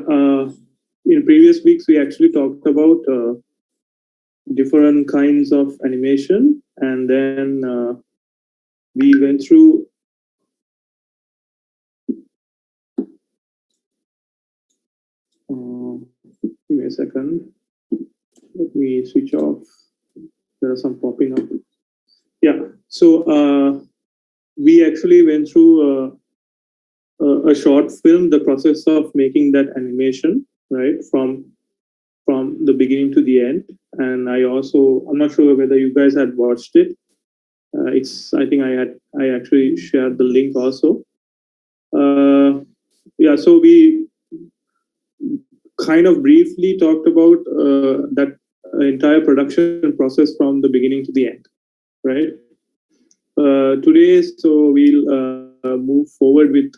in previous weeks we actually talked about different kinds of animation, and then we went through give me a second, let me switch off, there are some popping up. Yeah, so we actually went through a short film, the process of making that animation, right, from the beginning to the end. And I'm not sure whether you guys had watched it. I think I actually shared the link also. Yeah, so we kind of briefly talked about that entire production process from the beginning to the end, right? Today, so we'll move forward with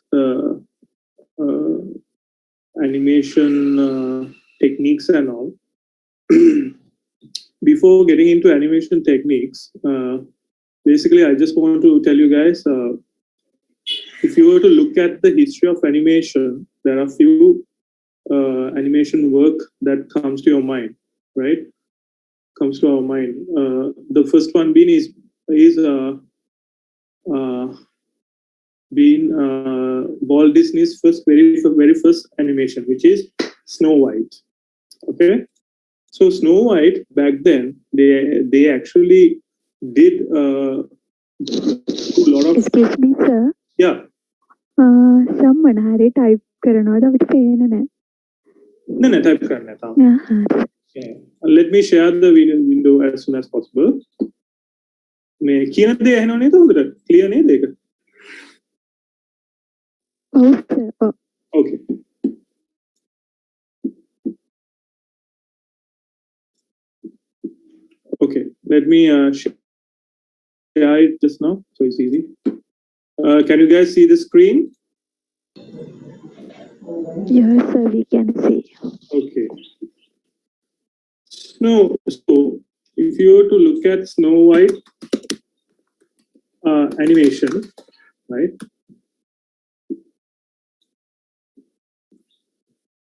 animation techniques and all. Before getting into animation techniques, basically I just want to tell you guys, if you were to look at the history of animation, there are few animation work that comes to your mind, right? Comes to our mind. The first one being is Walt Disney's very first animation, which is Snow White. Okay, so Snow White back then they actually did a lot of. Excuse me, sir. Yeah. Someone had a type करना था bit pen है नहीं type करना था. Yeah. Let me share the window as soon as possible. मैं किया दे है ना नहीं तो उधर clear नहीं देगा. Okay. Okay, let me share it just now, so it's easy. Can you guys see the screen? Yes, sir, we can see. Okay. So if you were to look at Snow White animation, right?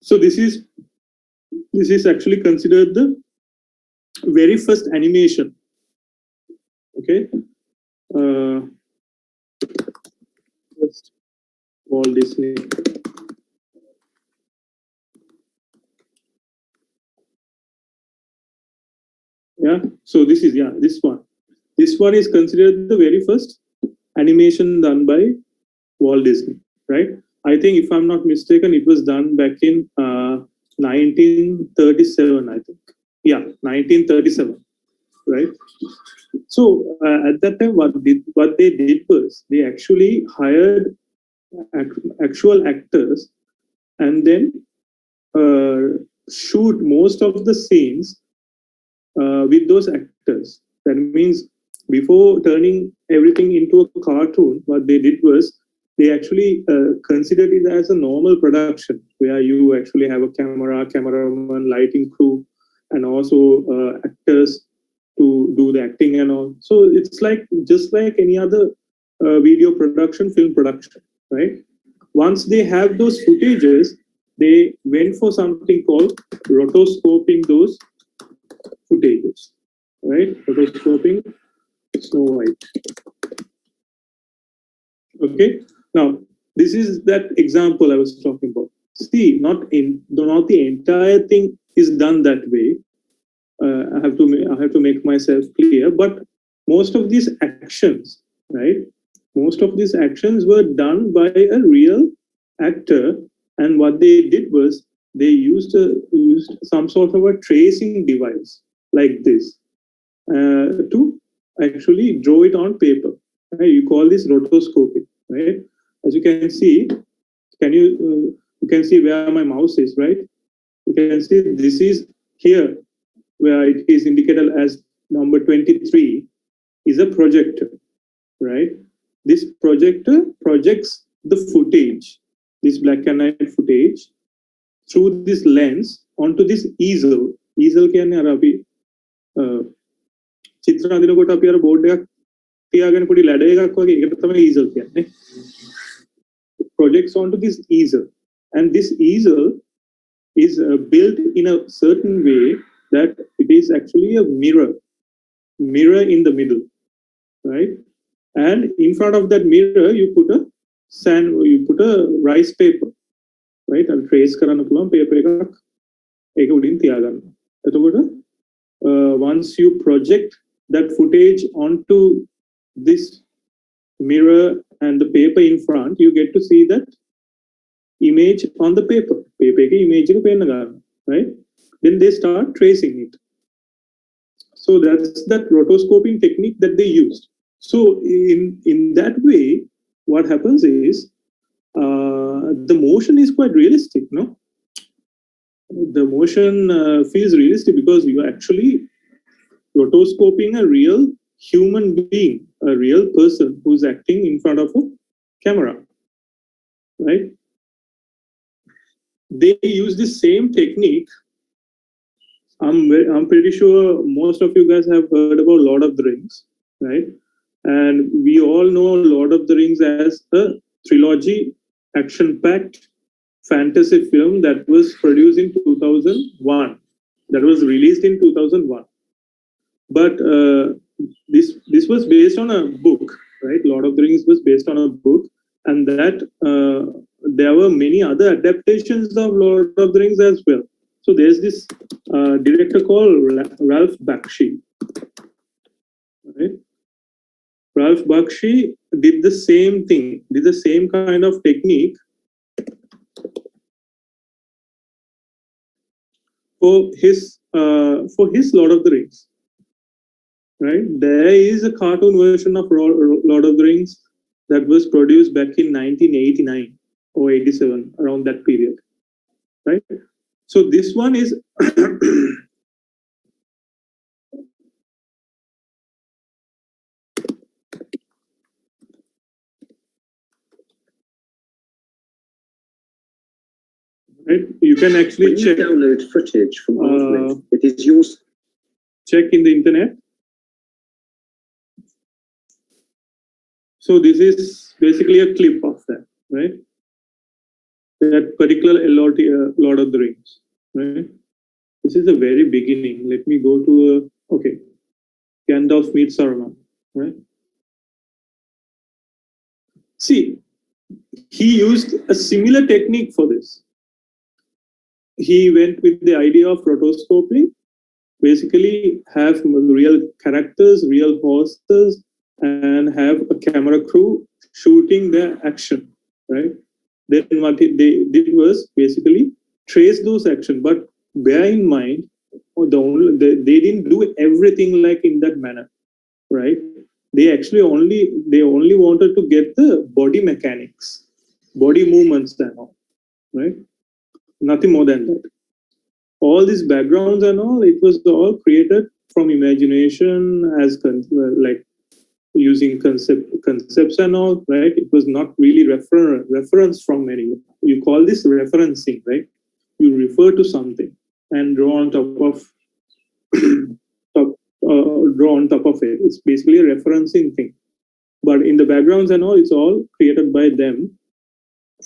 So this is actually considered the very first animation. Okay. First Walt Disney. Yeah. So this one. This one is considered the very first animation done by Walt Disney, right? I think, if I'm not mistaken, it was done back in 1937, I think. Yeah, 1937, right? So at that time, what they did was they actually hired actual actors and then shoot most of the scenes with those actors. That means before turning everything into a cartoon, what they did was they actually considered it as a normal production where you actually have a cameraman, lighting crew, and also actors to do the acting and all. So it's just like any other video production, film production, right? Once they have those footages, they went for something called rotoscoping those footages, right? Rotoscoping Snow White. Okay. Now this is that example I was talking about. See, not the entire thing is done that way. I have to make myself clear. But most of these actions, right? Most of these actions were done by a real actor, and what they did was they used some sort of a tracing device like this to actually draw it on paper. Right? You call this rotoscoping, right? As you can see, you can see where my mouse is, right? You can see this is here where it is indicated as number 23 is a projector, right? This projector projects the footage, this black and white footage, through this lens onto this easel. Easel කියන්නේ අර අපි චිත්‍ර අඳිනකොට අපි අර board එකක් තියාගෙන පොඩි ladder එකක් වගේ ඒකට තමයි easel කියන්නේ. Projects onto this easel, and this easel is built in a certain way that it is actually a mirror in the middle, right? And in front of that mirror, you put a rice paper, right? And trace කරන්න පුළුවන් paper එකක් ඒක උඩින් තියාගන්න. එතකොට once you project that footage onto this mirror and the paper in front, you get to see that image on the paper. Paper එකේ image එක පේන්න ගන්න, right? Then they start tracing it. So that's that rotoscoping technique that they used. So in that way, what happens is the motion is quite realistic, no? The motion feels realistic because you are actually rotoscoping a real human being, a real person who's acting in front of a camera, right? They use the same technique. I'm pretty sure most of you guys have heard about Lord of the Rings, right? And we all know Lord of the Rings as a trilogy, action-packed fantasy film that was produced in 2001, that was released in 2001. But this was based on a book, right? Lord of the Rings was based on a book, and that there were many other adaptations of Lord of the Rings as well. So there's this director called Ralph Bakshi, right? Ralph Bakshi did the same thing, did the same kind of technique for his Lord of the Rings, right? There is a cartoon version of Lord of the Rings that was produced back in 1989 or 87, around that period, right? So this one is right? You can actually check. Download footage from Artnet. It is yours. Check in the internet. So this is basically a clip of that, right? That particular Lord of the Rings, right? This is the very beginning. Let me go to okay, Gandalf meets Saruman, right? See, he used a similar technique for this. He went with the idea of rotoscoping, basically have real characters, real horses, and have a camera crew shooting their action, right? Then what they did was basically trace those actions, but bear in mind, they didn't do everything like in that manner, right? They actually only wanted to get the body mechanics, body movements and all, right? Nothing more than that. All these backgrounds and all, it was all created from imagination as like using concepts and all, right? It was not really reference from any. You call this referencing, right? You refer to something and draw on top of it. It's basically a referencing thing. But in the backgrounds and all, it's all created by them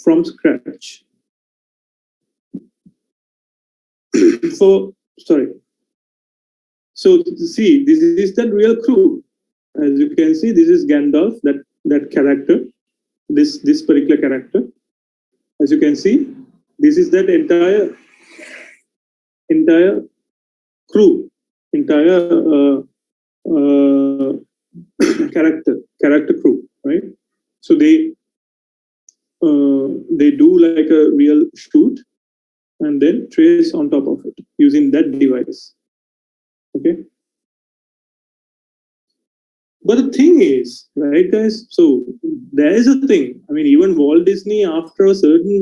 from scratch. So see, this is that real crew. As you can see, this is Gandalf, that character, this particular character. As you can see, this is that entire crew, entire character crew, right? So they do like a real shoot and then trace on top of it using that device. Okay. But the thing is, right, guys, so there is a thing. I mean, even Walt Disney, after a certain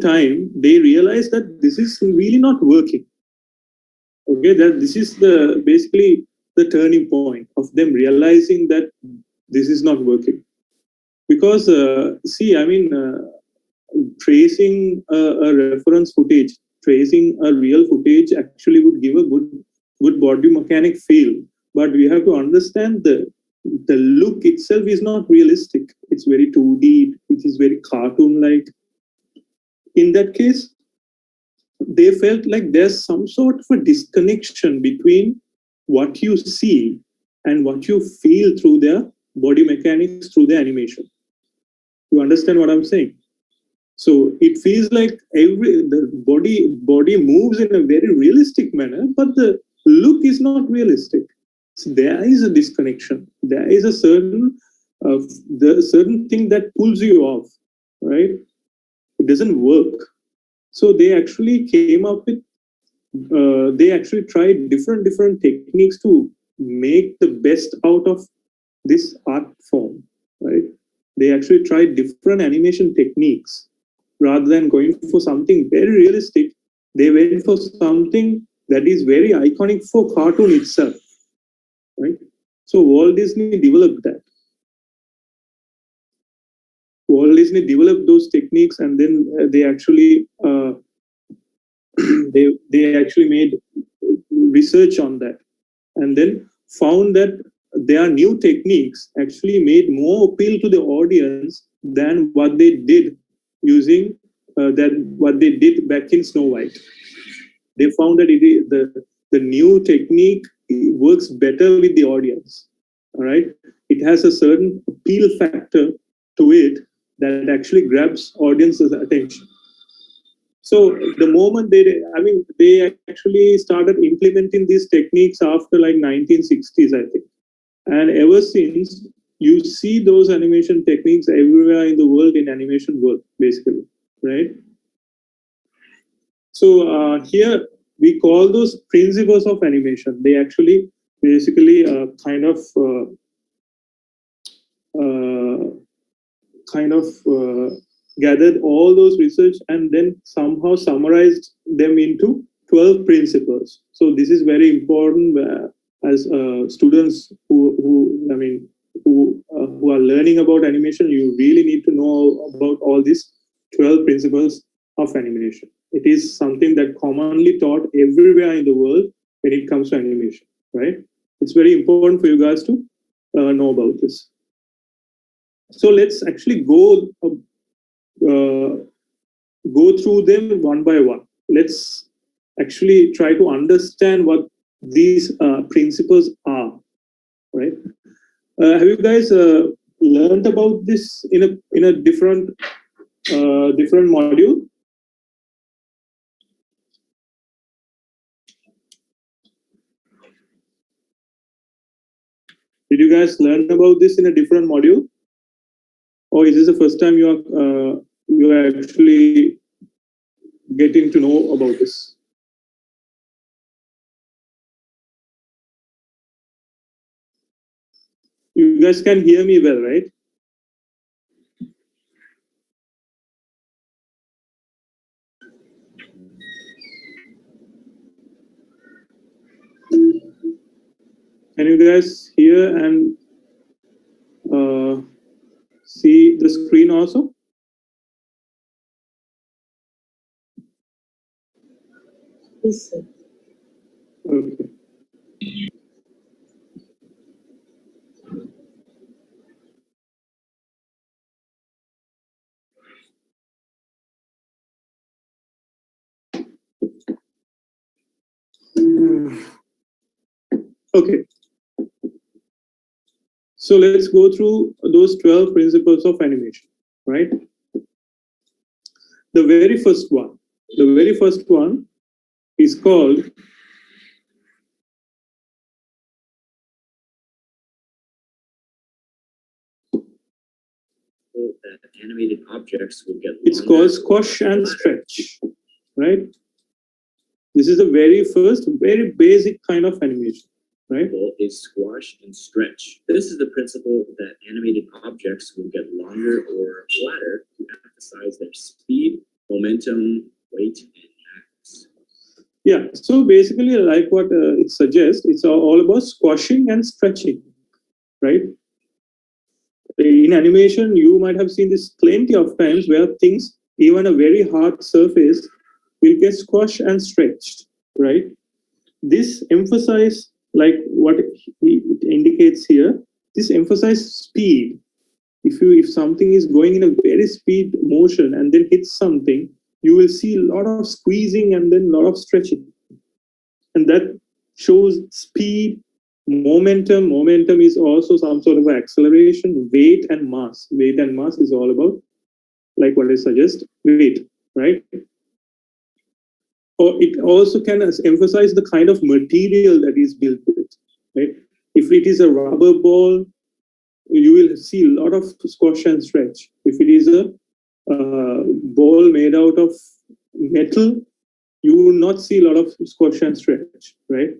time, they realized that this is really not working. Okay, that this is basically the turning point of them realizing that this is not working. Because, see, I mean, tracing a reference footage, tracing a real footage actually would give a good body mechanic feel. But we have to understand the look itself is not realistic. It's very 2D, which is very cartoon-like. In that case, they felt like there's some sort of a disconnection between what you see and what you feel through their body mechanics, through the animation. You understand what I'm saying? So it feels like the body moves in a very realistic manner, but the look is not realistic. So there is a disconnection. There is a certain certain thing that pulls you off, right? It doesn't work. So they actually came up with. They actually tried different techniques to make the best out of this art form, right? They actually tried different animation techniques. Rather than going for something very realistic, they went for something that is very iconic for cartoon itself, right? So Walt Disney developed that. Walt Disney developed those techniques, and then they actually they actually made research on that, and then found that their new techniques actually made more appeal to the audience than what they did using what they did back in Snow White. They found that the new technique works better with the audience. All right, it has a certain appeal factor to it that actually grabs audience's attention. So the moment they actually started implementing these techniques after like 1960s, I think, and ever since you see those animation techniques everywhere in the world, in animation world, basically, right? So here we call those principles of animation. They actually basically gathered all those research and then somehow summarized them into 12 principles. So this is very important as students who are learning about animation. You really need to know about all these 12 principles of animation. It is something that commonly taught everywhere in the world when it comes to animation, right? It's very important for you guys to know about this. So let's actually go through them one by one. Let's actually try to understand what these principles are, right? Have you guys learned about this in a different module? Did you guys learn about this in a different module? Or is this the first time you are actually getting to know about this? You guys can hear me well, right? Can you guys hear and see the screen also? Yes, sir. Okay. Okay. So let's go through those 12 principles of animation, right? The very first one is called That animated objects will get it's called squash and stretch, right? This is the very first, very basic kind of animation, right? Is squash and stretch. This is the principle that animated objects will get longer or flatter to emphasize their speed, momentum, weight, and mass. Yeah, so basically like what it suggests, it's all about squashing and stretching, right? In animation, you might have seen this plenty of times where things, even a very hard surface, will get squashed and stretched, right? This emphasize, like what it indicates here, this emphasize speed, if something is going in a very speed motion and then hits something, you will see a lot of squeezing and then a lot of stretching. And that shows speed, momentum. Momentum is also some sort of acceleration, weight and mass. Weight and mass is all about, like what I suggest, weight, right? Or it also can emphasize the kind of material that is built with, right? If it is a rubber ball, you will see a lot of squash and stretch. If it is a ball made out of metal, you will not see a lot of squash and stretch, right?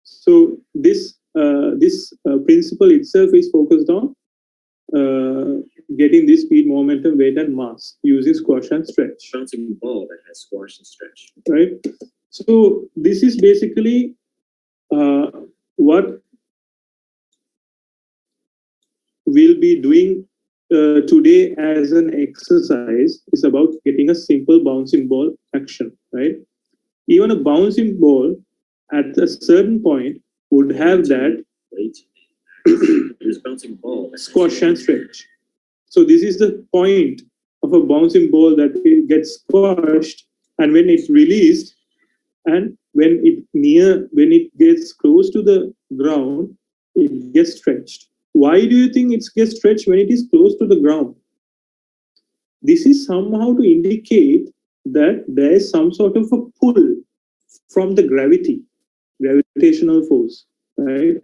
So this principle itself is focused on getting this speed, momentum, weight, and mass using squash and stretch. Bouncing ball that has squash and stretch. Right. So this is basically what we'll be doing today as an exercise. Is about getting a simple bouncing ball action, right? Even a bouncing ball at a certain point would have that Weight. There's bouncing ball. squash and stretch. So this is the point of a bouncing ball that it gets squashed, and when it's released, and when it gets close to the ground, it gets stretched. Why do you think it gets stretched when it is close to the ground? This is somehow to indicate that there is some sort of a pull from the gravitational force, right?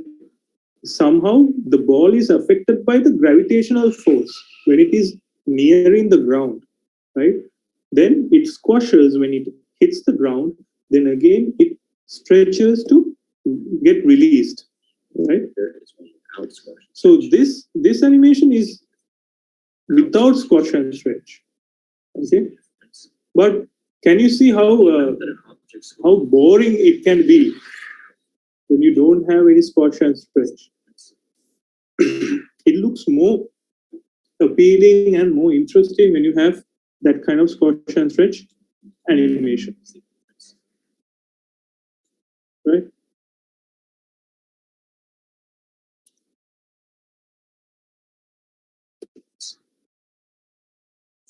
Somehow the ball is affected by the gravitational force when it is nearing the ground, right? Then it squashes when it hits the ground, then again it stretches to get released, right? So this animation is without squash and stretch, okay? But can you see how boring it can be when you don't have any squash and stretch? It looks more appealing and more interesting when you have that kind of squash and stretch animation, right?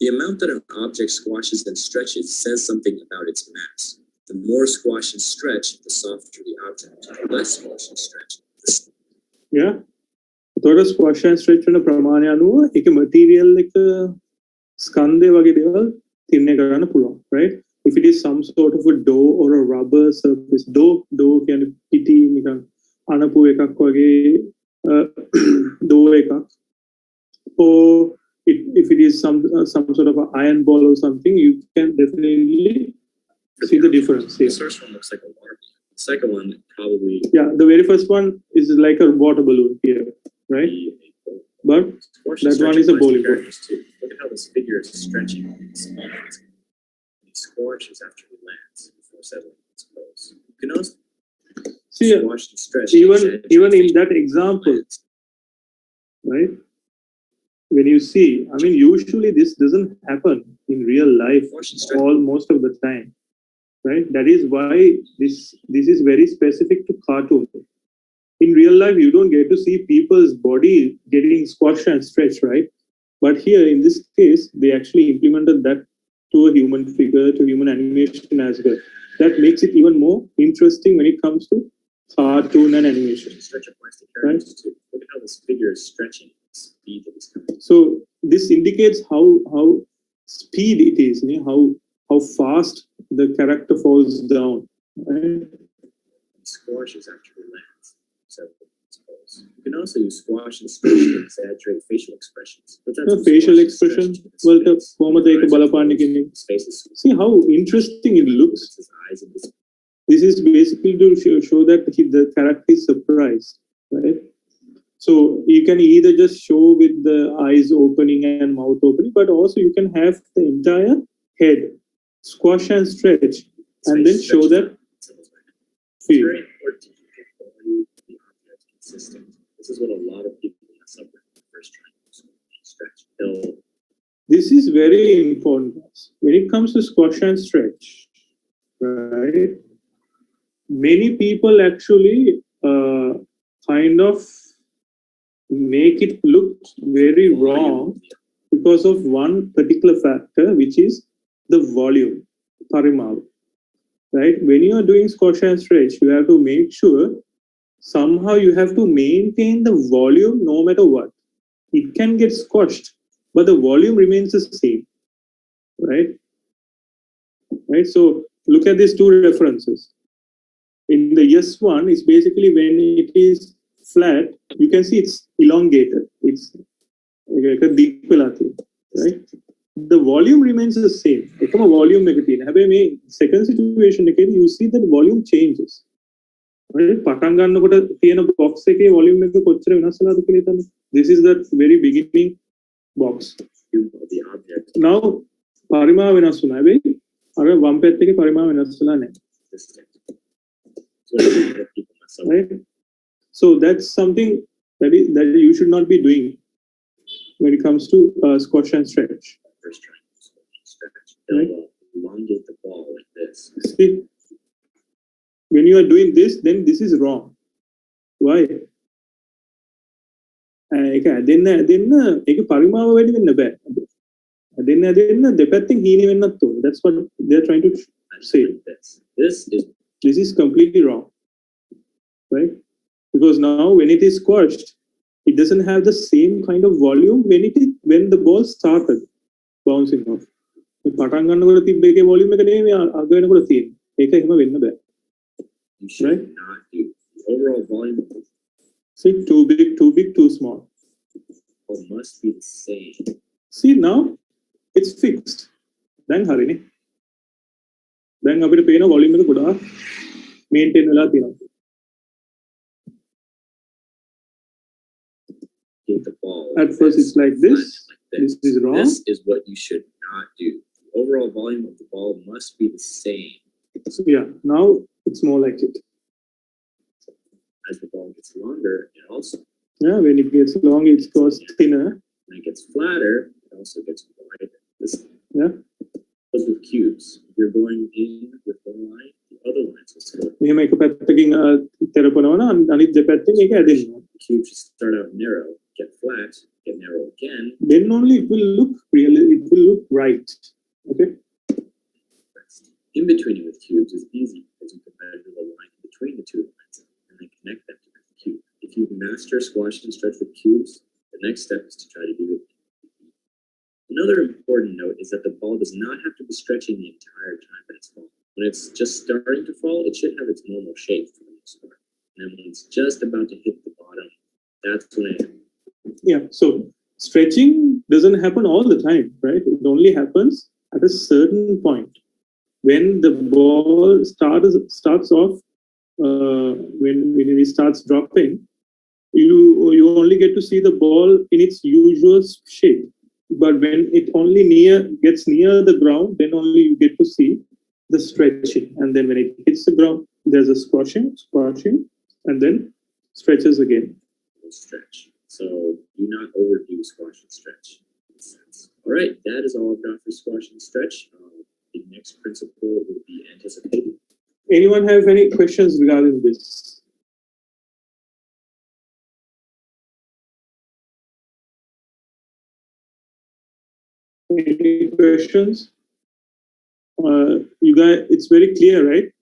The amount that an object squashes and stretches says something about its mass. The more squash and stretch, the softer the object. The less squash and stretch, Yeah. එතකොට squash and stretch වෙන ප්‍රමාණය අනුව ඒක material එක ස්කන්ධය වගේ දේවල් තිරණය කරන්න පුළුවන්, right? If it is some sort of a dough or a rubber surface, dough කියන්නේ පිටි නිකන් අනපු එකක් වගේ dough එකක්, or if it is some sort of an iron ball or something, you can definitely see the difference here. The first one looks like a water balloon. The second one probably. Yeah, the very first one is like a water balloon here, right? But that one is a bowling ball. Look at how this figure is stretching. It squashes after it lands before settling its pose. You can also see squash and stretch. Even in that example, right? When you see, I mean, usually this doesn't happen in real life most of the time, right? That is why this is very specific to cartoon. In real life, you don't get to see people's body getting squashed and stretched, right? But here, in this case, they actually implemented that to a human figure, to human animation as well. That makes it even more interesting when it comes to cartoon and animation. Stretch applies to characters too. Look at how this figure is stretching. Speed that is coming. So this indicates how speed it is, how fast the character falls down, right? Squashes after it lands. So you can also use squash and stretch to exaggerate facial expressions. Facial expression, well, see how interesting it looks. This is basically to show that the character is surprised, right? So you can either just show with the eyes opening and mouth opening, but also you can have the entire head squash and stretch, and then show that feel. Very important to keep the object consistent. This is what a lot of people mess up with the first trying to stretch. This is very important. When it comes to squash and stretch, right? Many people actually kind of make it look very wrong because of one particular factor, which is the volume, parimal. Right? When you are doing squash and stretch, you have to make sure somehow you have to maintain the volume no matter what. It can get squashed, but the volume remains the same. Right? Right? So look at these two references. In the yes one, it's basically when it is flat, you can see it's elongated. It's like a deep right? The volume remains the same. Ekama volume එක තියෙන. හැබැයි මේ second situation එකේදී you see that volume changes. right? පටන් ගන්නකොට තියෙන box එකේ volume එක කොච්චර වෙනස් වෙනවද කියලා හිතන්න. This is the very beginning box. The object. Now පරිමාව වෙනස් වුණා. හැබැයි අර වම් පැත්ත එකේ පරිමාව වෙනස් වෙලා නැහැ. Right? So that's something that you should not be doing when it comes to squash and stretch. First trying to squash and stretch. They'll elongate the ball like this. See, when you are doing this, then this is wrong. Why? ඒක පරිමාව වැඩි වෙන්න බෑ. දෙන්න දෙපැත්තෙන් හීන වෙන්නත් ඕනේ. That's what they're trying to say. This is completely wrong. Right? Because now when it is squashed, it doesn't have the same kind of volume when the ball started bouncing off. පටන් ගන්නකොට තිබ්බ එකේ volume එක නෙමෙයි අග වෙනකොට තියෙන්නේ. ඒක එහෙම වෙන්න බෑ. You should not do the overall volume. See, too big, too small. It must be the same. See, now it's fixed. දැන් හරිනේ. දැන් අපිට පේන volume එක ගොඩාක් maintain වෙලා තියෙනවා. The ball at first it's like this. This is wrong. This is what you should not do. The overall volume of the ball must be the same. So yeah, now it's more like it. As the ball gets longer, it also when it gets long, it goes thinner. When it gets flatter, it also gets wider. This goes with cubes. If you're going in with one line, the other lines will still. මෙහෙම එක පැත්තකින් තෙරපනවා අනිත් දෙපැත්තෙන් ඒක ඇදෙනවා. The cube should start out narrow, get flat, get narrow again. Then only it will look real. It will look right. Okay. In betweening with cubes is easy because you can measure the line between the two lines and then connect them to the cube. If you master squash and stretch with cubes, the next step is to try to do it. Another important note is that the ball does not have to be stretching the entire time that it's falling. When it's just starting to fall, it should have its normal shape for the most part. And then when it's just about to hit the bottom, that's when it. Yeah. So stretching doesn't happen all the time, right? It only happens at a certain point. When the ball starts off, when it starts dropping, you only get to see the ball in its usual shape. But when it only gets near the ground, then only you get to see the stretching. And then when it hits the ground, there's a squashing, and then stretches again. Stretch. So do not overdo squash and stretch. All right, that is all I've got for squash and stretch. The next principle will be anticipated. Anyone have any questions regarding this? Any questions? You guys, it's very clear, right?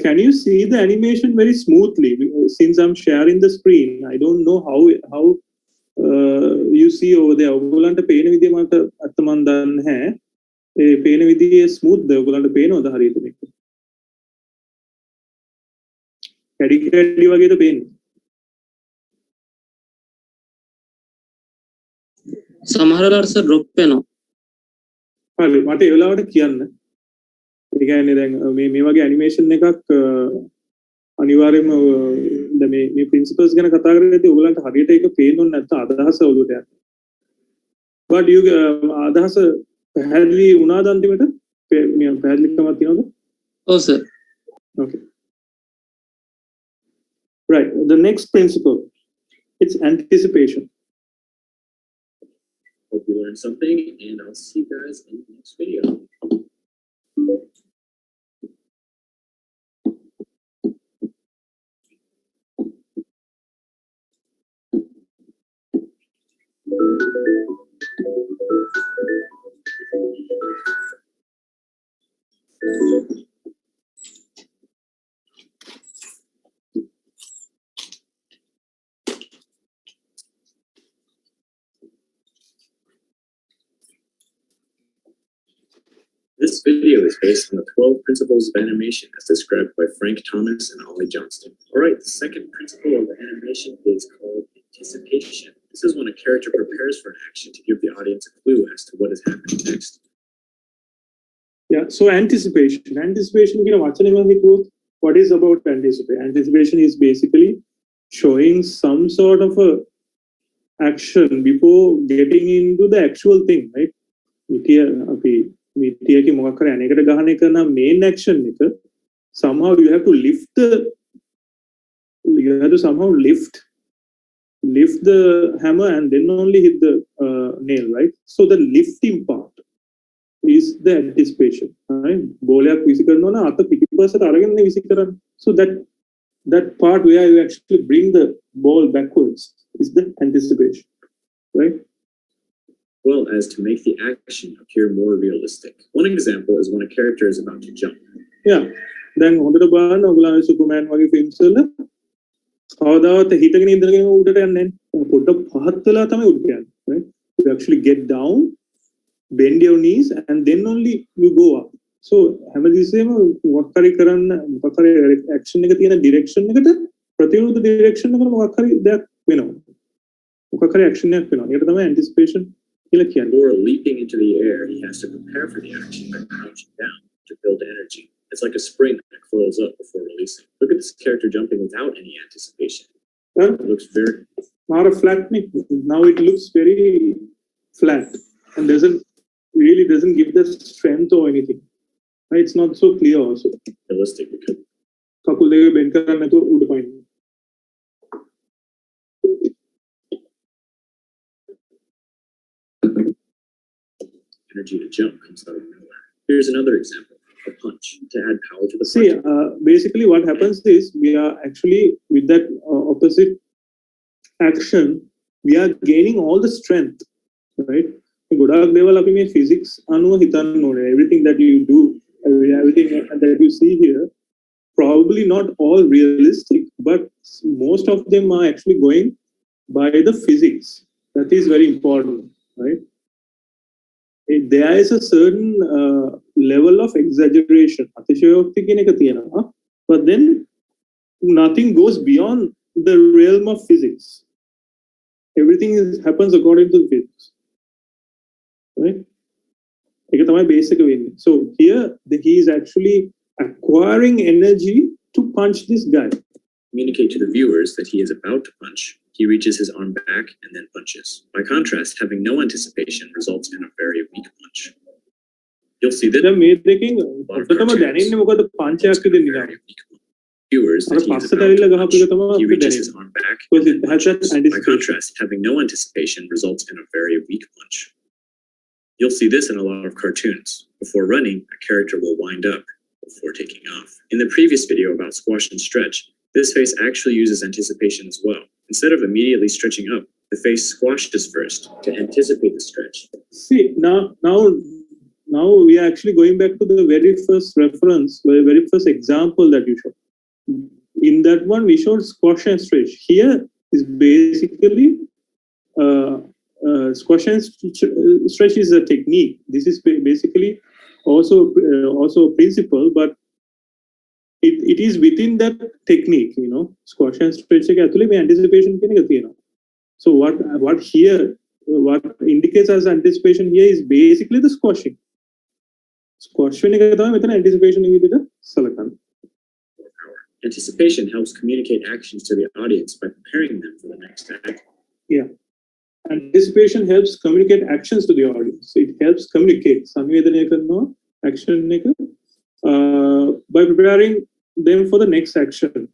Can you see the animation very smoothly? Since I'm sharing the screen, I don't know how you see over there. ඔයගොල්ලන්ට පේන විදිය මට අත මන් දන්නේ නැහැ. ඒ පේන විදිය ස්මූත්ද? ඔයගොල්ලන්ට පේනවද හරියට මේක? කැඩි වගේද පේන්නේ? සමහර වෙලාවට සර් ඩ්‍රොප් වෙනවා. හරි මට ඒ වෙලාවට කියන්න. ඒ කියන්නේ දැන් මේ වගේ ඇනිමේෂන් එකක් අනිවාර්යයෙන්ම දැන් මේ ප්‍රින්සිපල්ස් ගැන කතා කරද්දී ඔයගලන්ට හරියට ඒක පේන්න ඕනේ නැත්නම් අදහස ඔළුවට යනවා. But you අදහස පැහැදිලි වුණාද අන්තිමට? මේ පැහැදිලිකමක් තියෙනවද? ඔව් sir. Okay. Right. The next principle, it's anticipation. Hope you learned something, and I'll see you guys in the next video. This video is based on the 12 principles of animation as described by Frank Thomas and Ollie Johnston. All right, the second principle of animation is called anticipation. This is when a character prepares for an action to give the audience a clue as to what is happening next. Yeah, so anticipation. Anticipation, what is about anticipation? Anticipation is basically showing some sort of a action before getting into the actual thing, right? Main action, somehow you have to lift the hammer and then only hit the nail, right? So the lifting part is the anticipation, right? So that part where you actually bring the ball backwards is the anticipation, right? Well as to make the action appear more realistic. One example is when a character is about to jump. Yeah. Then හොඳට බලන්න ඔයගොල්ලෝ superman වගේ films වල කවදාවත් හිතගෙන ඉඳගෙන උඩට යන්නේ නැහැ. පොඩ්ඩක් පහත් වෙලා තමයි උඩට යන්නේ, right? You actually get down, bend your knees and then only you go up. So හැමදෙස්සෙම මොකක් හරි කරන්න මොකක් හරි action එක තියෙන direction එකට ප්‍රතිවිරුද්ධ direction එකට මොකක් හරි දෙයක් වෙනවා. මොකක් හරි action එකක් වෙනවා. ඒකට තමයි anticipation. Before leaping into the air, he has to prepare for the action by crouching down to build energy. It's like a spring that coils up before releasing. Look at this character jumping without any anticipation. It looks very... Not a flat neck. Now it looks very flat and doesn't give the strength or anything. Right? It's not so clear also. Realistic because... Energy to jump comes out of nowhere. Here's another example, a punch to add power to the punch. See, basically what happens is we are actually with that opposite action, we are gaining all the strength, right? Physics, everything that you do, everything that you see here, probably not all realistic, but most of them are actually going by the physics. That is very important, right? There is a certain level of exaggeration, but then nothing goes beyond the realm of physics. Everything happens according to physics, right? Basic. So here he is actually acquiring energy to punch this guy. Communicate to the viewers that he is about to punch. He reaches his arm back and then punches. By contrast, having no anticipation results in a very weak punch. You'll see that viewers that he is about to punch. He reaches his arm back and then punches. By contrast, having no anticipation results in a very weak punch. You'll see this in a lot of cartoons. Before running, a character will wind up before taking off. In the previous video about squash and stretch, this face actually uses anticipation as well. Instead of immediately stretching up, the face squashes first to anticipate the stretch. See, now we are actually going back to the very first reference, the very first example that you showed. In that one, we showed squash and stretch. Here is basically squash and stretch is a technique. This is basically also a principle, but it is within that technique, squash and stretch anticipation. So what indicates as anticipation here is basically the squashing. Anticipation. Anticipation helps communicate actions to the audience by preparing them for the next act. Yeah. Anticipation helps communicate actions to the audience. It helps communicate action by preparing them for the next action.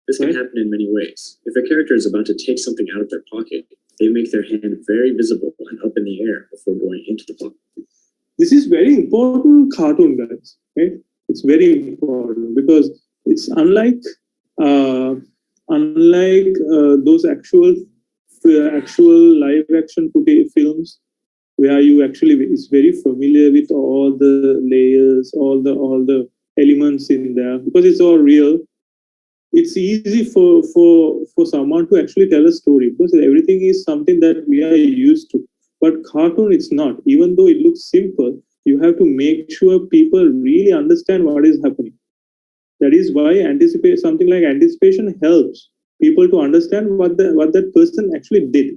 This can happen in many ways. If a character is about to take something out of their pocket, they make their hand very visible and up in the air before going into the pocket. This is very important cartoon, guys. Right? It's very important because it's unlike those actual live action footage films where you actually is very familiar with all the layers, all the elements in there because it's all real. It's easy for someone to actually tell a story because everything is something that we are used to. But cartoon, it's not. Even though it looks simple, you have to make sure people really understand what is happening. That is why something like anticipation helps people to understand what that person actually did.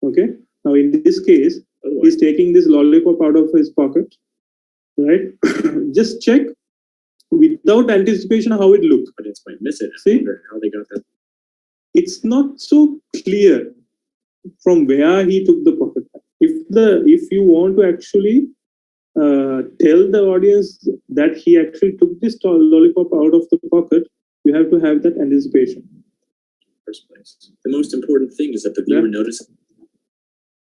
Okay. Now in this case, he's taking this lollipop out of his pocket, right? Just check without anticipation how it looked. Audience might miss it. See? I wonder how they got that. It's not so clear from where he took the pocket. If you want to actually tell the audience that he actually took this lollipop out of the pocket, you have to have that anticipation. First place. The most important thing is that the viewer notices.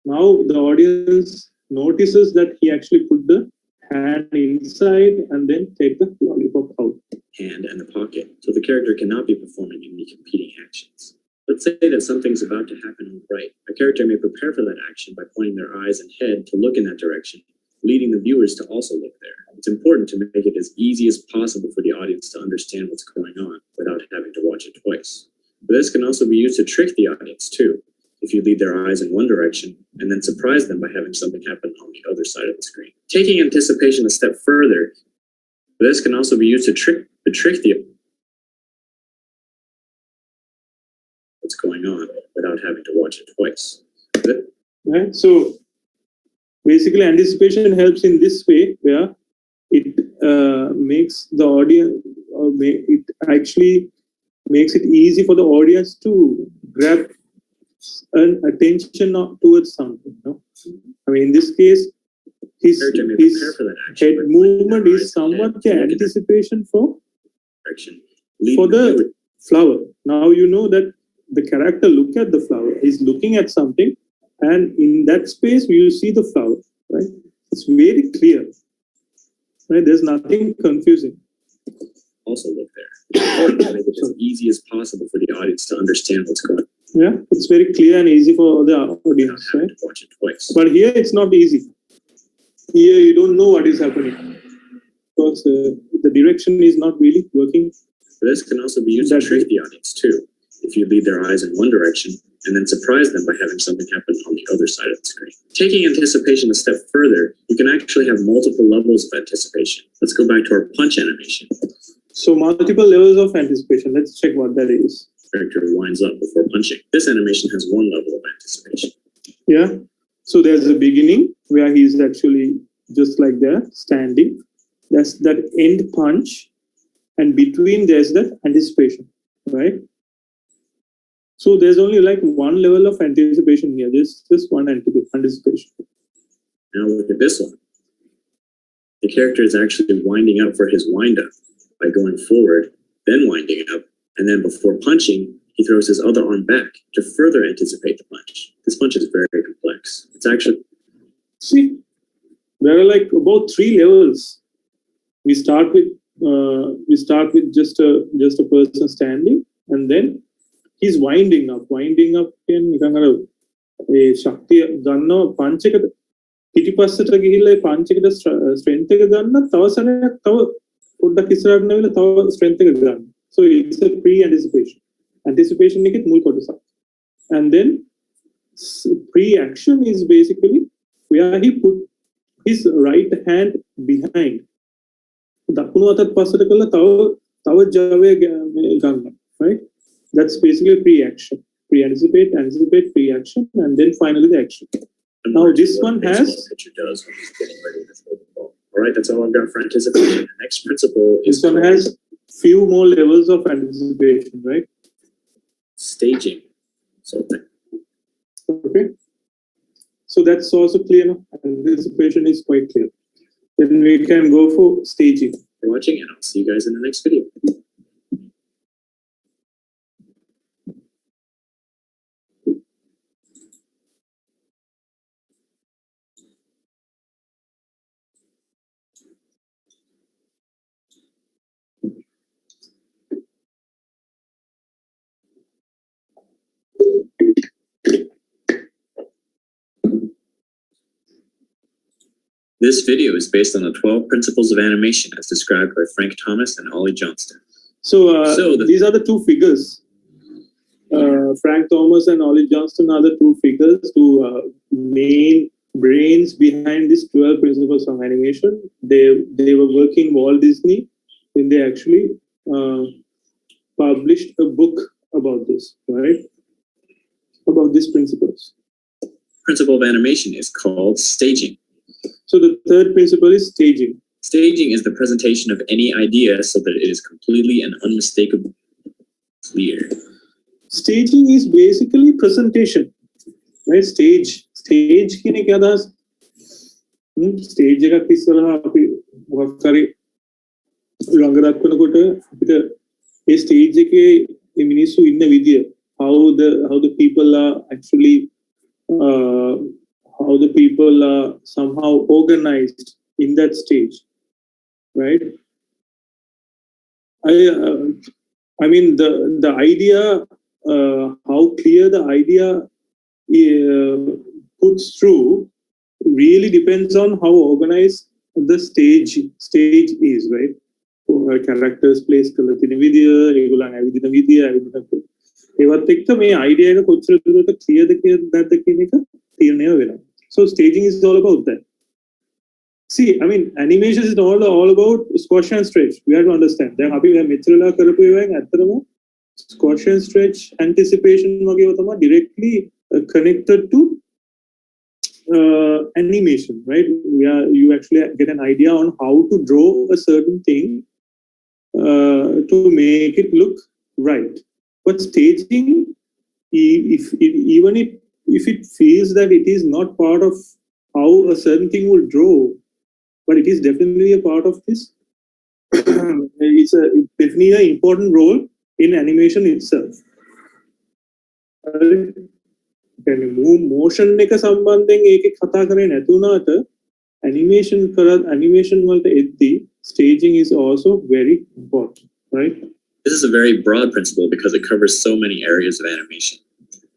Now the audience notices that he actually put the hand inside and then take the lollipop out. Hand and the pocket, so the character cannot be performing any competing actions. Let's say that something's about to happen on the right. A character may prepare for that action by pointing their eyes and head to look in that direction, leading the viewers to also look there. It's important to make it as easy as possible for the audience to understand what's going on without having to watch it twice. But this can also be used to trick the audience too. If you lead their eyes in one direction and then surprise them by having something happen on the other side of the screen. Taking anticipation a step further, this can also be used to trick the what's going on without having to watch it twice. Right. So basically, anticipation helps in this way, where it makes the audience, it actually makes it easy for the audience to grab an attention towards something. No? I mean, in this case, his head movement is somewhat the anticipation for the flower. Now you know that the character look at the flower. He's looking at something, and in that space you see the flower. Right? It's very clear. Right? There's nothing confusing. Also look there. To make it as easy as possible for the audience to understand what's going on. Yeah, it's very clear and easy for the audience, right? To watch it twice. But here it's not easy. Here you don't know what is happening because the direction is not really working. This can also be used to trick the audience too. If you lead their eyes in one direction and then surprise them by having something happen on the other side of the screen. Taking anticipation a step further, you can actually have multiple levels of anticipation. Let's go back to our punch animation. So multiple levels of anticipation. Let's check what that is. Character winds up before punching. This animation has one level of anticipation. Yeah. So there's a beginning where he's actually just like that, standing. That's that end punch. And between there's that anticipation, right? So there's only like one level of anticipation here. There's just one anticipation. Now look at this one. The character is actually winding up for his wind up by going forward, then winding up, and then before punching, he throws his other arm back to further anticipate the punch. This punch is very complex. It's actually... See, there are like about 3 levels. We start with just a person standing, and then he's winding up. Winding up කියන්නේ ඒ ශක්තිය ගන්නවා පන්ච් එකට පිටිපස්සට ගිහිල්ලා ඒ පන්ච් එකට strength එක ගන්න තව සැරයක් තව පොඩ්ඩක් ඉස්සරහට නැවිලා තව ස්ට්‍රෙන්ත් එක ගන්න. So it's a pre-anticipation. Anticipation එකේ මුල් කොටසක්. And then pre-action is basically where he put his right hand behind. දකුණු අතට පස්සට කළා තව ජවය ගන්න. Right? That's basically pre-action. Pre-anticipate, anticipate, pre-action, and then finally the action. Now this one has... Alright, that's all I've got for anticipation. The next principle is... This one has few more levels of anticipation, right? Staging. Okay. So that's also clear now. Anticipation is quite clear. Then we can go for staging. For watching, and I'll see you guys in the next video. This video is based on the 12 principles of animation as described by Frank Thomas and Ollie Johnston. So these are the 2 figures. Frank Thomas and Ollie Johnston are the two figures, two main brains behind this 12 principles of animation. They were working Walt Disney when they actually published a book about this, right? About these principles. Principle of animation is called staging. So the third principle is staging. Staging is the presentation of any idea so that it is completely and unmistakably clear. Staging is basically presentation, right? Stage කියන එක අදහස් stage එකක් ඉස්සරහා අපි මොකක් හරි ළඟ දක්වනකොට අපිට ඒ stage එකේ මේ මිනිස්සු ඉන්න විදිය how the people are actually how the people are somehow organized in that stage, right? I mean the idea, how clear the idea puts through really depends on how organized the stage is, right? Characters place කරලා තියෙන විදිය, ඒගොල්ලන් ඇවිදින විදිය, ඒවත් එක්ක මේ idea එක කොච්චර දුරට clearද නැද්ද කියන එක තීරණය වෙනවා. So staging is all about that. See, I mean, animation is all about squash and stretch. We have to understand. දැන් අපි මෙච්චරලා කරපු ඒවායින් ඇත්තටම squash and stretch anticipation වගේව තමයි directly connected to animation, right? You actually get an idea on how to draw a certain thing to make it look right. But staging, even if it feels that it is not part of how a certain thing will draw, but it is definitely a part of this. It's definitely an important role in animation itself. Motion එක සම්බන්ධයෙන් ඒකේ කතා කරේ නැතුණාට animation වලට එද්දී staging is also very important, right? This is a very broad principle because it covers so many areas of animation.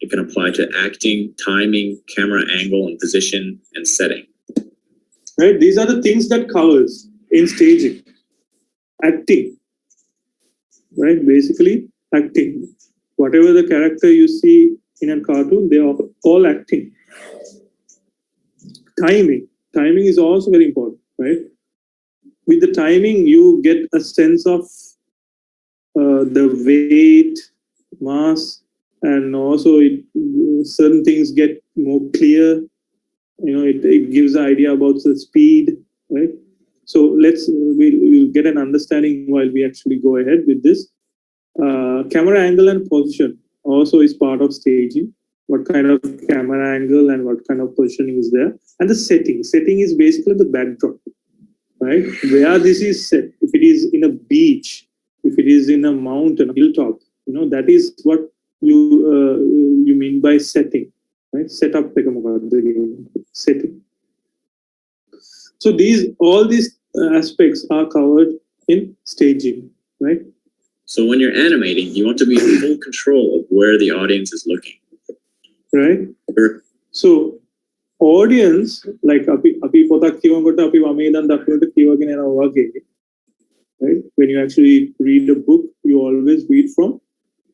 It can apply to acting, timing, camera angle and position, and setting. Right? These are the things that covers in staging. Acting, right? Basically, acting. Whatever the character you see in a cartoon, they are all acting. Timing is also very important, right? With the timing, you get a sense of the weight, mass, and also certain things get more clear. It gives an idea about the speed, right? So we'll get an understanding while we actually go ahead with this. Camera angle and position also is part of staging. What kind of camera angle and what kind of positioning is there, and the setting is basically the backdrop, right? Where this is set. If it is in a beach, if it is in a mountain, hilltop, that is what you mean by setting, right? Setup setting. So all these aspects are covered in staging, right? So when you're animating, you want to be in full control of where the audience is looking. Right? So audience, like api potak kiwanකොට api wame dan dakunata kiwaගෙන යනවා වගේ, right? When you actually read a book, you always read from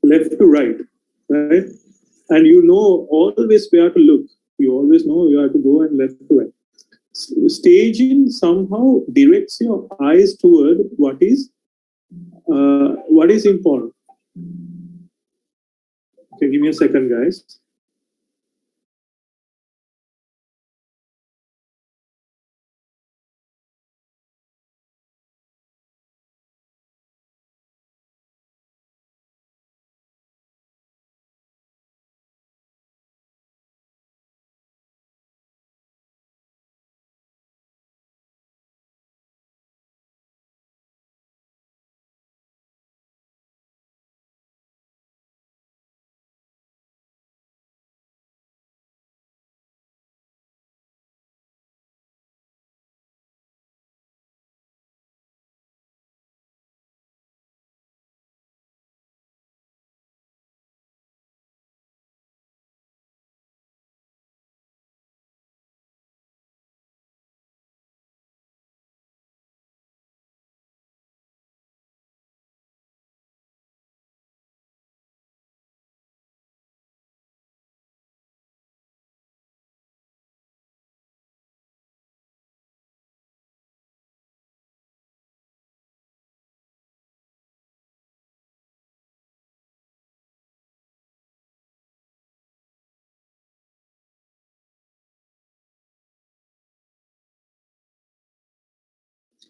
left to right, right? And you know always where to look. You always know you have to go and left to right. Staging somehow directs your eyes toward what is important. Okay, give me a second, guys.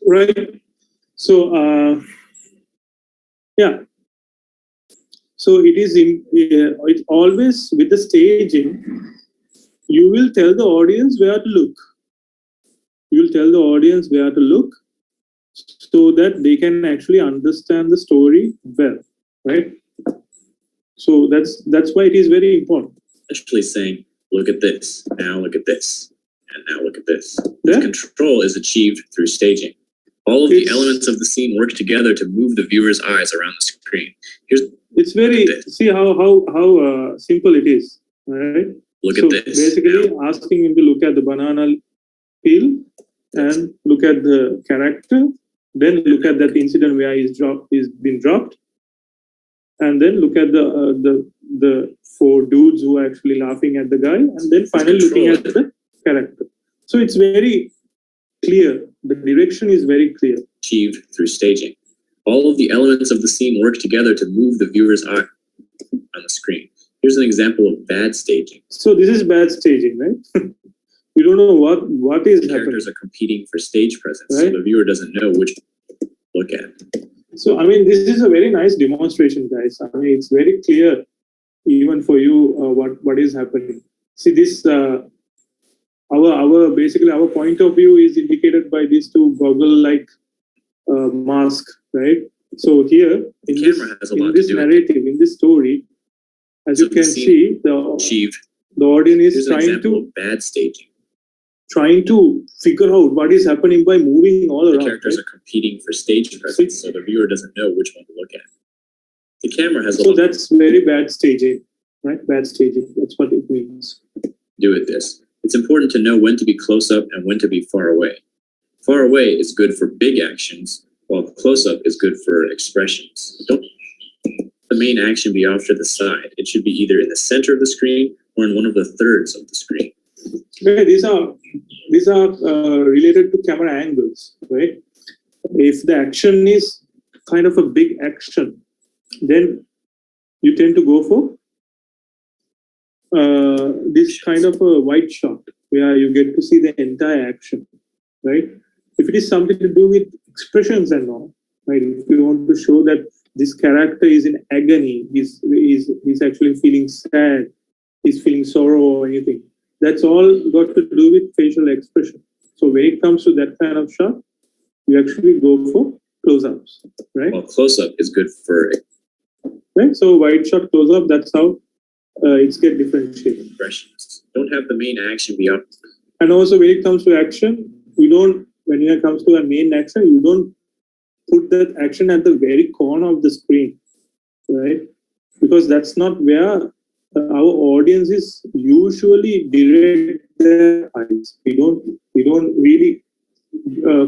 right? So yeah. So it is it's always with the staging. You will tell the audience where to look. You will tell the audience where to look, so that they can actually understand the story well, right? So that's why it is very important. Actually saying, look at this, now look at this, and now look at this. Yeah. Control is achieved through staging. All of the It's- elements of the scene work together to move the viewer's eyes around the screen. It's very, see how simple it is, right? Look So at this. basically now. asking him to look at the banana peel and look at the character, then look at that incident where he's been dropped, and then look at the four dudes who are actually laughing at the guy, and then finally looking at the character. So it's very clear. The direction is very clear. Achieved through staging. All of the elements of the scene work together to move the viewer's eye on the screen. Here's an example of bad staging. So this is bad staging, right? We don't know what is happening. Characters are competing for stage presence, Right. so the viewer doesn't know which to look at. So I mean, this is a very nice demonstration, guys. I mean, it's very clear, even for you, what is happening. See this. Our basically our point of view is indicated by these two goggle-like mask, right? So here in The this camera has a lot to do with it. narrative, in this story, as So you can the scene see, Achieved. the audience is Here's an trying example to of bad staging. figure out what is happening by moving all The around. characters Right? are competing for stage presence, so the viewer doesn't know which one to look at. The camera has a So lot that's very bad staging, right? Bad staging. That's what it means. to do with this. It's important to know when to be close up and when to be far away. Far away is good for big actions, while close up is good for expressions. Don't let the main action be off to the side. It should be either in the center of the screen or in one of the thirds of the screen. Okay, these are related to camera angles, right? If the action is kind of a big action, then you tend to go for this kind of a wide shot where you get to see the entire action, right? If it is something to do with expressions and all, right? If you want to show that this character is in agony, he's actually feeling sad, he's feeling sorrow or anything, that's all got to do with facial expression. So when it comes to that kind of shot, you actually go for close-ups, right? While close-up is good for Right. So wide shot, close-up, that's how it's get differentiated. expressions. Don't have the main action be off. And also when it comes to action, when it comes to a main action, you don't put that action at the very corner of the screen, right? Because that's not where our audience is usually direct their eyes. We don't really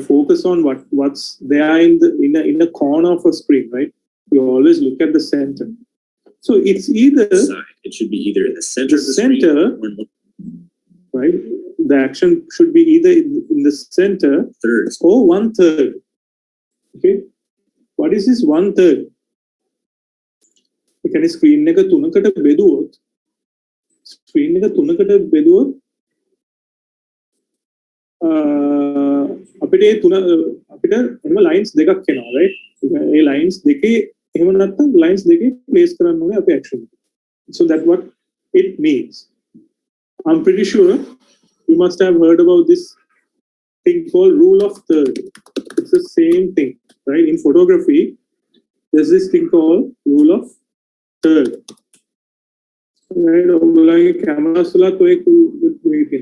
focus on what's there in the corner of a screen, right? You always look at the center. So it's either Side. It should be either in the center of the screen center, or in one right? The action should be either in the center thirds. or 1/3. Okay, what is this 1/3? ඒ කියන්නේ screen එක තුනකට බෙදුවොත් අපිට එහෙම lines දෙකක් එනවා, right? ඒ lines දෙකේ එහෙම නැත්නම් ලයින්ස් දෙකේ ප්ලේස් කරන්න ඕනේ අපේ action. So that's what it means. I'm pretty sure you must have heard about this thing called rule of third. It's the same thing, right? In photography, there's this thing called rule of third. Right? ඔයගොල්ලන්ගේ cameras වලත් ඔය මේකේ.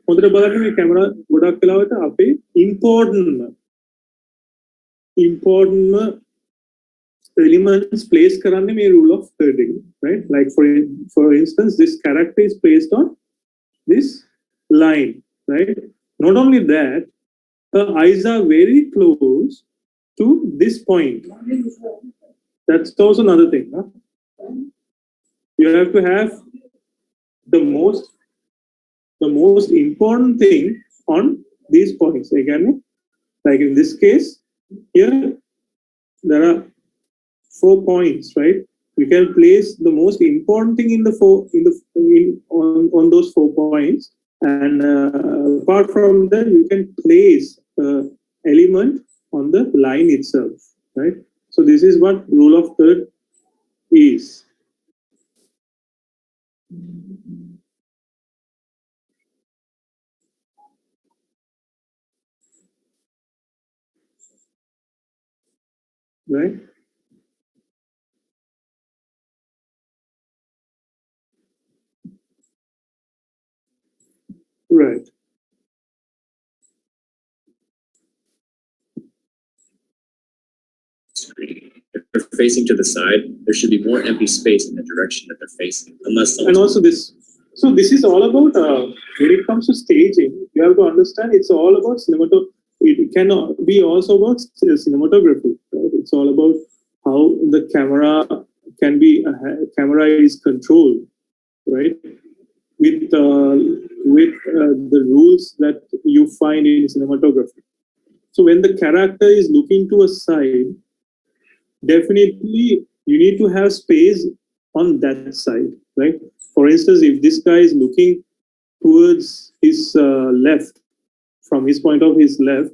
හොඳට බලන්න මේ camera ගොඩක් වෙලාවට අපේ important elements place කරන්නේ මේ rule of third එකේ, right? Like for instance, this character is placed on this line, right? Not only that, the eyes are very close to this point. That's also another thing. Huh? You have to have the most important thing on these points. Again, like in this case, here there are 4 points, right? You can place the most important thing on those 4 points, and apart from that, you can place element line itself, right? So this is what rule of third is. Right? Right. Screen. If they're facing to the side, there should be more empty space in the direction that they're facing, unless And also this. So this is all about when it comes to staging, you have to understand it's all about cinematography. It can be also about cinematography. Right? It's all about how the camera can be camera is controlled, right? With the rules that you find in cinematography. So when the character is looking to a side, definitely you need to have space on that side, right? For instance, if this guy is looking towards his left, from his point of his left,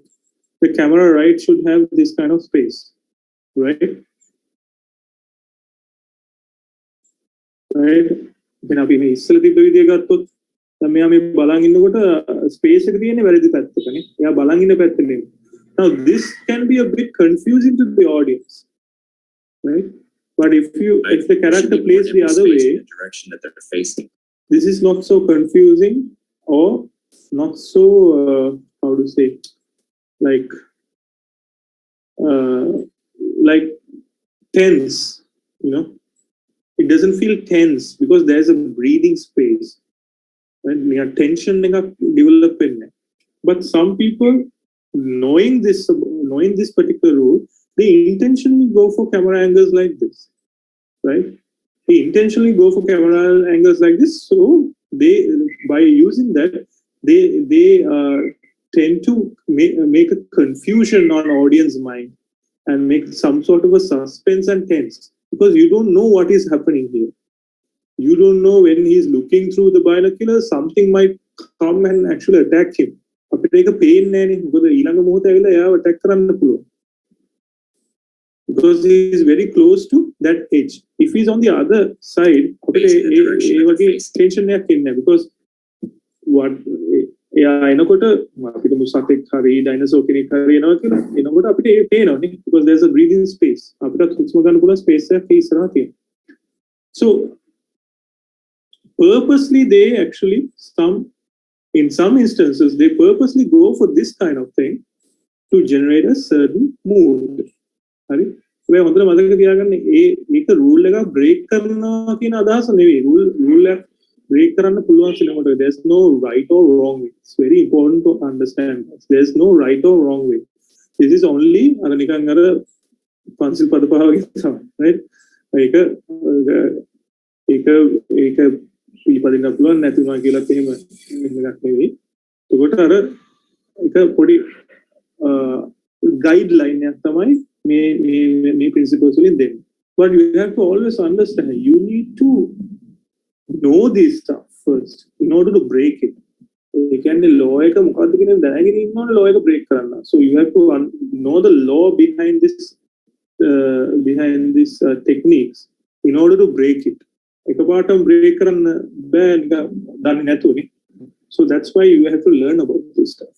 the camera right should have this kind of space, right? Right? Then අපි මේ ඉස්සල තිබ්බ විදිය ගත්තොත් දැන් මෙයා මේ බලන් ඉන්නකොට ස්පේස් එක තියෙන්නේ වැරදි පැත්තකනේ. එයා බලන් ඉන්න පැත්තේ නෙමෙයි. Now this can be a bit confusing to the audience, right? But if the character plays the other way, the direction that they're facing. This is not so confusing or not so how to say like tense, you know. It doesn't feel tense because there's a breathing space, right? Tension develop in it. But some people, knowing this particular rule, they intentionally go for camera angles like this, right? They intentionally go for camera angles like this, so they, by using that, they tend to make a confusion on audience mind and make some sort of a suspense and tense, because you don't know what is happening here. You don't know when he's looking through the binocular, something might come and actually attack him. අපිට ඒක පේන්නේ නැනේ. මොකද ඊළඟ මොහොත ඇවිල්ලා එයාව attack කරන්න පුළුවන්. Because he is very close to that edge. If he's on the other side, අපිට ඒ වගේ tension එකක් එන්නේ නැහැ. Because what එයා එනකොට අපිට මුසතෙක් හරි ඩයිනසෝ කෙනෙක් හරි එනවා කියලා එනකොට අපිට ඒ පේනවනේ. Because there's a breathing space. අපිට හුස්ම ගන්න පුළුවන් space එකක් ඒ ඉස්සරහා තියෙනවා. So purposely they actually in some instances they purposely go for this kind of thing to generate a certain mood. හරි ඔය හොඳට මතක තියාගන්න මේක රූල් එක බ්‍රේක් කරනවා කියන අදහස නෙවෙයි. රූල් එක break කරන්න පුළුවන් cinematography. There's no right or wrong way. It's very important to understand this. There's no right or wrong way. This is only අර නිකන් අර පන්සිල් පද පහ වගේ තමයි, right? ඒක පිළිපදින්න පුළුවන් නැතිනවා කියලාත් එහෙම එකක් නෙවෙයි. ඒකට අර එක පොඩි guideline එකක් තමයි මේ principles වලින් දෙන්නේ. But you have to always understand, you need to know this stuff first in order to break it. ඒ කියන්නේ law එක මොකක්ද කියන දැනගෙන ඉන්න ඕනේ law එක break කරන්න. So you have to know the law behind this techniques in order to break it. එකපාරටම break කරන්න බෑ නිකන් දන්නේ නැතුවනේ. So that's why you have to learn about this stuff.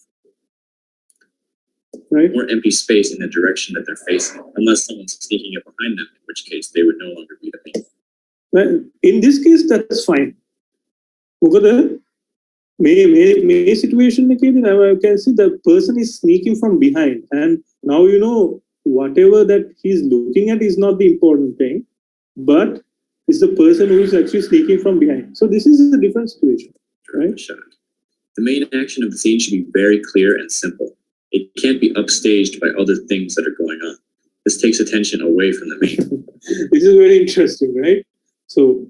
Right? More empty space in the direction that they're facing, unless someone's sneaking up behind them, in which case they would no longer be the paint. Well, in this case, that's fine. Over there, may situation I can see the person is sneaking from behind, and now you know whatever that he's looking at is not the important thing, but it's the person who is actually sneaking from behind. So this is a different situation, right? Shot. The main action of the scene should be very clear and simple. It can't be upstaged by other things that are going on. This takes attention away from the main. This is very interesting, right? So,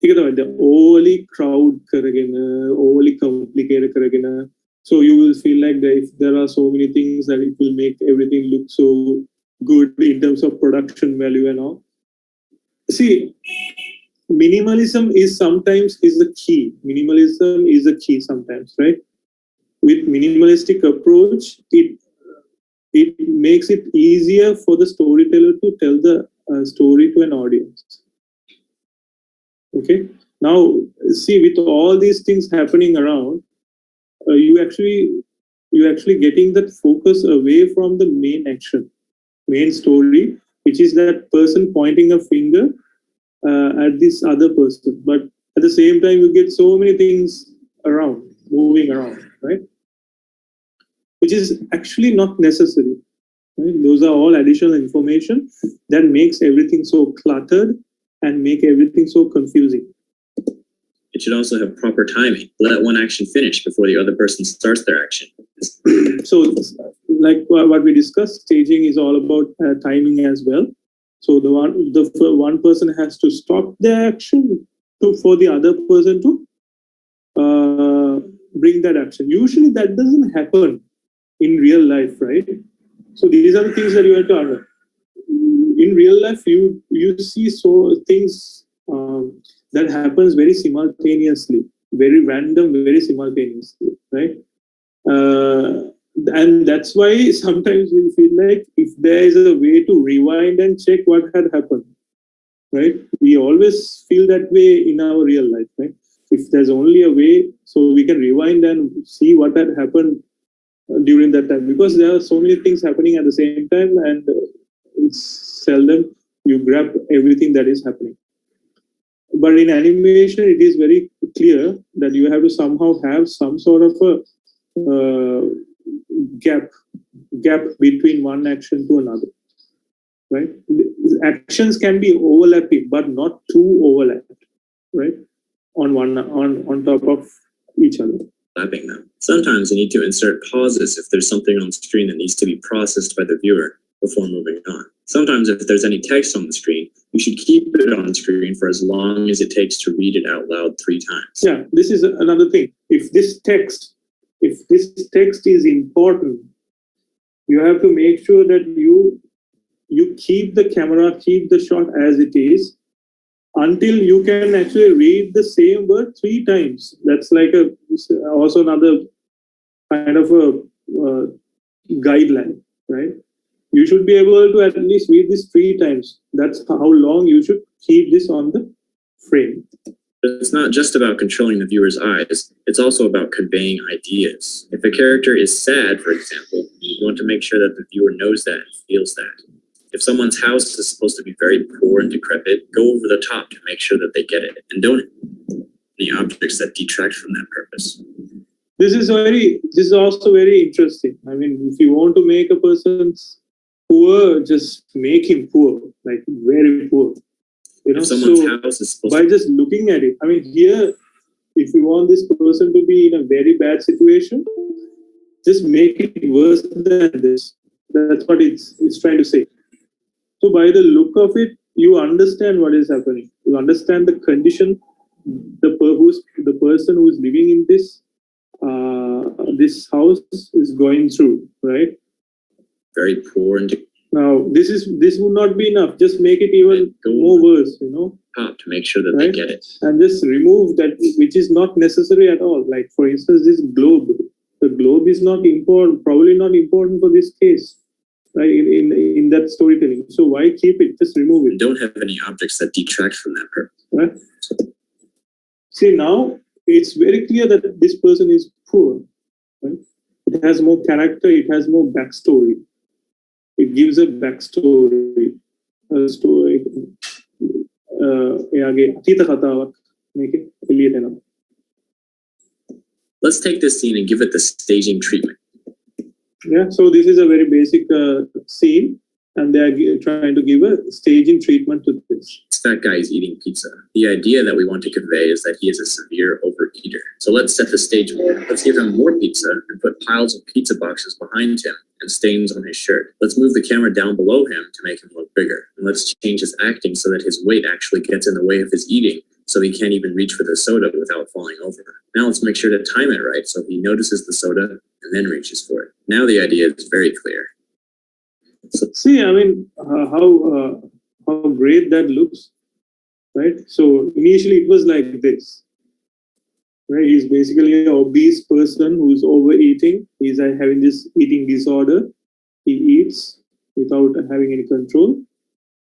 the overly crowd karagena, overly complicated karagena. So you will feel like that if there are so many things that it will make everything look so good in terms of production value and all. See, minimalism is sometimes the key. Minimalism is the key sometimes, right? With minimalistic approach, it makes it easier for the storyteller to tell the story to an audience. Okay. Now, see, with all these things happening around, you actually getting that focus away from the main action, main story, which is that person pointing a finger at this other person. But at the same time, you get so many things around, moving around, right? Which is actually not necessary. Right? Those are all additional information that makes everything so cluttered and make everything so confusing. It should also have proper timing. Let one action finish before the other person starts their action. So, like what we discussed, staging is all about timing as well. So the one person has to stop their action for the other person to bring that action. Usually that doesn't happen in real life, right? So these are the things that you have to understand. In real life, you see so things that happens very simultaneously, very random, very simultaneously, right? And that's why sometimes we feel like if there is a way to rewind and check what had happened, right? We always feel that way in our real life, right? If there's only a way, so we can rewind and see what had happened during that time, because there are so many things happening at the same time, and it's seldom you grab everything that is happening. But in animation, it is very clear that you have to somehow have some sort of a gap between one action to another, right? Actions can be overlapping, but not too overlapped, right? On top of each other. Lapping them. Sometimes you need to insert pauses if there's something on the screen that needs to be processed by the viewer before moving on. Sometimes if there's any text on the screen, you should keep it on the screen for as long as it takes to read it out loud 3 times. Yeah, this is another thing. If this text is important, you have to make sure that you keep the camera, keep the shot as it is, until you can actually read the same word 3 times. That's like also another kind of a guideline, right? You should be able to at least read this 3 times. That's how long you should keep this on the frame. It's not just about controlling the viewer's eyes, it's also about conveying ideas. If a character is sad, for example, you want to make sure that the viewer knows that and feels that. If someone's house is supposed to be very poor and decrepit, go over the top to make sure that they get it, and don't any objects that detract from that purpose. This is also very interesting. I mean, if you want to make a person poor, just make him poor, like very poor. You know, if someone's so house is supposed by just looking at it, I mean, here, if you want this person to be in a very bad situation, just make it worse than this. That's what it's trying to say. So by the look of it, you understand what is happening. You understand the condition the person who is living in this house is going through, right? very poor and Now this would not be enough. Just make it even more worse, you know. top to make sure that Right? they get it. And just remove that which is not necessary at all. Like for instance, this globe. The globe is not important, probably not important for this case, right? In that storytelling. So why keep it? Just remove And it. don't have any objects that detract from that purpose. Right? See, now it's very clear that this person is poor. Right? It has more character. It has more backstory. It gives a backstory. A story. Make it clear enough. Let's take this scene and give it the staging treatment. Yeah, so this is a very basic scene, and they are trying to give a staging treatment to this. That guy is eating pizza. The idea that we want to convey is that he is a severe overeater. So let's set the stage more. Let's give him more pizza and put piles of pizza boxes behind him and stains on his shirt. Let's move the camera down below him to make him look bigger. And let's change his acting so that his weight actually gets in the way of his eating, so he can't even reach for the soda without falling over. Now let's make sure to time it right so he notices the soda and then reaches for it. Now the idea is very clear. So, see, I mean, how great that looks, right? So initially it was like this, right? He's basically an obese person who's overeating. He's having this eating disorder, he eats without having any control.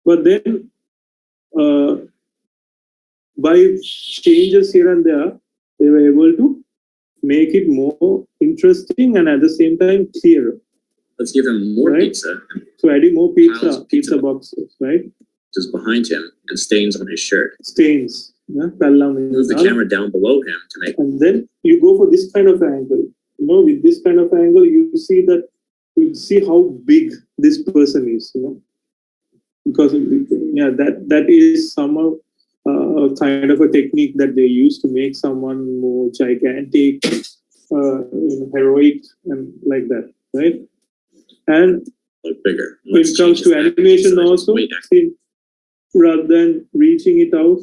But then, by changes here and there, they were able to make it more interesting and at the same time clearer. Let's give him more Right. pizza. So adding more Piles pizza of pizza boxes, right? Just behind him and stains on his shirt. Stains. Yeah? Move the camera down below him to make And then you go for this kind of angle. You know, with this kind of angle, you see how big this person is. You know, because that is somehow kind of a technique that they use to make someone more gigantic, heroic, and like that, right? And look bigger. when it comes to animation also, see, rather than reaching it out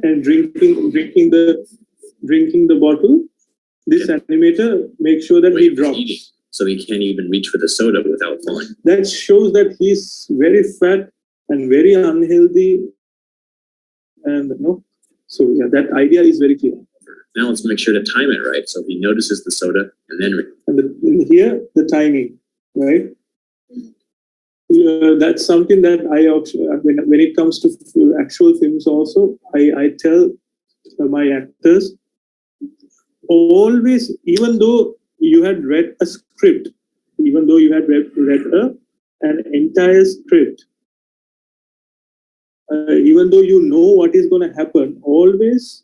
and drinking the bottle, this animator makes sure that he drops. So he can't even reach for the soda without falling. That shows that he's very fat and very unhealthy. And so yeah, that idea is very clear. Now let's make sure to time it right so he notices the soda and then And here, the timing, right? That's something that when it comes to actual films also, I tell my actors, always, even though you had read a script, even though you had read an entire script, even though you know what is going to happen, always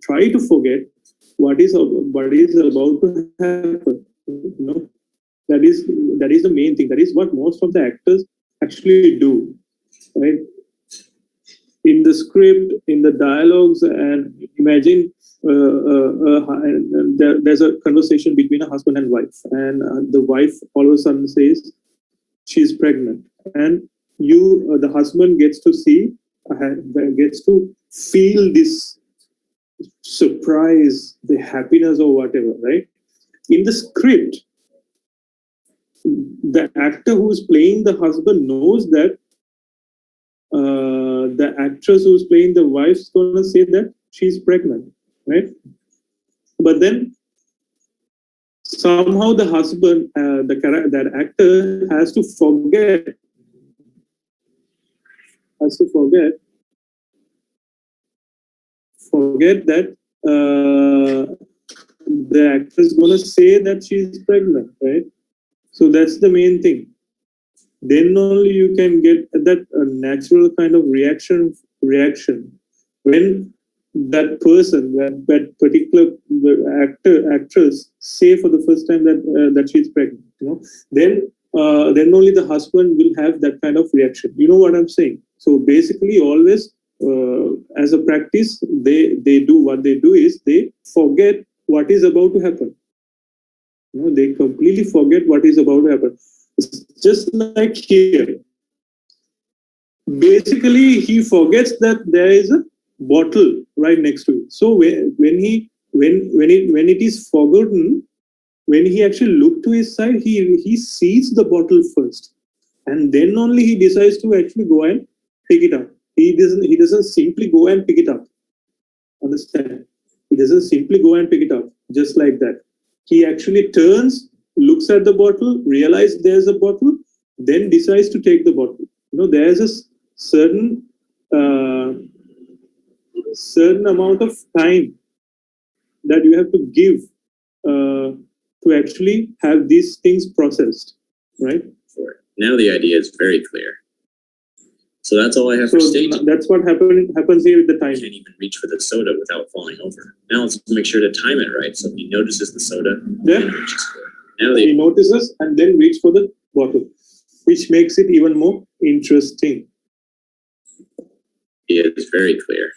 try to forget what is about to happen. That is the main thing. That is what most of the actors actually do, right? In the script, in the dialogues, and imagine there's a conversation between a husband and wife, and the wife all of a sudden says she's pregnant, and the husband gets to feel this surprise, the happiness or whatever, right? In the script, the actor who's playing the husband knows that the actress who's playing the wife is going to say that she's pregnant, right? But then somehow the husband, that actor has to forget that the actress is going to say that she's pregnant, right? So that's the main thing. Then only you can get that natural kind of reaction when that person, that particular actress say for the first time that she's pregnant. Then only the husband will have that kind of reaction. You know what I'm saying? So basically, always as a practice, they do what they do is they forget what is about to happen. They completely forget what is about to happen. It's just like here. Basically, he forgets that there is a bottle right next to it. So when it is forgotten, when he actually look to his side, he sees the bottle first, and then only he decides to actually go and pick it up. He doesn't simply go and pick it up. Understand? He doesn't simply go and pick it up just like that. He actually turns, looks at the bottle, realizes there's a bottle, then decides to take the bottle. There's a certain amount of time that you have to give to actually have these things processed, right? Now the idea is very clear. So that's all I have for staging. That's what happens here with the time. You can't even reach for the soda without falling over. Now let's make sure to time it right so he notices the soda and reaches for it. Now he notices and then reaches for the bottle, which makes it even more interesting. It is very clear.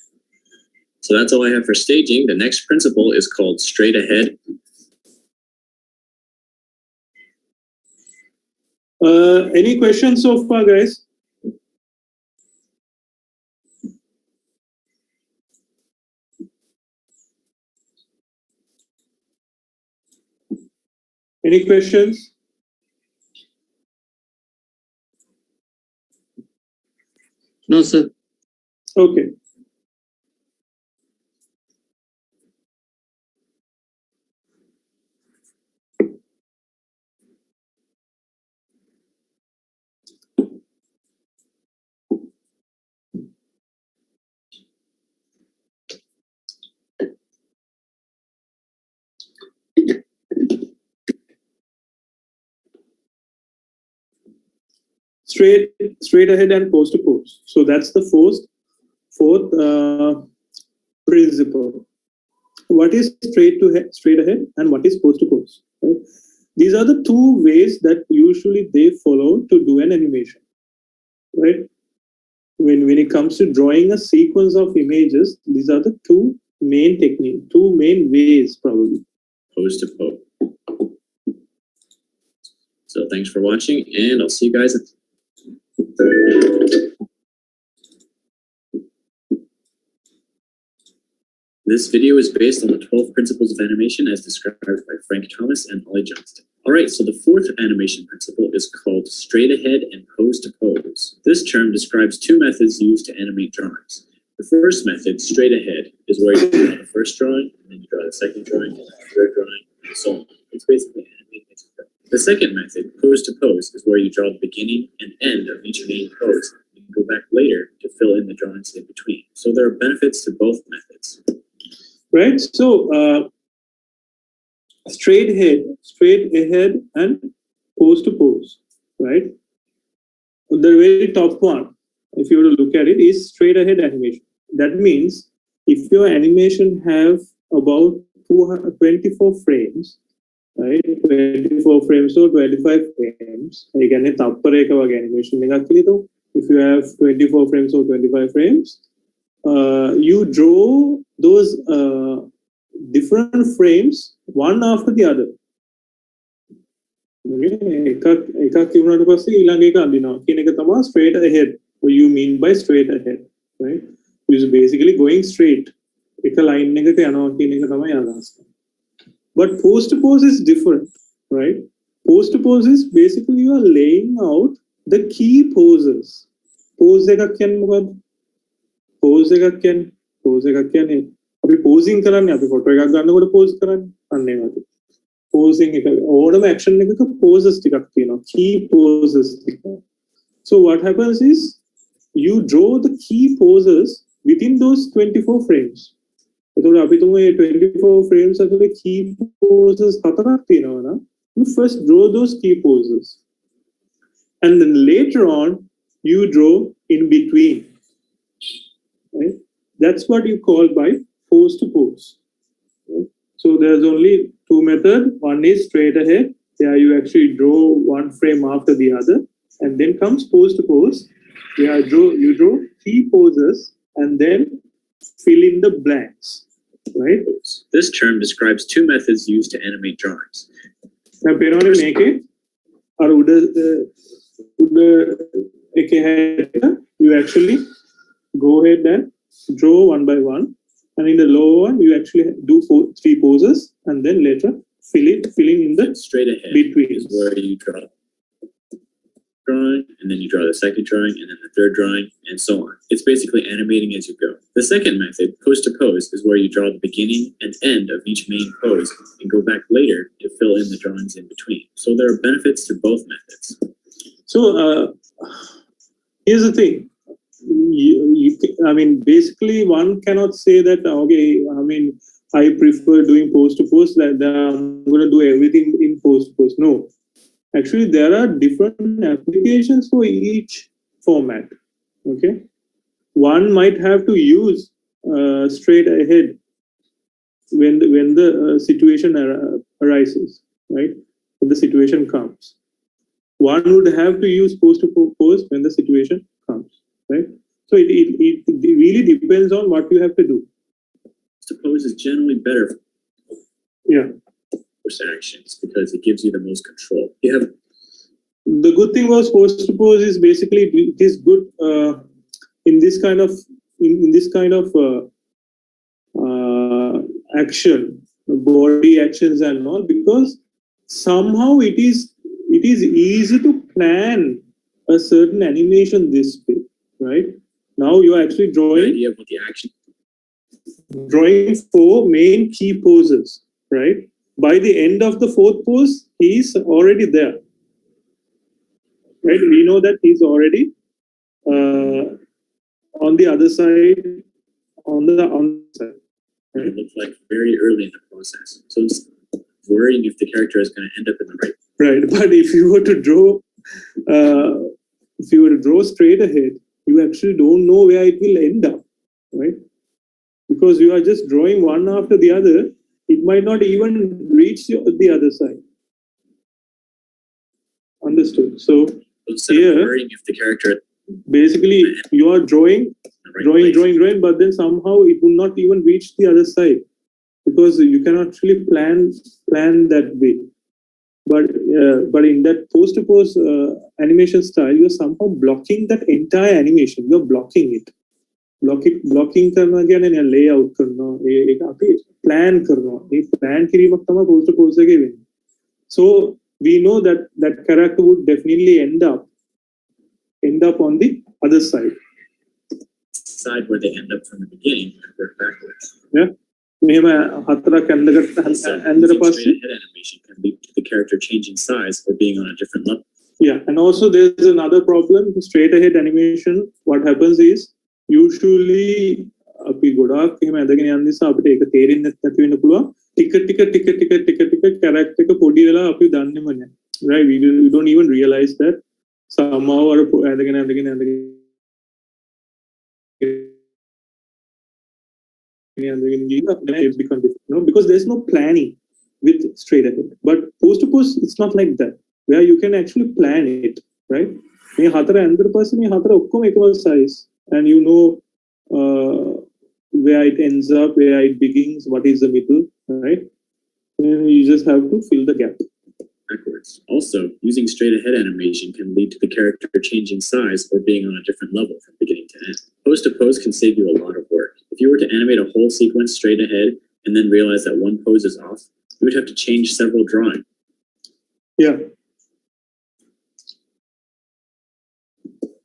So that's all I have for staging. The next principle is called straight ahead. Any questions so far, guys? Any questions? No, sir. Okay. straight ahead and pose to pose. So that's the fourth principle. What is straight ahead and what is pose to pose? Right? These are the two ways that usually they follow to do an animation. Right? When it comes to drawing a sequence of images, these are the two main techniques, two main ways probably. Pose to pose. So thanks for watching, and I'll see you guys. This video is based on the 12 principles of animation as described by Frank Thomas and Ollie Johnston. All right, so the fourth animation principle is called straight ahead and pose to pose. This term describes two methods used to animate drawings. The first method, straight ahead, is where you draw the first drawing, and then you draw the second drawing, and then the third drawing, and so on. It's basically animating as you go. The second method, pose to pose, is where you draw the beginning and end of each main pose and go back later to fill in the drawings in between. So there are benefits to both methods. Right? So straight ahead and pose to pose, right? The very top one, if you were to look at it, is straight ahead animation. That means if your animation have about 24 frames, right? 24 frames or 25 frames. Again, animation. If you have 24 frames or 25 frames, you draw those different frames one after the other. Straight ahead. What do you mean by straight ahead? Right? It's basically going straight. But pose to pose is different, right? Pose to pose is basically you are laying out the key poses. Pose posing pose posing action poses key poses. So what happens is you draw the key poses within those 24 frames. 24 frames of the key poses. You first draw those key poses, and then later on you draw in between. Right? That's what you call by pose to pose. Right? So there's only two methods. One is straight ahead. There you actually draw one frame after the other, and then comes pose to pose. You draw key poses and then fill in the blanks. Right? This term describes two methods used to animate drawings. Now, make it. You actually go ahead and draw one by one, and in the lower one you actually do three poses, and then later filling in the straight ahead between is where you draw drawing, and then you draw the second drawing, and then the third drawing, and so on. It's basically animating as you go. The second method, pose to pose, is where you draw the beginning and end of each main pose and go back later to fill in the drawings in between. So there are benefits to both methods. So here's the thing. Basically one cannot say that, okay, I prefer doing pose to pose, that I'm going to do everything in pose to pose. No. Actually, there are different applications for each format. Okay, one might have to use straight ahead when the situation arises, right? When the situation comes, one would have to use pose to pose when the situation comes, right? So it really depends on what you have to do. Pose is generally better. Yeah. Actions because it gives you the most control. You have the good thing was pose to pose is basically it is good in this kind of action, body actions and all, because somehow it is easy to plan a certain animation this way, right? Now you are actually drawing the action, drawing 4 main key poses, right? By the end of the 4th pose, he's already there. Right? We know that he's already on the other side, on the side. Right? It looks like very early in the process. So it's worrying if the character is going to end up in the right. Right. But if you were to draw if you were to draw straight ahead, you actually don't know where it will end up, right? Because you are just drawing one after the other, it might not even reach the other side. Understood? So Instead here, of worrying if the character basically you are drawing, right place. but then somehow it will not even reach the other side because you can actually plan that way. But in that pose-to-pose animation style, you're somehow blocking that entire animation. You're blocking it. Blocking करना क्या नहीं layout करना एक आपके plan करना एक plan किरीमक तमा pose-to-pose के भी. So we know that that character would definitely end up on the other side. Side where they end up from the beginning and work backwards. Yeah. මෙහෙම හතරක් ඇඳගත්ත ඇඳලා පස්සේ straight ahead animation can lead to the character changing size or being on a different level. Yeah, and also there's another problem. Straight ahead animation, what happens is usually අපි ගොඩාක් එහෙම ඇඳගෙන යන නිසා අපිට ඒක තේරෙන්නේ නැති වෙන්න පුළුවන්. ටික character එක පොඩි වෙලා අපි දන්නේම නැහැ. Right? We don't even realize that somehow අර ඇඳගෙන become different, you know, because there's no planning with straight ahead. But pose to pose, it's not like that, where you can actually plan it, right? මේ හතර ඇඳලා පස්සේ මේ හතර ඔක්කොම එකම size, and you know where it ends up, where it begins, what is the middle, right? And you just have to fill the gap. Backwards. Also, using straight ahead animation can lead to the character changing size or being on a different level from beginning to end. Pose to pose can save you a lot of work. If you were to animate a whole sequence straight ahead and then realize that one pose is off, you would have to change several drawings. Yeah.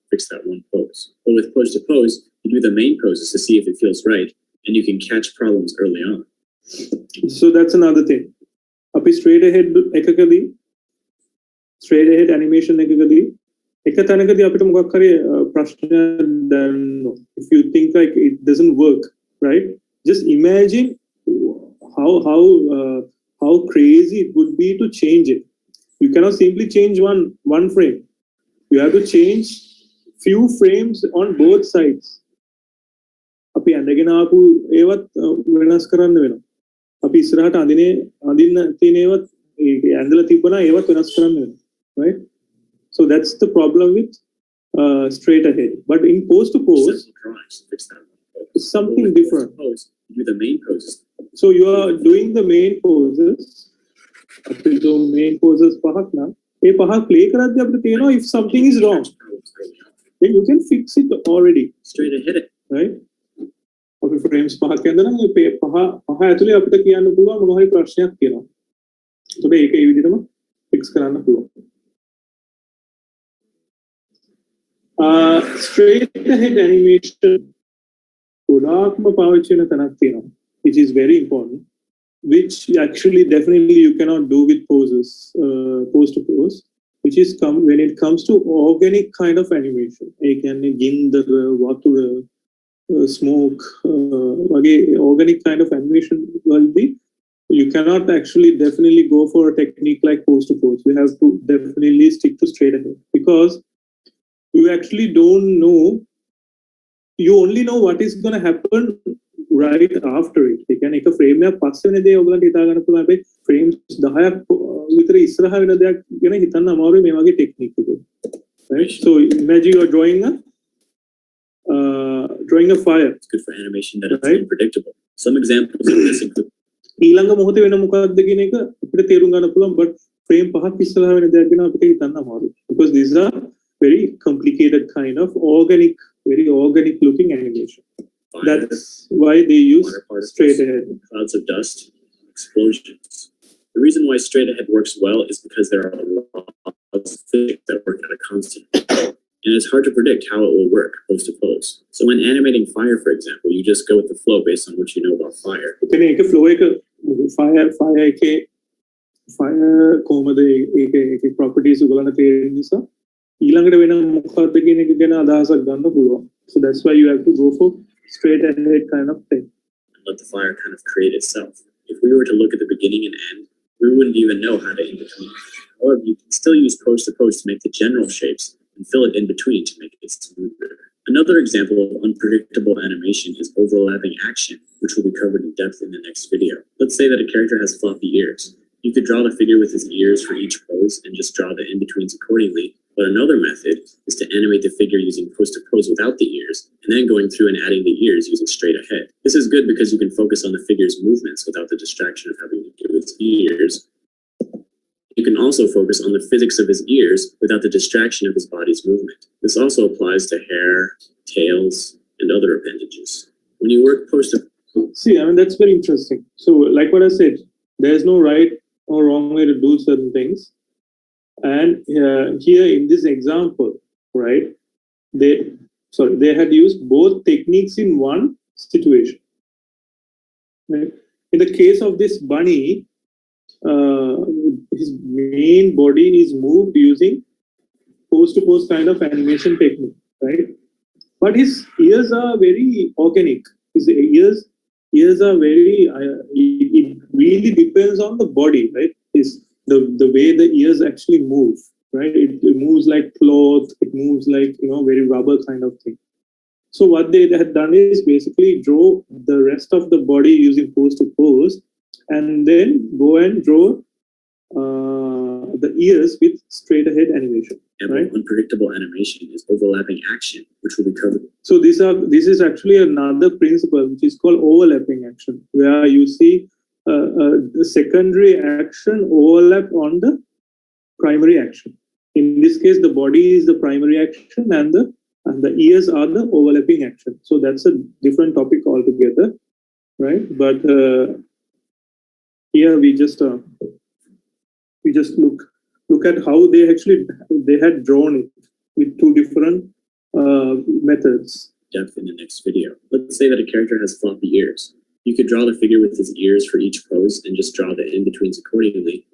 Fix that one pose. But with pose to pose, you do the main poses to see if it feels right, and you can catch problems early on. So that's another thing. අපි straight ahead එකකදී straight ahead animation එකකදී එක තැනකදී අපිට මොකක් හරි ප්‍රශ්නයක් දැනෙනවා. If you think like it doesn't work, right? Just imagine how crazy it would be to change it. You cannot simply change one frame. You have to change few frames on both sides. අපි ඇඳගෙන ආපු ඒවත් වෙනස් කරන්න වෙනවා. අපි ඉස්සරහට අඳින්න තියෙන ඒවත් ඇඳලා තිබුණා ඒවත් වෙනස් කරන්න වෙනවා, right? So that's the problem with straight ahead. But in pose to pose, it's something different. You do the main poses. So you are doing the main poses. අපි जो main poses පහක් නම් ඒ පහක් play කරද්දී අපිට තේරෙනවා if something is wrong, then you can fix it already. Straight ahead it. Right? අපි frames පහක් ඇඳලා මේ පහ ඇතුලේ අපිට කියන්න පුළුවන් මොන හරි ප්‍රශ්නයක් තියෙනවා. ඒකට ඒක ඒ විදිහටම fix කරන්න පුළුවන්. Straight ahead animation ගොඩාක්ම පාවිච්චි වෙන තැනක් තියෙනවා, which is very important, which actually definitely you cannot do with poses, pose to pose, which is when it comes to organic kind of animation. ඒ කියන්නේ ගින්දර වතුර smoke, organic kind of animation will be, you cannot actually definitely go for a technique like pose to pose. You have to definitely stick to straight ahead because you actually don't know, you only know what is going to happen right after it. ඒ කියන්නේ එක frame එකක් පස්සේ වෙන දේ ඔයගලන්ට හිතා ගන්න පුළුවන්. හැබැයි frames 10ක් විතර ඉස්සරහ වෙන දෙයක් ගැන හිතන්න අමාරුයි මේ වගේ technique එක. Right? So imagine you are drawing a fire. It's good for animation that it's unpredictable. Some examples of this include ඊළඟ මොහොතේ වෙන මොකක්ද කියන එක අපිට තේරුම් ගන්න පුළුවන්, but frame පහක් ඉස්සරහ වෙන දෙයක් ගැන අපිට හිතන්න අමාරුයි because these are very complicated kind of very organic looking animation. Fire, that's why they use straight ahead. Clouds of dust, explosions. The reason why straight ahead works well is because there are a lot of physics that work at a constant. And it's hard to predict how it will work pose to pose. So when animating fire, for example, you just go with the flow based on what you know about fire. Fire කොහොමද ඒකේ properties උගලන තේරෙන නිසා ඊළඟට වෙන මොකක්ද කියන එක ගැන අදහසක් ගන්න පුළුවන්. So that's why you have to go for straight ahead kind of thing. And let the fire kind of create itself. If we were to look at the beginning and end, we wouldn't even know how to in between. However, you can still use pose to pose to make the general shapes, and fill it in between to make it smoother. Another example of unpredictable animation is overlapping action, which will be covered in depth in the next video. Let's say that a character has floppy ears. You could draw the figure with his ears for each pose and just draw the in-betweens accordingly. But another method is to animate the figure using pose-to-pose without the ears, and then going through and adding the ears using straight ahead. This is good because you can focus on the figure's movements without the distraction of having to do its ears. You can also focus on the physics of his ears without the distraction of his body's movement. This also applies to hair, tails, and other appendages. When you work pose-to-pose... See, I mean, that's very interesting. So, like what I said, there's no right or wrong way to do certain things. And here in this example, right, they had used both techniques in one situation. Right? In the case of this bunny, his main body is moved using pose-to-pose kind of animation technique, right? But his ears are very organic. His ears are very, it really depends on the body, right? The way the ears actually move, right? It moves like cloth, it moves like, very rubber kind of thing. So what they had done is basically draw the rest of the body using pose-to-pose and then go and draw the ears with straight ahead animation. Right? Unpredictable animation is overlapping action, which will be covered. So this is actually another principle which is called overlapping action, where you see the secondary action overlap on the primary action. In this case, the body is the primary action and the ears are the overlapping action. So that's a different topic altogether, right? But here we just look at how they had drawn it with two different methods. Depth in the next video. Let's say that a character has floppy ears. You could draw the figure with his ears for each pose and just draw the in-betweens accordingly.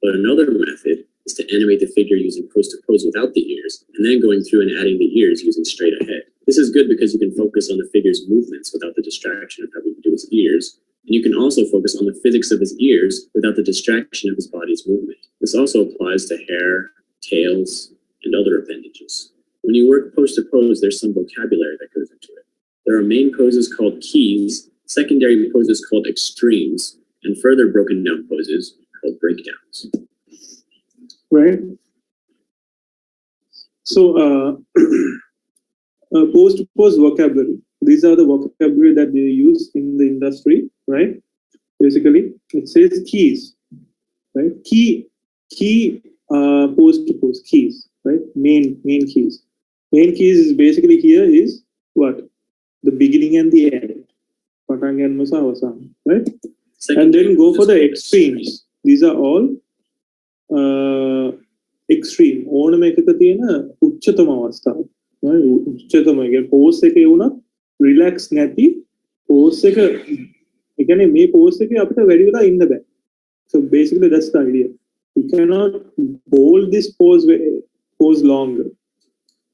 But another method is to animate the figure using pose-to-pose without the ears, and then going through and adding the ears using straight ahead. This is good because you can focus on the figure's movements without the distraction of having to do his ears, and you can also focus on the physics of his ears without the distraction of his body's movement. This also applies to hair, tails, and other appendages. When you work pose-to-pose, there's some vocabulary that goes into it. There are main poses called keys, secondary poses called extremes, and further broken down poses called breakdowns. Right. So pose-to-pose vocabulary. These are the vocabulary that they use in the industry, right? Basically, it says keys, right? Key pose-to-pose keys, right? Main keys. Main keys is basically here is what? The beginning and the end. Right? And then go for the extremes. These are all extreme. ඕනම එකක තියෙන උච්චතම අවස්ථාව. උච්චතම කියන්නේ pose එකේ වුණා relax නැති pose එක ඒ කියන්නේ මේ pose එකේ අපිට වැඩි වෙලා ඉන්න බෑ. So basically that's the idea. You cannot hold this pose longer.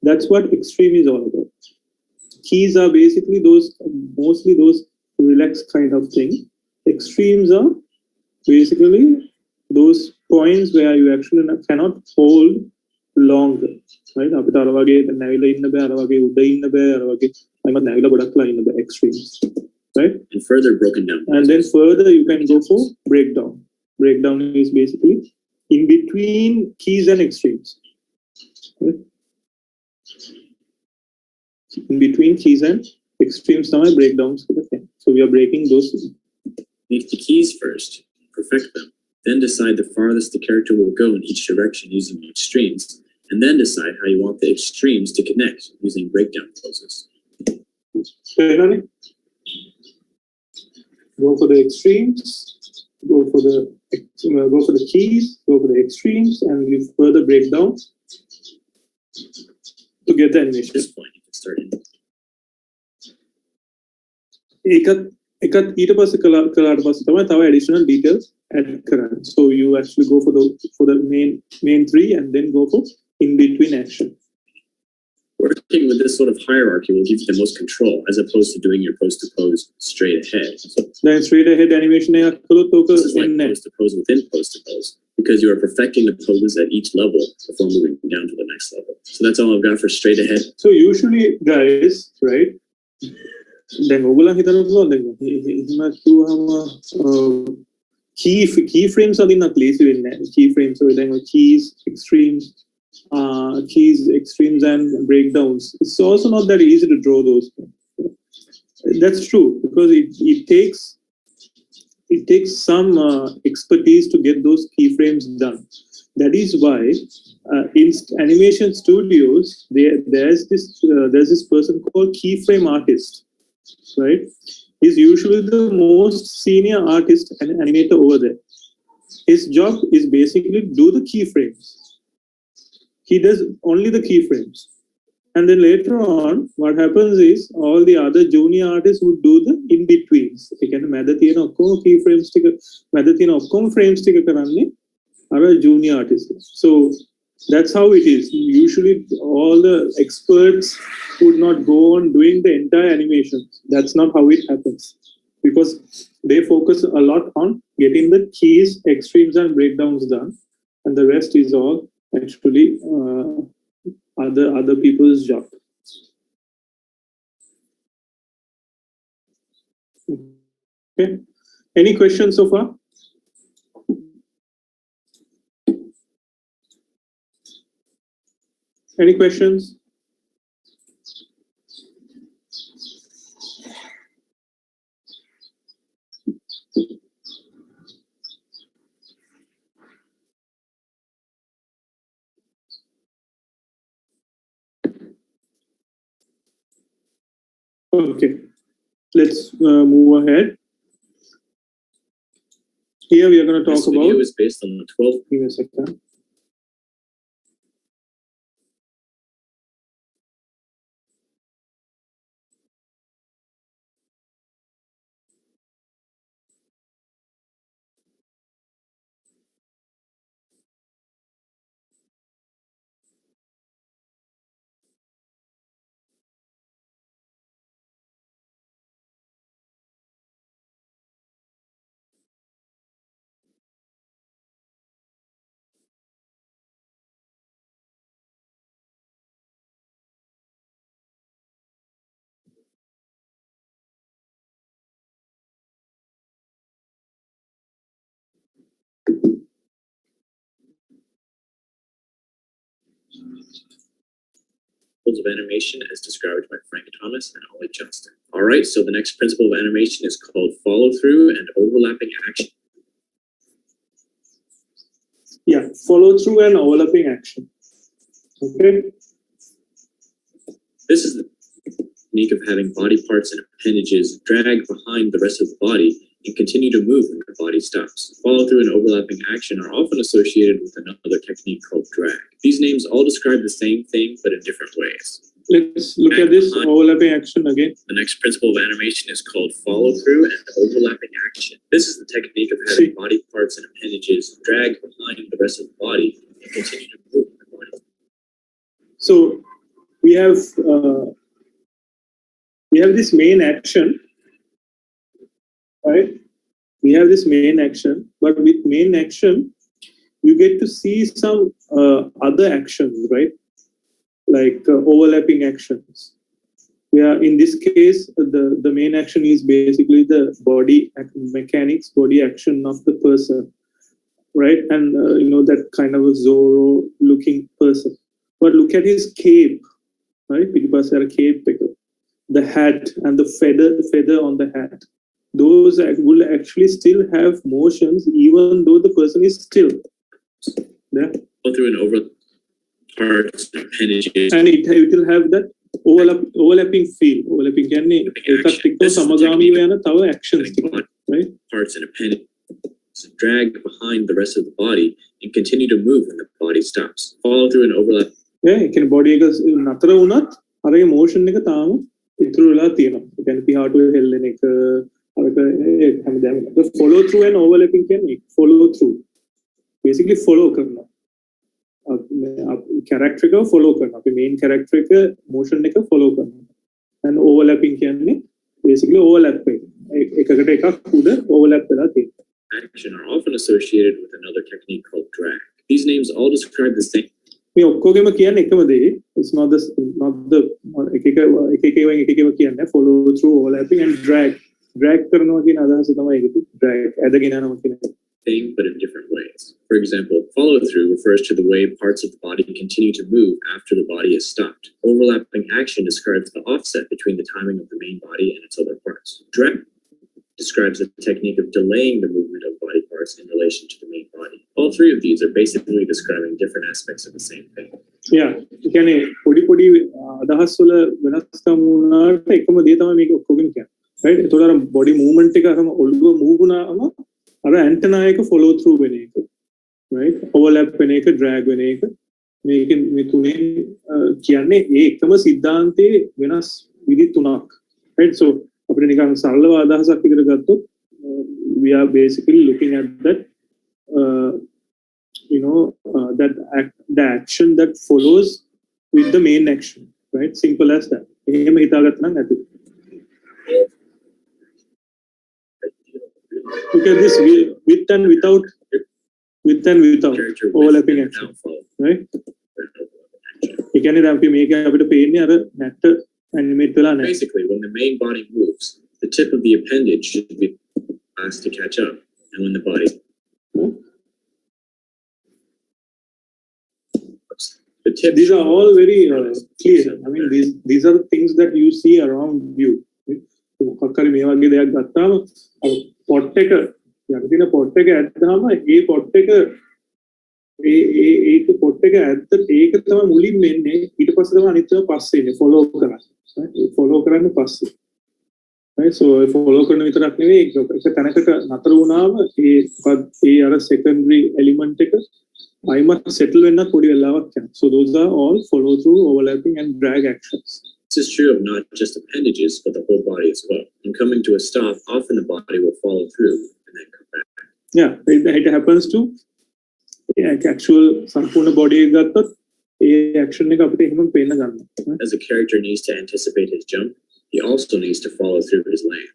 That's what extreme is all about. Keys are basically mostly those relaxed kind of thing. Extremes are basically those points where you actually cannot hold longer, right? අපිට අර වගේ නැවිලා ඉන්න බෑ, අර වගේ උඩ ඉන්න බෑ, අර වගේ අයිමත් නැවිලා ගොඩක්ලා ඉන්න බෑ. Extremes, right? And further broken down. And then further you can go for breakdown. Breakdown is basically in between keys and extremes. Right? In between keys and extremes තමයි breakdowns for the thing. So we are breaking those. Make the keys first, perfect them, then decide the farthest the character will go in each direction using the extremes, and then decide how you want the extremes to connect using breakdown poses. Go for the extremes, go for the keys, go for the extremes, and you further break down to get the animation. At this point, you can start in. එකත් ඊට පස්සේ කළාට පස්සේ තමයි තව additional details add කරන්න. So you actually go for the main three and then go for in between action. Working with this sort of hierarchy will give you the most control as opposed to doing your pose-to-pose straight ahead. Then straight ahead animation එකක් කළොත් ඕක This is like pose-to-pose within pose-to-pose because you are perfecting the poses at each level before moving down to the next level. So that's all I've got for straight ahead. So usually guys, right, දැන් ඔයගොල්ලෝ හිතනවා දැන් එහෙම කිව්වම keyframes අදින්නත් ලේසි වෙන්නේ නැහැ. Keyframes ඔය දැන් keys extremes and breakdowns. It's also not that easy to draw those. That's true because it takes some expertise to get those keyframes done. That is why in animation studios there's this person called Keyframe Artist, right? He's usually the most senior artist and animator over there. His job is basically do the keyframes. He does only the keyframes. And then later on, what happens is all the other junior artists would do the in-betweens. They can mada thiyena okkoma keyframes tika mada thiyena okkoma frames tika karanne ara junior artists. So that's how it is. Usually all the experts would not go on doing the entire animation. That's not how it happens. Because they focus a lot on getting the keys, extremes and breakdowns done. And the rest is all actually other people's job. Okay. Any questions so far? Any questions? Okay, let's move ahead. Here we are going to talk This video about. is based on the 12th. Give me a second. Of animation as described by Frank Thomas and Ollie Johnston. All right, so the next principle of animation is called follow through and overlapping action. Yeah, follow through and overlapping action. Okay. This is the technique of having body parts and appendages drag behind the rest of the body and continue to move when the body stops. Follow through and overlapping action are often associated with another technique called drag. These names all describe the same thing, but in different ways. Let's look at this overlapping action again. The next principle of animation is called follow through and overlapping action. This is the technique of having body parts and appendages drag behind the rest of the body and continue to move when the body. So we have this main action, right? We have this main action, but with main action, you get to see some other actions, right? Like overlapping actions. Where in this case, the main action is basically the body mechanics, body action of the person, right? And you know, that kind of a Zorro looking person. But look at his cape, right? The hat and the feather on the hat. Those will actually still have motions even though the person is still. Yeah. Go through and over parts and appendages. And it will have that overlapping feel. Overlapping can samagami vena tava actions, right? Parts and appendages drag behind the rest of the body and continue to move when the body stops. Follow through and overlap. Yeah, it can body එක නතර වුණත් අර emotion එක තාම ඉතුරු වෙලා තියෙනවා. ඒ කියන්නේ පියාට හෙල්ලෙන එක අරක හැමදාම. The follow through and overlapping කියන්නේ follow through. Basically follow කරනවා. character එක follow කරනවා. අපි main character එක motion එක follow කරනවා. And overlapping කියන්නේ basically overlap එක. එකකට එකක් උඩ overlap වෙලා තියෙනවා. Action are often associated with another technique called drag. These names all describe the same. මේ ඔක්කොගෙම කියන්නේ එකම දේ. It's not the එක කියන්නේ follow through overlapping and drag කරනවා කියන අදහස තමයි ඒකේ. drag ඇදගෙන යනවා කියන එක. Thing, but in different ways. For example, follow through refers to the way parts of the body continue to move after the body is stopped. Overlapping action describes the offset between the timing of the main body and its other parts. Drag describes the technique of delaying the movement of body parts in relation to the main body. All three of these are basically describing different aspects of the same thing. Yeah, කියන්නේ පොඩි අදහස් වල වෙනස්කම් වුණාට එකම දේ තමයි මේක ඔක්කොගෙම කියන්නේ. right? ඒතකොට අර body movement එක අරම ඔළුව move වුණාම අර antenna එක follow through වෙන එක. right? overlap වෙන එක, drag වෙන එක. මේකෙන් මේ තුනේ කියන්නේ ඒ එකම සිද්ධාන්තයේ වෙනස් විදි තුනක්. right? So අපිට නිකන් සරලව අදහසක් විදිහට ගත්තොත් we are basically looking at that the action that follows with the main action, right? Simple as that. එහෙම හිතාගත්ත නම් ඇති. Look at this with and without overlapping action, right? ඒ කියන්නේ දැන් අපි මේක අපිට පේන්නේ අර නැට්ට animate වෙලා නැහැ. Basically, when the main body moves, the tip of the appendage should be asked to catch up, and when the body these are all very clear. I mean, these are things that you see around you. මොකක්කරි මේ වගේ දෙයක් ගත්තාම පොට් එක යකින පොට් එක ඇද්දාම ඒ පොට් එක ඒක පොට් එක ඇද්ද ඒක තමයි මුලින් වෙන්නේ. ඊට පස්සේ තමයි අනිත් ඒවා පස්සේ එන්නේ follow කරන්නේ. follow කරන්න පස්සේ. right? So follow කරන විතරක් නෙවෙයි ඒක තැනකට නතර වුණාම ඒ අර secondary element එක I must settle වෙන්නත් පොඩි වෙලාවක් යනවා. So those are all follow through, overlapping and drag actions. This is true of not just appendages, but the whole body as well. When coming to a stop, often the body will follow through and then come back. Yeah, it happens to actual සම්පූර්ණ body එක ගත්තොත් ඒ action එක අපිට එහෙම පේන්න ගන්නවා. As a character needs to anticipate his jump, he also needs to follow through his land.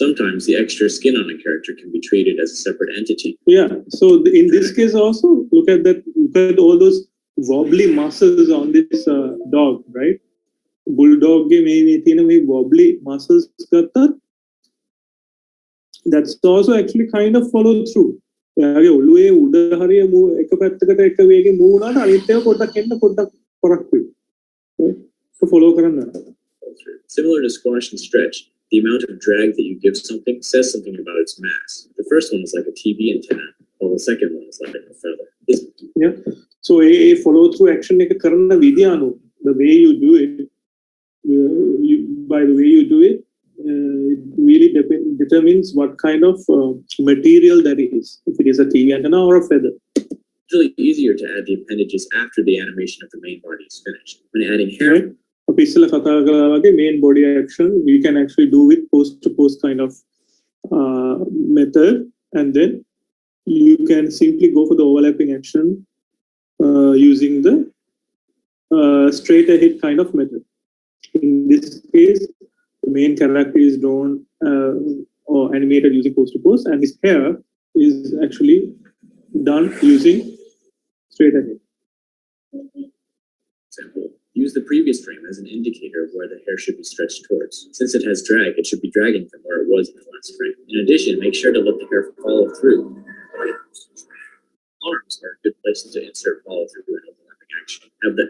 Sometimes the extra skin on a character can be treated as a separate entity. Yeah, so in this case also, look at all those wobbly muscles on this dog, right? Bulldog ge මේ තියෙන මේ wobbly muscles ගත්තත් that's also actually kind of follow through. එයාගේ ඔළුවේ උඩ හරිය එක පැත්තකට එක වේගෙන් move වුණාට අනිත් ඒවා පොඩ්ඩක් එන්න පොඩ්ඩක් පරක් වෙයි. right? So follow කරන්න. Similar to squash and stretch, the amount of drag that you give something says something about its mass. The first one is like a TV antenna, while the second one is like a feather. Yeah. So a follow through action එක කරන විදිය අනුව the way you do it, by the way you do it, it really determines what kind of material that is. If it is a TV antenna or a feather. It's really easier to add the appendages after the animation of the main body is finished. When adding hair, අපි ඉස්සෙල්ලා කතා කරා වගේ main body action you can actually do with post to post kind of method, and then you can simply go for the overlapping action using the straight ahead kind of method. In this case, the main character is drawn or animated using post to post, and his hair is actually done using straight ahead. Example. Use the previous frame as an indicator of where the hair should be stretched towards. Since it has drag, it should be dragging from where it was in the last frame. In addition, make sure to let the hair follow through. Arms are a good place to insert follow through and overlapping action. Have the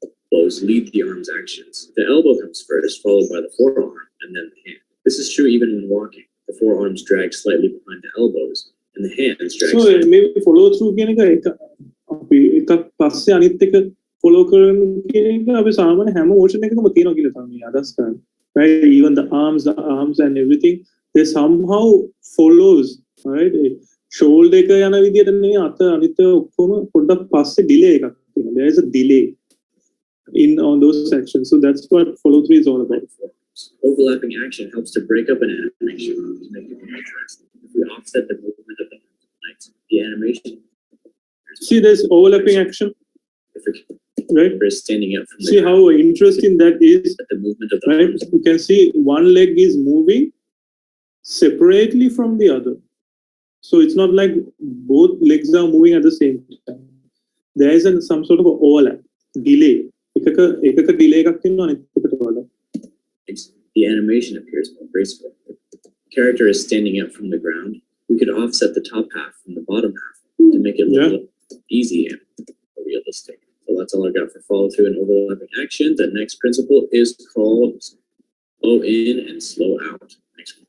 elbows lead the arm's actions. The elbow comes first, followed by the forearm, and then the hand. This is true even when walking. The forearms drag slightly behind the elbows, and the hands drag. So maybe follow through කියන එක එකක් පස්සේ අනිත් එක follow කරන කියන එක අපි සාමාන්‍ය හැම motion එකකම තියෙනවා කියලා තමයි අදහස් කරන්නේ. Right? Even the arms and everything, they somehow follows, right? Shoulder එක යන විදියට නෙවෙයි අත අනිත් ඔක්කොම පොඩ්ඩක් පස්සේ delay එකක් තියෙනවා. There is a delay on those sections. So that's what follow through is all about. Overlapping action helps to break up an animation to make it more interesting. If we offset the movement of the legs, the animation. See, there's overlapping action. Right? Is standing up from see how interesting that is. At the movement of the right? arms. You can see one leg is moving separately from the other. So it's not like both legs are moving at the same time. there is some sort of overlap, delay. එකක delay එකක් තියෙනවා අනිත් එකට වඩා. The animation appears more graceful. The character is standing up from the ground. We could offset the top half from the bottom half to make it look easy and realistic. So that's all I got for follow through and overlapping action. The next principle is called slow in and slow out. Next one.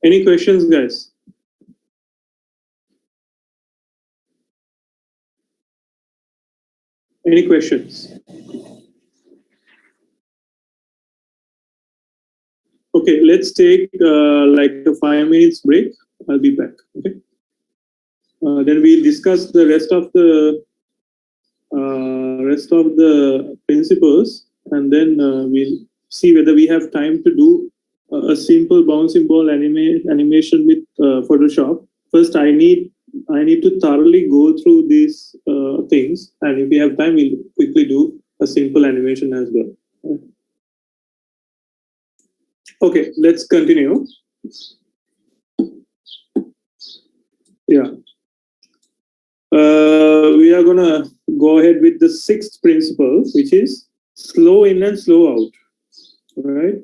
Any questions, guys? Any questions? Okay, let's take like a 5 minutes break. I'll be back. Okay. Then we'll discuss the rest of the principles, and then we'll see whether we have time to do a simple bouncing ball animation with Photoshop. First, I need to thoroughly go through these things, and if we have time, we'll quickly do a simple animation as well. Okay, let's continue. Yeah. We are gonna go ahead with the 6th principle, which is slow in and slow out. All right.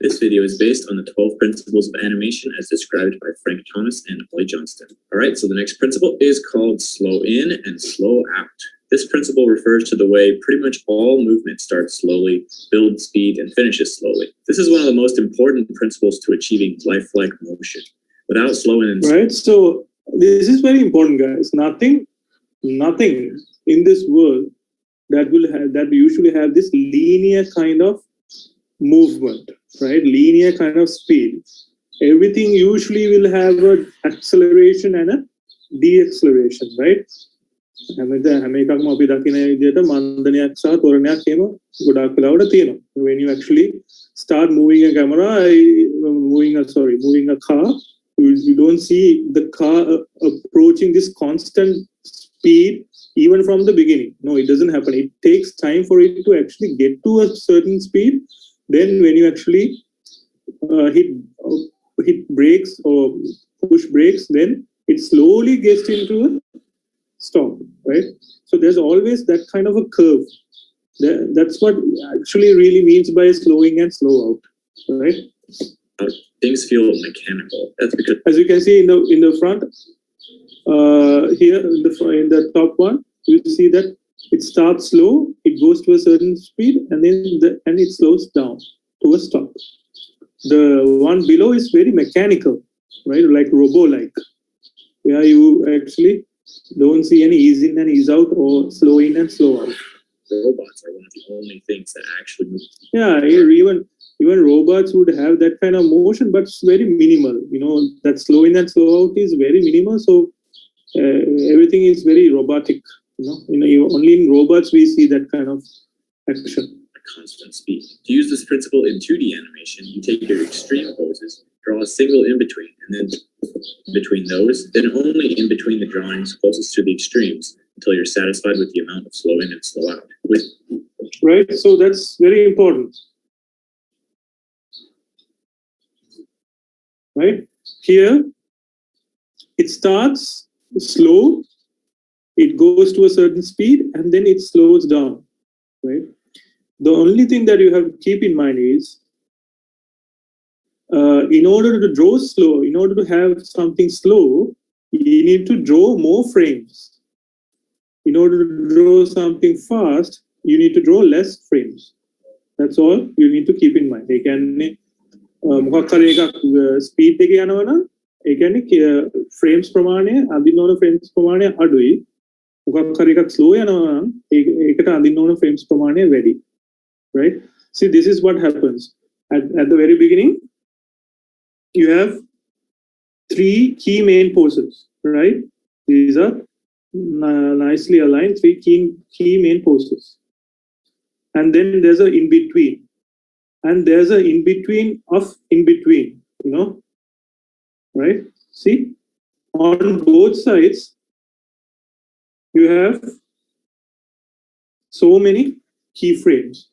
This video is based on the 12 principles of animation as described by Frank Thomas and Ollie Johnston. All right, so the next principle is called slow in and slow out. This principle refers to the way pretty much all movement starts slowly, builds speed, and finishes slowly. This is one of the most important principles to achieving lifelike motion. Without slowing in, Right. So this is very important, guys. Nothing in this world that usually have this linear kind of movement, right? Linear kind of speed. Everything usually will have an acceleration and a deceleration, right? හැම එකක්ම අපි දකින විදිහට මන්දනයක් සහ ත්වරණයක් එහෙම ගොඩාක් වෙලාවට තියෙනවා. When you actually start moving a camera, moving a car, you don't see the car approaching this constant speed even from the beginning. No, it doesn't happen. It takes time for it to actually get to a certain speed. Then when you actually hit brakes or push brakes, then it slowly gets into a stop, right? So there's always that kind of a curve. That's what actually really means by slowing and slow out, right? things feel mechanical. That's because, as you can see in the front, here in the top one, you see that it starts slow, it goes to a certain speed, and then it slows down to a stop. The one below is very mechanical, right? Like robo-like, where you actually don't see any ease in and ease out or slow in and slow out. robots are one of the only things that actually move. Yeah, even robots would have that kind of motion, but it's very minimal. You know, that slow in and slow out is very minimal. So everything is very robotic. Only in robots we see that kind of action. A constant speed. To use this principle in 2D animation, you take your extreme poses, draw a single in between, and then between those, then only in between the drawings closest to the extremes until you're satisfied with the amount of slow in and slow out. Right, so that's very important. Right, here it starts slow, it goes to a certain speed, and then it slows down. Right, the only thing that you have to keep in mind is in order to draw slow, in order to have something slow, you need to draw more frames. In order to draw something fast, you need to draw less frames. That's all you need to keep in mind. They can speed එක යනවා නම් ඒ කියන්නේ frames ප්‍රමාණය අඳින්න ඕන frames ප්‍රමාණය අඩුයි. මොකක් හරි එකක් slow යනවා නම් ඒකට අඳින්න ඕන frames ප්‍රමාණය වැඩි. Right? See, this is what happens. At the very beginning, you have 3 key main poses, right? These are nicely aligned 3 key main poses. And then there's an in-between. And there's an in-between of in-between, right? See, on both sides, you have so many keyframes.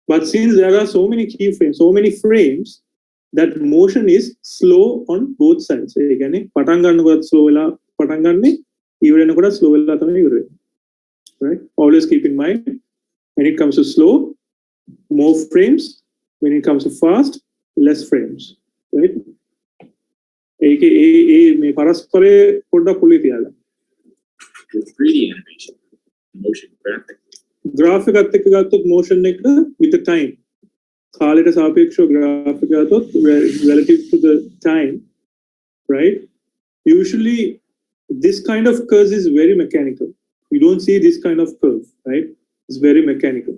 But since there are so many keyframes, so many frames, that motion is slow on both sides. ඒ කියන්නේ පටන් ගන්නකොට slow වෙලා පටන් ගන්නෙ, ඉවර වෙනකොට slow වෙලා තමයි ඉවර වෙන්නේ. right? Always keep in mind, when it comes to slow, more frames. When it comes to fast, less frames, right? AKA මේ පරස්පරය පොඩ්ඩක් කුලේ තියාගන්න. With 3D animation, motion graphic. Graphic එකත් එක්ක ගත්තොත් motion එක with the time. කාලයට සාපේක්ෂව graphic ගත්තොත් relative to the time, right? Usually this kind of curve is very mechanical. You don't see this kind of curve, right? It's very mechanical.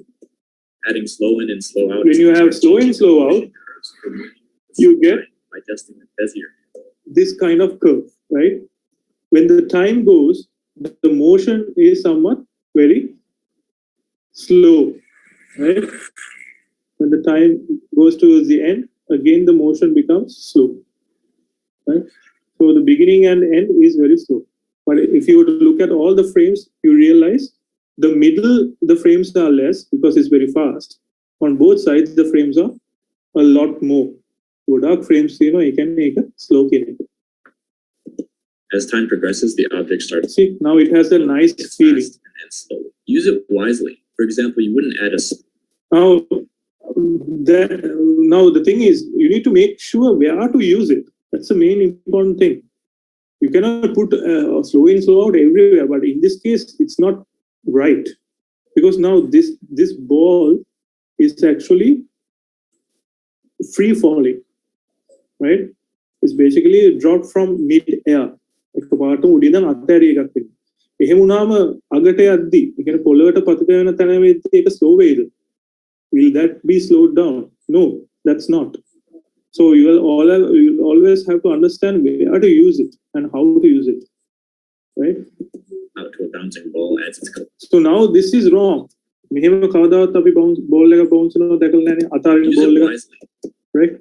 Adding slow in and slow out. When you have slow in, slow out, you get by adjusting the Bezier. This kind of curve, right? When the time goes, the motion is somewhat very slow, right? When the time goes to the end, again the motion becomes slow, right? So the beginning and end is very slow. But if you were to look at all the frames, you realize the middle, the frames are less because it's very fast. On both sides, the frames are a lot more. Dark frames, you can make a slow killing. As time progresses, the object starts. See, now it has a nice feeling. Fast and then slowly. Use it wisely. For example, you wouldn't add a. Now the thing is, you need to make sure where to use it. That's the main important thing. You cannot put slow in, slow out everywhere. But in this case, it's not right, because now this ball is actually free falling, right? It's basically dropped from mid-air. එකපාරට උඩින් අත්හැරිය එකක් වෙනවා. එහෙම වුණාම අගට යද්දි, ඒ කියන්නේ පොළවට පතිත වෙන තැන වෙද්දි ඒක slow වේද? Will that be slowed down? No, that's not. So you will always have to understand where to use it and how to use it, right? Out to a bouncing ball adds its color. So now this is wrong. මෙහෙම කවදාවත් අපි ball එක bounce වෙනවා දැකලා නැනේ අතාරින Use ball it එක, wisely. right?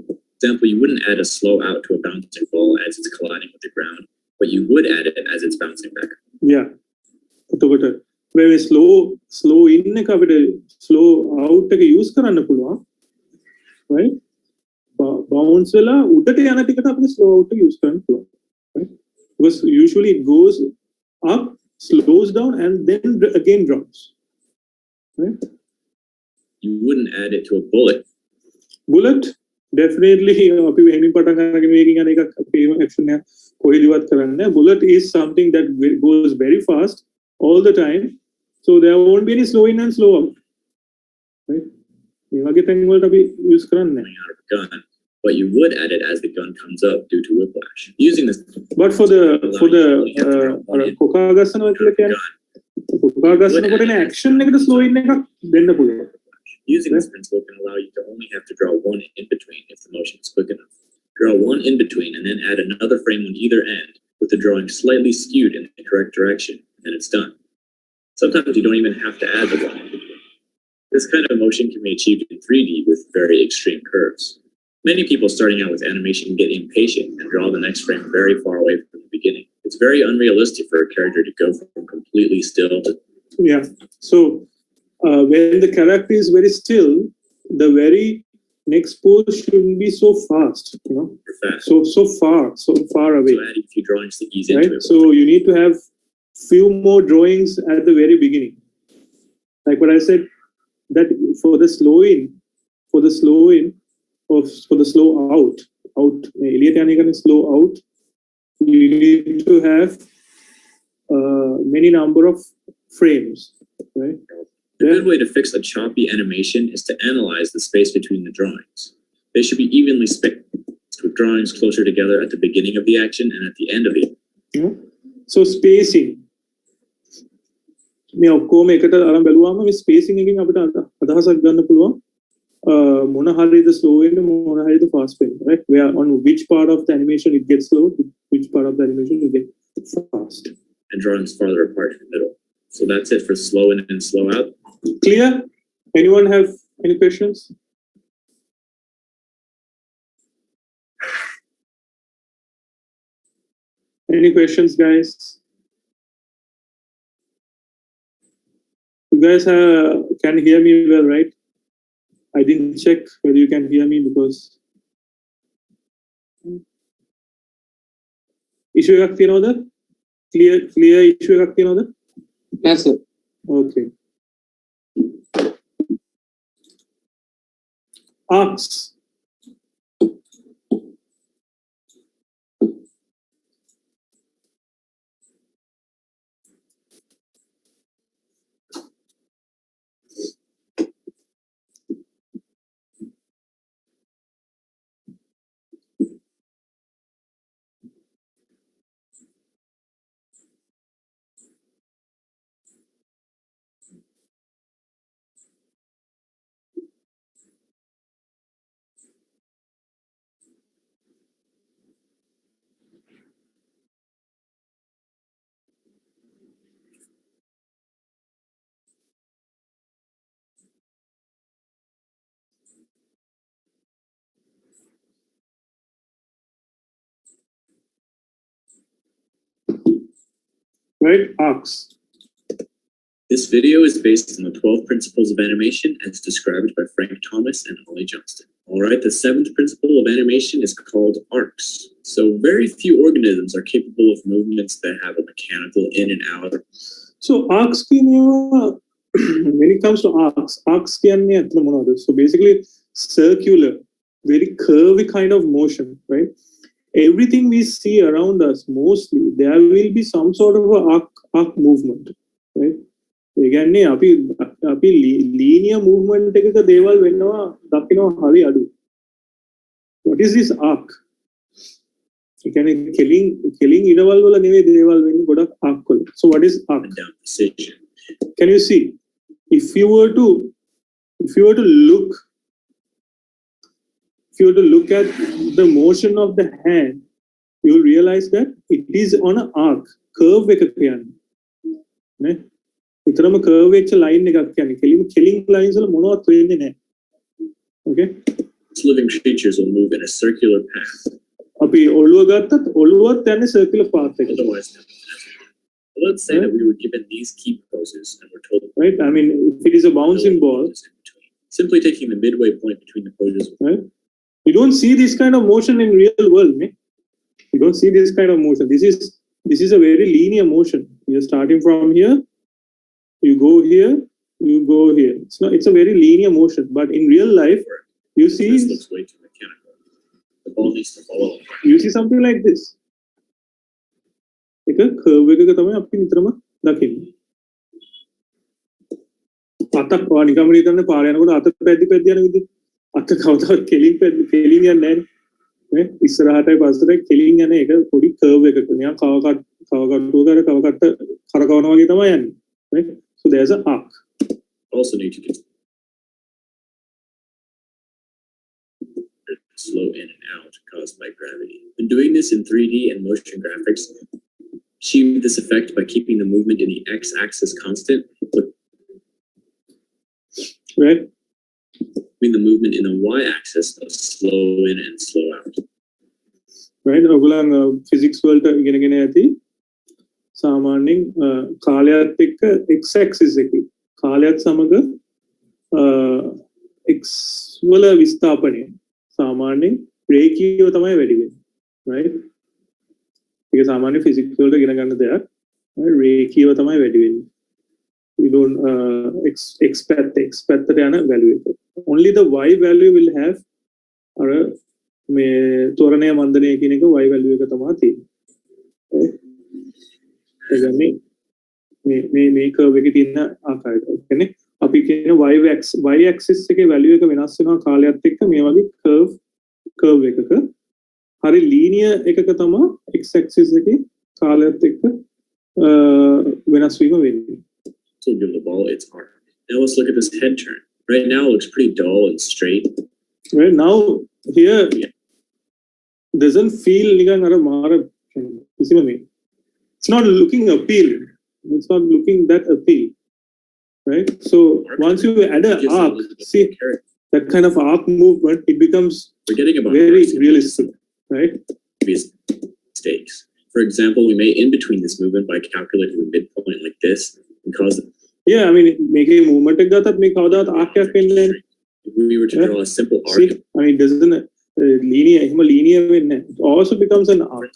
For example, you wouldn't add a slow out to a bouncing ball as it's colliding with the ground, but you would add it as it's bouncing back. Yeah. එතකොට මේ slow in එක අපිට slow out එක use කරන්න පුළුවන්, right? Bounce වෙලා උඩට යන ටිකට අපිට slow out එක use කරන්න පුළුවන්, right? Because usually it goes up, slows down, and then again drops, right? You wouldn't add it to a bullet. Bullet, definitely අපි වෙනින් පටන් අරගෙන මේකින් යන එකක් අපි action එක කොහෙදවත් කරන්නේ. Bullet is something that goes very fast all the time, so there won't be any slow in and slow out, right? මේ වගේ තැන් වලට අපි use කරන්නේ. Coming out of a gun, but you would add it as the gun comes up due to whiplash. Using this. But for the කොකා ගස්සනවා කියලා කියන්නේ කොකා ගස්සනකොට එන action එකට slow in එකක් දෙන්න පුළුවන්. Using this principle can allow you to only have to draw one in between if the motion is quick enough. Draw one in between and then add another frame on either end with the drawing slightly skewed in the correct direction, and it's done. Sometimes you don't even have to add the one in between. This kind of motion can be achieved in 3D with very extreme curves. Many people starting out with animation get impatient and draw the next frame very far away from the beginning. It's very unrealistic for a character to go from completely still to. Yeah. So when the character is very still, the very next pose shouldn't be so fast, Fast. so far away. So adding a few drawings to ease Right? into it. So you need to have few more drawings at the very beginning. Like what I said, that for the slow in, or for the slow out, slow out, you need to have many number of frames, right? A good way to fix a choppy animation is to analyze the space between the drawings. They should be evenly spaced, with drawings closer together at the beginning of the action and at the end of it. So spacing. මේ ඔක්කොම එකට අරන් බැලුවාම මේ spacing එකකින් අපිට අදහසක් ගන්න පුළුවන් මොන හරියද slow වෙන්නේ මොන හරියද fast වෙන්නේ, right? Where on which part of the animation it gets slow, which part of the animation it gets fast. And drawings farther apart in the middle. So that's it for slow in and slow out. Clear? Anyone have any questions? Any questions, guys? You guys can hear me well, right? I didn't check whether you can hear me because issue එකක් තියනවද? Clear issue එකක් තියනවද? නෑ sir. Okay. Arcs. Right? Arcs. This video is based on the 12 principles of animation as described by Frank Thomas and Holly Johnston. All right, the 7th principle of animation is called arcs. So very few organisms are capable of movements that have a mechanical in and out. So arcs when it comes to arcs can so basically circular, very curvy kind of motion, right? Everything we see around us, mostly there will be some sort of a arc movement, right? Again, අපි linear movement එකක දේවල් වෙනවා දකිනවා හරි අඩු. What is this arc? ඒ කියන්නේ කෙලින් ඉරවල් වල නෙවෙයි දේවල් වෙන්නේ ගොඩක් arc වල. So what is arc? Down precision. Can you see? If you were to look at the motion of the hand, you will realize that it is on an arc, curve එකක කියන්නේ. නේ? විතරම curve වෙච්ච line එකක් කියන්නේ. කෙලින් lines වල මොනවත් වෙන්නේ නැහැ. Okay? Living creatures will move in a circular path. අපි ඔළුව ගත්තත් ඔළුවත් යන්නේ circular path එකකට. Otherwise, let's say that we were given these key poses and we're told, Right? I mean, if it is a bouncing ball, simply taking the midway point between the poses. right? You don't see this kind of motion in real world, man. You don't see this kind of motion. This is a very linear motion. You're starting from here, you go here, you go here. It's a very linear motion. But in real life, you see This looks way too mechanical. The ball needs to follow. you see something like this. එක curve එකක තමයි අපි නිතරම දකින්නේ. අතක් නිකම්ම හිතන්නේ පාර යනකොට අත පැද්දි යන විදිහ. අත කවදාවත් කෙලින් යන්නේ නැහැ නේ. ඉස්සරහටයි පස්සටයි කෙලින් යන එක පොඩි curve එකක නිකන් කව කට්ට කරකවනවා වගේ තමයි යන්නේ. Right? So there's an arc. Also need to do slow in and out caused by gravity. When doing this in 3D and motion graphics, achieve this effect by keeping the movement in the x-axis constant, Right? between the movement in the y-axis of slow in and slow out. Right? ඔයගොල්ලන් physics වලට ඉගෙනගෙන ඇති සාමාන්‍යයෙන් කාලයත් එක්ක x axis එකේ කාලයත් සමග x වල විස්ථාපනය සාමාන්‍යයෙන් රේඛීයව තමයි වැඩි වෙන්නේ. Right? ඒක සාමාන්‍ය physics වලට ඉගෙන ගන්න දෙයක්. රේඛීයව තමයි වැඩි වෙන්නේ. We don't expect the value. Only the y value will have අර මේ තොරණය මන්දනය කියන එක y value එක තමයි තියෙන්නේ. මේ curve එකේ තියෙන ආකාරයට. කියන්නේ අපි කියන y axis එකේ value එක වෙනස් වෙනවා කාලයත් එක්ක මේ වගේ curve එකක. හරි linear එකක තමයි x axis එකේ කාලයත් එක්ක වෙනස් වීම වෙන්නේ. So give the ball its arc. Now let's look at this head turn. Right now it looks pretty dull and straight. Right now here doesn't feel නිකන් අර මාර කිසිම මේ. It's not looking appealing. It's not looking that appealing. Right? So once you add an arc, see that kind of arc movement, it becomes Forgetting about very arcs, realistic. Right? Mistakes. For example, we may in between this movement by calculating the midpoint like this and cause Yeah, I mean, making a movement like that, make how that arc can if we were to draw a simple arc. See, I mean, it doesn't linear when it also becomes an arc.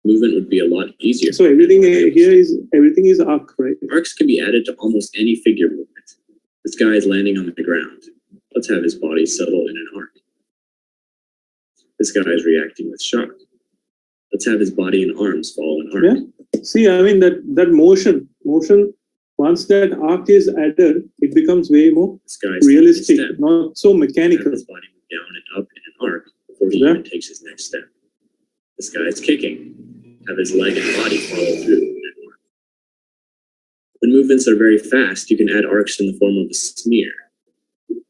movement would be a lot easier. So everything is arc, right? Arcs can be added to almost any figure movement. This guy is landing on the ground. Let's have his body settle in an arc. This guy is reacting with shock. Let's have his body and arms follow an arc. Yeah. See, I mean that motion. Once that arc is added, it becomes way more This guy is realistic, taking a step. not so Have mechanical. his body move down and up in an arc before he Yeah. even takes his next step. This guy is kicking. Have his leg and body follow through in an arc. When movements are very fast, you can add arcs in the form of a smear.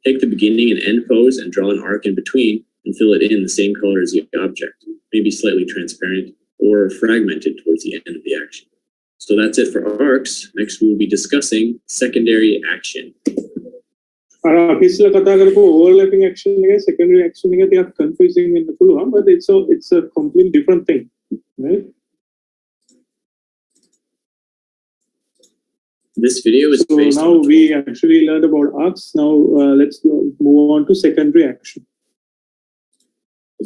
Take the beginning and end pose and draw an arc in between and fill it in the same color as the object, maybe slightly transparent or fragmented towards the end of the action. So that's it for arcs. Next, we will be discussing secondary action. අපි ඉස්සෙල්ලා කතා කරපු overlapping action එක secondary action එක ටිකක් confusing වෙන්න පුළුවන්, but it's a completely different thing, right? This video is So based now on we actually learned about arcs. Now let's move on to secondary action.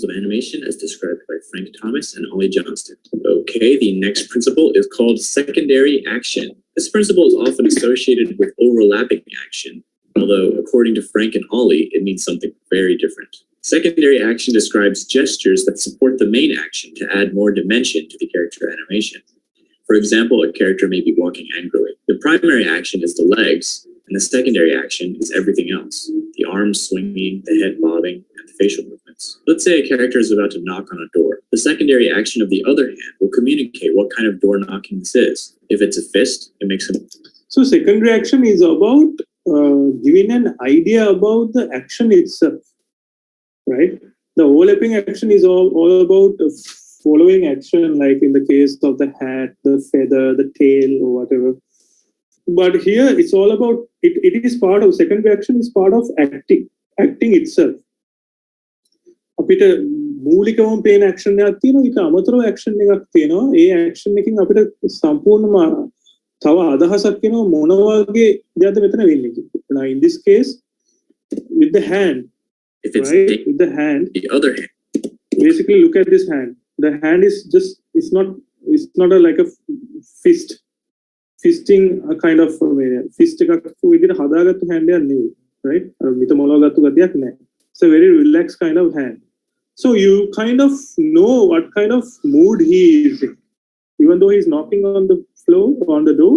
of animation as described by Frank Thomas and Ollie Johnston. Okay, the next principle is called secondary action. This principle is often associated with overlapping action, although according to Frank and Ollie, it means something very different. Secondary action describes gestures that support the main action to add more dimension to the character animation. For example, a character may be walking angrily. The primary action is the legs, and the secondary action is everything else. The arms swinging, the head bobbing, and the facial movements. Let's say a character is about to knock on a door. The secondary action of the other hand will communicate what kind of door knocking this is. If it's a fist, it makes him... So secondary action is about giving an idea about the action itself, right? The overlapping action is all about following action, like in the case of the hat, the feather, the tail, or whatever. But here it's all about, it is part of, secondary action is part of acting itself. අපිට මූලිකවම පේන action එකක් තියෙනවා, ඊට අමතරව action එකක් තියෙනවා. ඒ action එකකින් අපිට සම්පූර්ණම තව අදහසක් වෙනවා මොන වගේ දෙයක්ද මෙතන වෙන්නේ කියලා. Now in this case with the hand, If it's right? With the hand, the other hand, basically look at this hand. The hand is just, it's not like a fisting a kind of fist එකක් විදිහට හදාගත්තු hand එකක් නෙවෙයි, right? මිත මොලවගත්තු ගතියක් නැහැ. It's a very relaxed kind of hand. So you kind of know what kind of mood he is in. Even though he's knocking on the floor, on the door,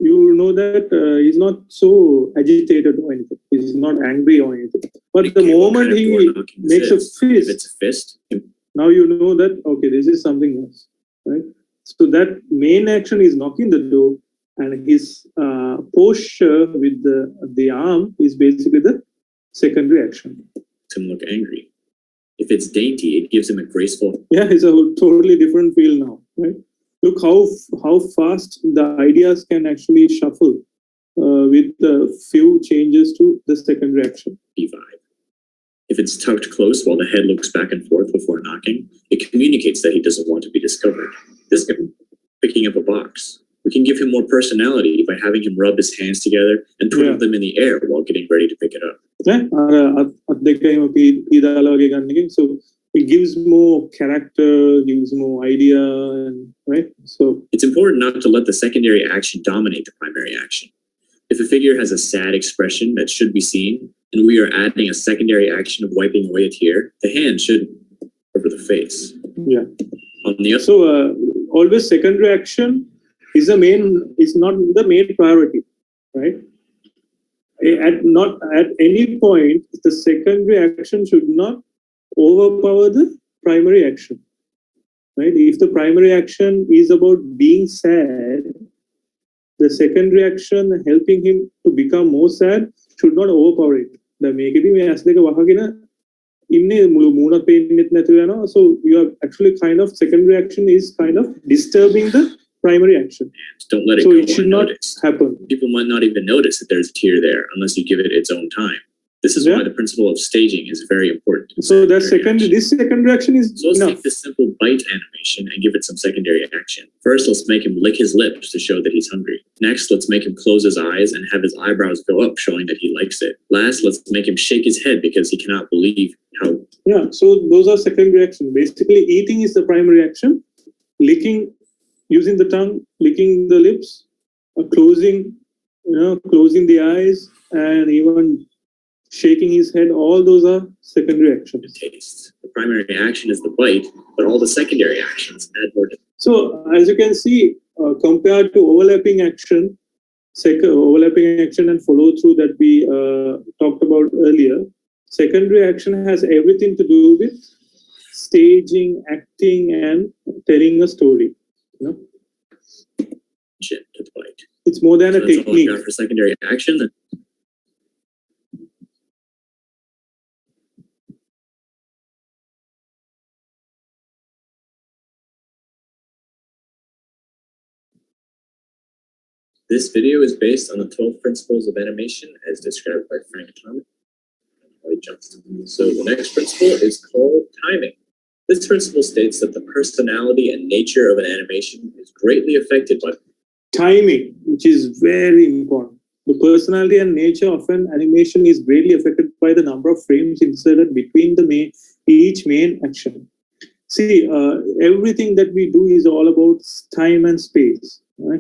you know that he's not so agitated or anything. He's not angry or anything. But the moment he makes a fist, if it's a fist, now you know that, okay, this is something else, right? So that main action is knocking the door, and his posture with the arm is basically the secondary action. makes him look angry. If it's dainty, it gives him a graceful... Yeah, it's a totally different feel now, right? Look how fast the ideas can actually shuffle with a few changes to the secondary action. vibe. If it's tucked close while the head looks back and forth before knocking, it communicates that he doesn't want to be discovered. This guy picking up a box. We can give him more personality by having him rub his hands together and twiddle them in the air while getting ready to pick it up. Yeah, so it gives more character, gives more idea, right? So it's important not to let the secondary action dominate the primary action. If a figure has a sad expression that should be seen, and we are adding a secondary action of wiping away a tear, the hand should cover the face. Yeah. On the other, So always secondary action is not the main priority, right? Not at any point the secondary action should not overpower the primary action, right? If the primary action is about being sad, the secondary action helping him to become more sad should not overpower it. The මේකෙදි මේ ඇස් දෙක වහගෙන ඉන්නේ මුළු මූණ පේන්නෙත් නැතුව යනවා. So you are actually kind of, secondary action is kind of disturbing the primary action. don't let it So go it should not unnoticed. happen. People might not even notice that there's a tear there unless you give it its own time. This is why the principle of staging is very important. So that this secondary action is So let's enough. take this simple bite animation and give it some secondary action. First, let's make him lick his lips to show that he's hungry. Next, let's make him close his eyes and have his eyebrows go up, showing that he likes it. Last, let's make him shake his head because he cannot believe how... Yeah, so those are secondary action. Basically, eating is the primary action. licking, using the tongue, licking the lips, closing the eyes, and even shaking his head. All those are secondary actions. Taste. The primary action is the bite, but all the secondary actions add more. So as you can see, compared to overlapping action and follow through that we talked about earlier, secondary action has everything to do with staging, acting, and telling a story. To the bite. It's more than a That's all I've technique. got for secondary action. This video is based on the 12 principles of animation as described by Frank Thomas. So the next principle is called timing. This principle states that the personality and nature of an animation is greatly affected by Timing, which is very important. The personality and nature of an animation is greatly affected by the number of frames inserted between each main action. See, everything that we do is all about time and space. So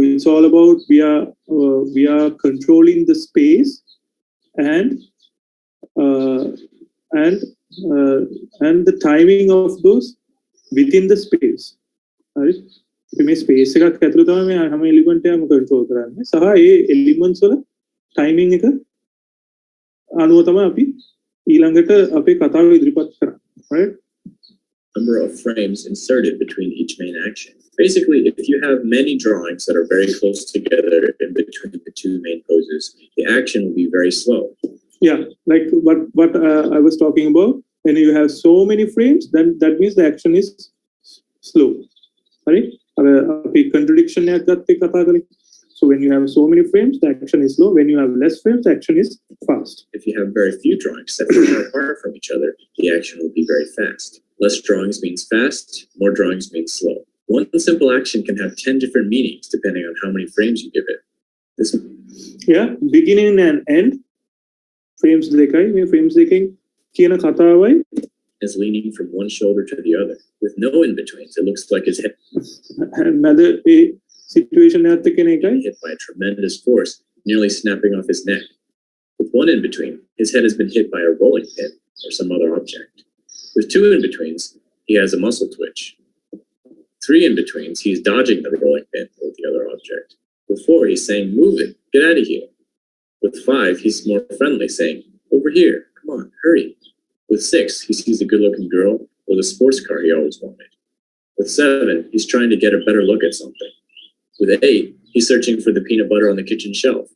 it's all about we are controlling the space and the timing of those within the space. Right? මේ space එකක් ඇතුළේ තමයි මේ හැම element එකම control කරන්නේ. සහ ඒ elements වල ටයිමින් එක අනුව තමයි අපි ඊළඟට අපේ කතාව ඉදිරිපත් කරන්නේ. Right? Number of frames inserted between each main action. Basically, if you have many drawings that are very close together in between the two main poses, the action will be very slow. Yeah, like what I was talking about. When you have so many frames, then that means the action is slow. Right? Contradiction. So when you have so many frames, the action is slow. When you have less frames, the action is fast. If you have very few drawings separated apart from each other, the action will be very fast. Less drawings means fast, more drawings means slow. One simple action can have 10 different meanings depending on how many frames you give it. Beginning and end. Frames is leaning from one shoulder to the other with no in-betweens. It looks like his head Another situation hit by a tremendous force, nearly snapping off his neck. With one in-between, his head has been hit by a rolling pin or some other object. With two in-betweens, he has a muscle twitch. Three in-betweens, he's dodging the rolling pin or the other object. With four, he's saying, move it, get out of here. With five, he's more friendly, saying, over here, come on, hurry. With six, he sees a good-looking girl or the sports car he always wanted. With seven, he's trying to get a better look at something. With eight, he's searching for the peanut butter on the kitchen shelf.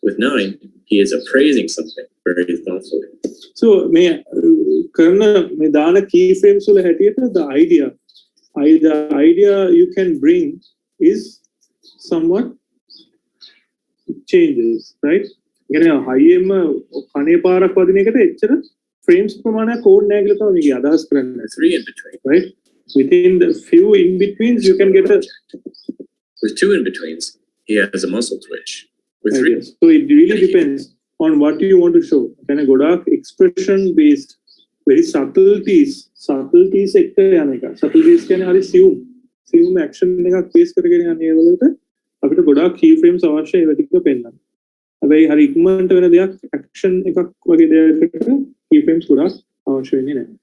With nine, he is appraising something very thoughtfully. So, may dana keyframes wala hatiyata the idea you can bring is somewhat changes, right? High-em kane parak wadina ekata echchara frames pramana code naha kiyala thamai mege adahas karanne. Three in between, right? Within the few in betweens, you can get a. With two in betweens, he has a muscle twitch. With three, so it really depends on what you want to show. Can I go dark expression based, very subtleties ekka yaneka. Subtleties can are assume action එකක් base කරගෙන යන්නේ වලට අපිට ගොඩාක් keyframes අවශ්‍යයි ඒව ටික පෙන්නන්න. හැබැයි හරි ඉක්මනට වෙන දෙයක් action එකක් වගේ දෙයකට keyframes ගොඩාක් අවශ්‍ය වෙන්නේ නැහැ.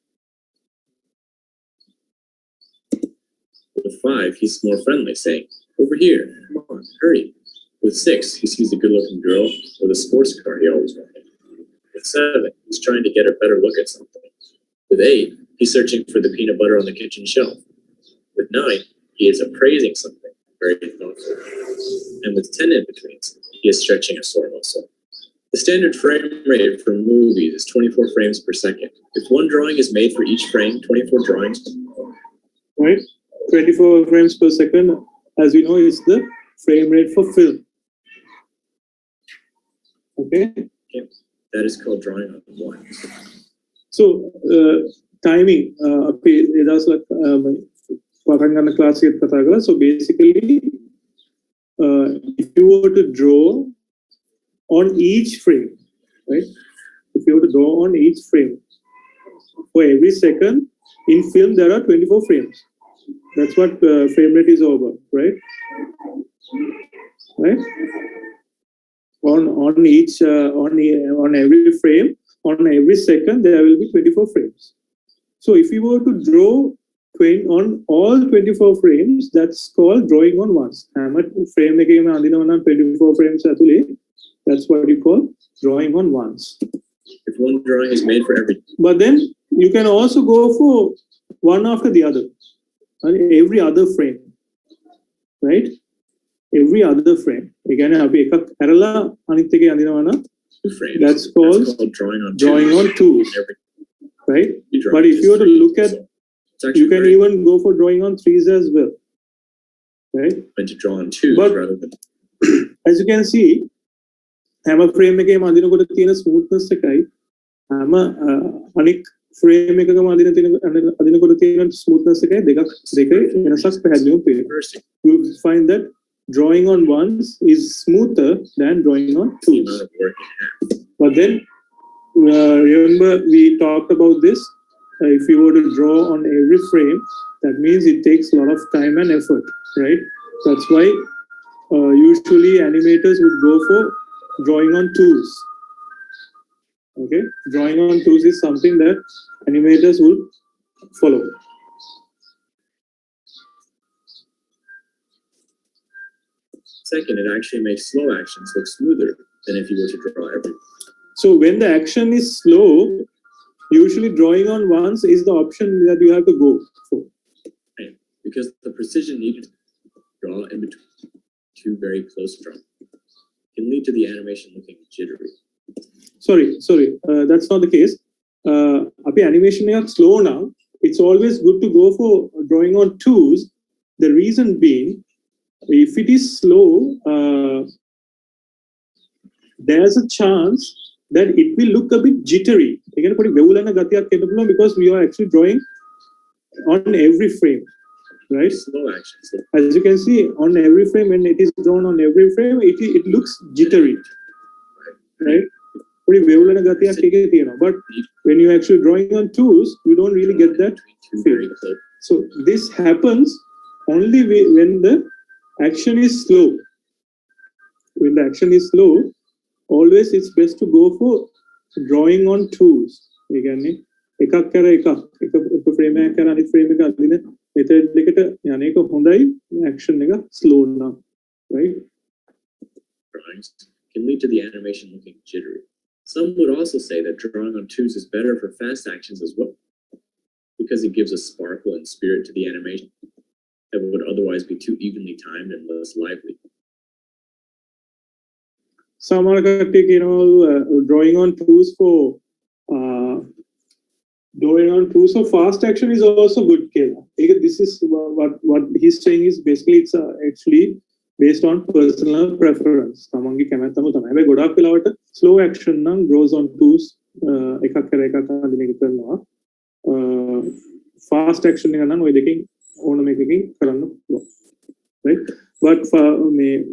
With five, he's more friendly, saying, over here, come on, hurry. With six, he sees a good-looking girl or the sports car he always wanted. With seven, he's trying to get a better look at something. With eight, he's searching for the peanut butter on the kitchen shelf. With nine, he is appraising something very thoughtfully. And with 10 in-betweens, he is stretching a sore muscle. The standard frame rate for movies is 24 frames per second. If one drawing is made for each frame, 24 drawings. Right? 24 frames per second, as we know, is the frame rate for film. Okay? That is called drawing on one. So, timing, so basically, if you were to draw on each frame, right? If you were to draw on each frame, for every second, In film, there are 24 frames. That's what frame rate is all about, right? Right? On each on every frame, on every second, there will be 24 frames. So if you were to draw on all 24 frames, that's called drawing on once. Frame 24 frames, that's what you call drawing on once. If one drawing is made for every. But then you can also go for one after the other, every other frame, right? Every other frame. Again, Frames. That's called drawing on twos, every, right? drawing But if you were to look at, it's actually you can even go for drawing on threes as well, right? meant to draw on twos But rather than. as you can see, hammer frame එකේ මදිනකොට තියෙන smoothness එකයි හැම අනික් frame එකක අදිනකොට තියෙන smoothness එකයි දෙකේ වෙනසක් පැහැදිලිවම පේනවා. You find that drawing on ones is smoother than drawing on twos. But then remember we talked about this. If you were to draw on every frame, that means it takes a lot of time and effort, right? That's why usually animators would go for drawing on twos. Okay, drawing on twos is something that animators will follow. Second, it actually makes slow actions look smoother than if you were to draw every. So when the action is slow, usually drawing on ones is the option that you have to go for. Right. Because the precision needed to draw in between two very close drawings can lead to the animation looking jittery. Sorry, that's not the case. Animation is slow now. It's always good to go for drawing on twos. The reason being, if it is slow, there's a chance that it will look a bit jittery. Because we are actually drawing on every frame, right? Slow actions. As you can see, on every frame, when it is drawn on every frame, it looks jittery, right? But when you're actually drawing on twos, you don't really get that feel. So this happens only when the action is slow. When the action is slow, always it's best to go for drawing on twos. Frame action slow now, right? Drawings can lead to the animation looking jittery. Some would also say that drawing on twos is better for fast actions as well, because it gives a sparkle and spirit to the animation that would otherwise be too evenly timed and less lively. Some are drawing on twos for fast action is also good. This is what he's saying is basically it's actually based on personal preference. Slow action draws on twos. Fast action right? But for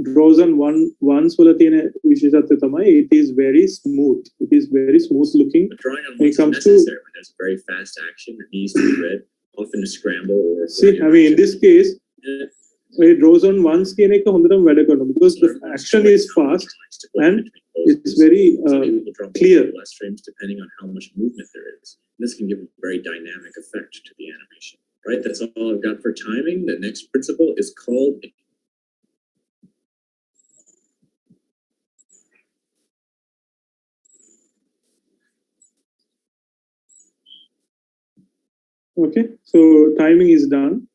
draws on ones it is very smooth. It is very smooth looking. But drawing on ones is necessary when there's very fast action that needs to be read, often to scramble or. See, in this case, it draws on ones because the action is fast and it's very clear. Less frames depending on how much movement there is. And this can give a very dynamic effect to the animation. Right, that's all I've got for timing. The next principle is called. Okay, so timing is done.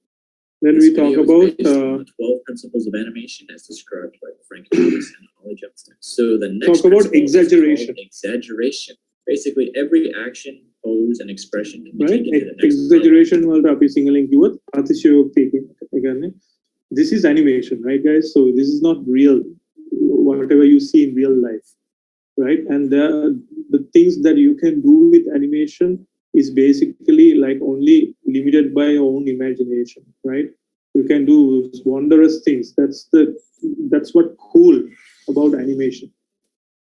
Then we talk about 12 principles of animation as described by Frank Davis and Ollie Johnston. So the next talk about exaggeration. Exaggeration. Basically, every action, pose, and expression can be right? taken to the next Exaggeration again. This is animation, right, guys? So this is not real, whatever you see in real life, right? And the things that you can do with animation is basically like only limited by your own imagination, right? You can do wondrous things. That's what cool about animation,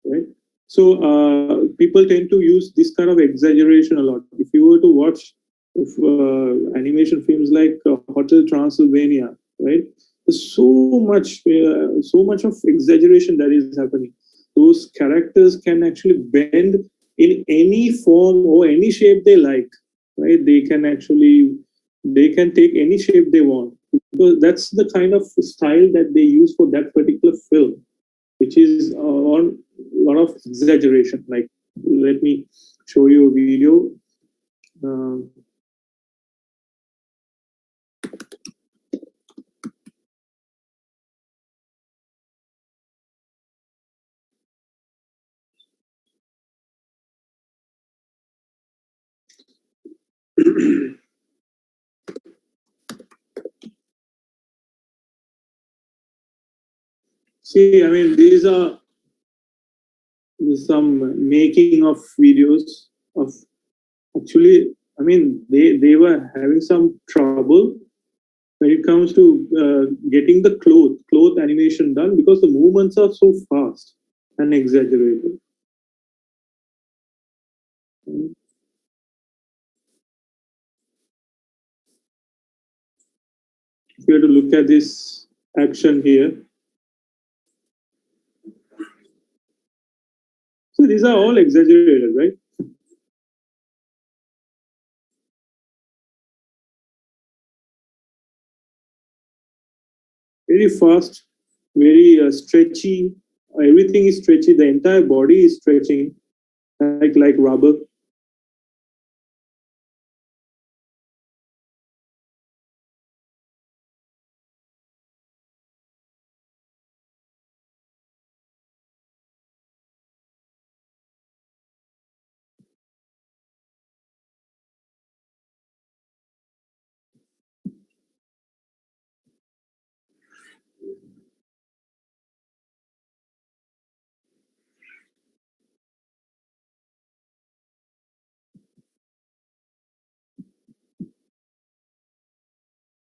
right? So people tend to use this kind of exaggeration a lot. If you were to watch animation films like Hotel Transylvania, right? There's so much of exaggeration that is happening. Those characters can actually bend in any form or any shape they like, right? They can take any shape they want, because that's the kind of style that they use for that particular film, which is on a lot of exaggeration. Like, let me show you a video. See, I mean, these are some making of videos of, actually, I mean, they were having some trouble when it comes to getting the cloth animation done, because the movements are so fast and exaggerated. If you have to look at this action here, so these are all exaggerated, right? Very fast, very stretchy. Everything is stretchy. The entire body is stretching, like rubber.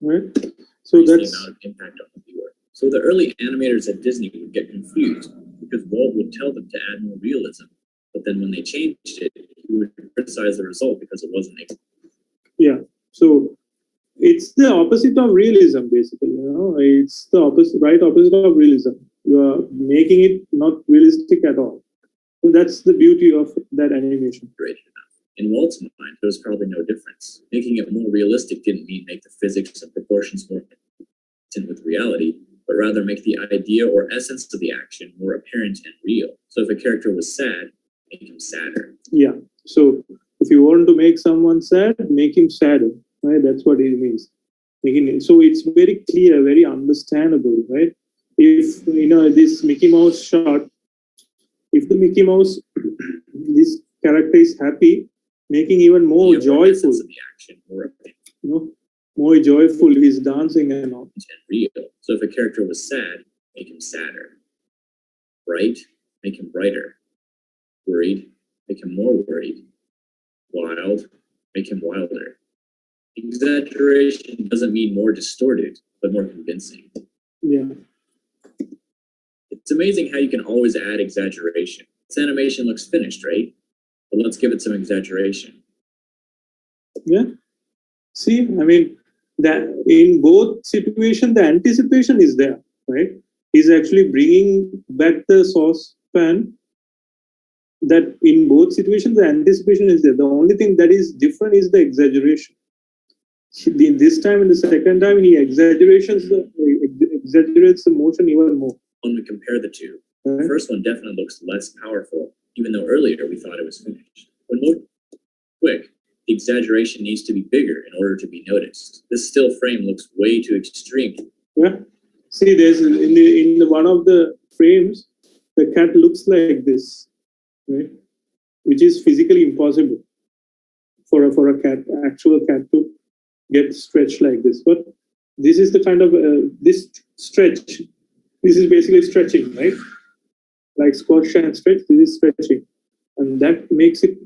Right? So that's the amount of impact on the viewer. So the early animators at Disney would get confused because Walt would tell them to add more realism, but then when they changed it, he would criticize the result because it wasn't. Yeah. So it's the opposite of realism, basically. You know, it's the right opposite of realism. You are making it not realistic at all. So that's the beauty of that animation. Great enough. In Walt's mind, there was probably no difference. Making it more realistic didn't mean make the physics and proportions more consistent with reality, but rather make the idea or essence of the action more apparent and real. So if a character was sad, make him sadder. Yeah. So if you want to make someone sad, make him sadder. Right? That's what it means. Making it, so it's very clear, very understandable, right? If this Mickey Mouse shot, if the Mickey Mouse, this character is happy, making even more joyful. Of the action, more joyful. He's dancing and all. And real. So if a character was sad, make him sadder. Bright, make him brighter. Worried, make him more worried. Wild, make him wilder. Exaggeration doesn't mean more distorted, but more convincing. Yeah. It's amazing how you can always add exaggeration. This animation looks finished, right? But let's give it some exaggeration. Yeah. See, I mean, that in both situations, the anticipation is there, right? He's actually bringing back the saucepan. That in both situations, the anticipation is there. The only thing that is different is the exaggeration. This time and the second time, he exaggerates the motion even more. When we compare the two, the first one definitely looks less powerful, even though earlier we thought it was finished. When more quick, the exaggeration needs to be bigger in order to be noticed. This still frame looks way too extreme. Yeah. See, there's in the one of the frames, the cat looks like this, right? Which is physically impossible for a actual cat to get stretched like this. But this is the kind of this stretch. This is basically stretching, right? Like squash and stretch. This is stretching, and that makes it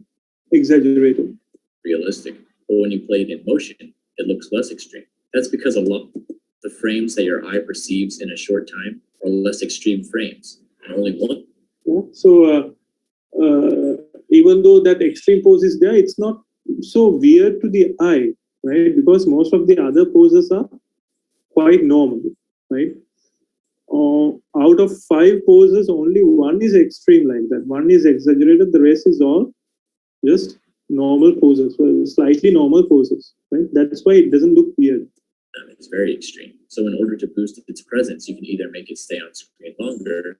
exaggerated. Realistic, but when you play it in motion, it looks less extreme. That's because a lot of the frames that your eye perceives in a short time are less extreme frames, and only one. Yeah. So even though that extreme pose is there, it's not so weird to the eye, right? Because most of the other poses are quite normal, right? Out of 5 poses, only one is extreme like that. One is exaggerated. The rest is all just normal poses, well, slightly normal poses, right? That's why it doesn't look weird. It's very extreme. So in order to boost its presence, you can either make it stay on screen longer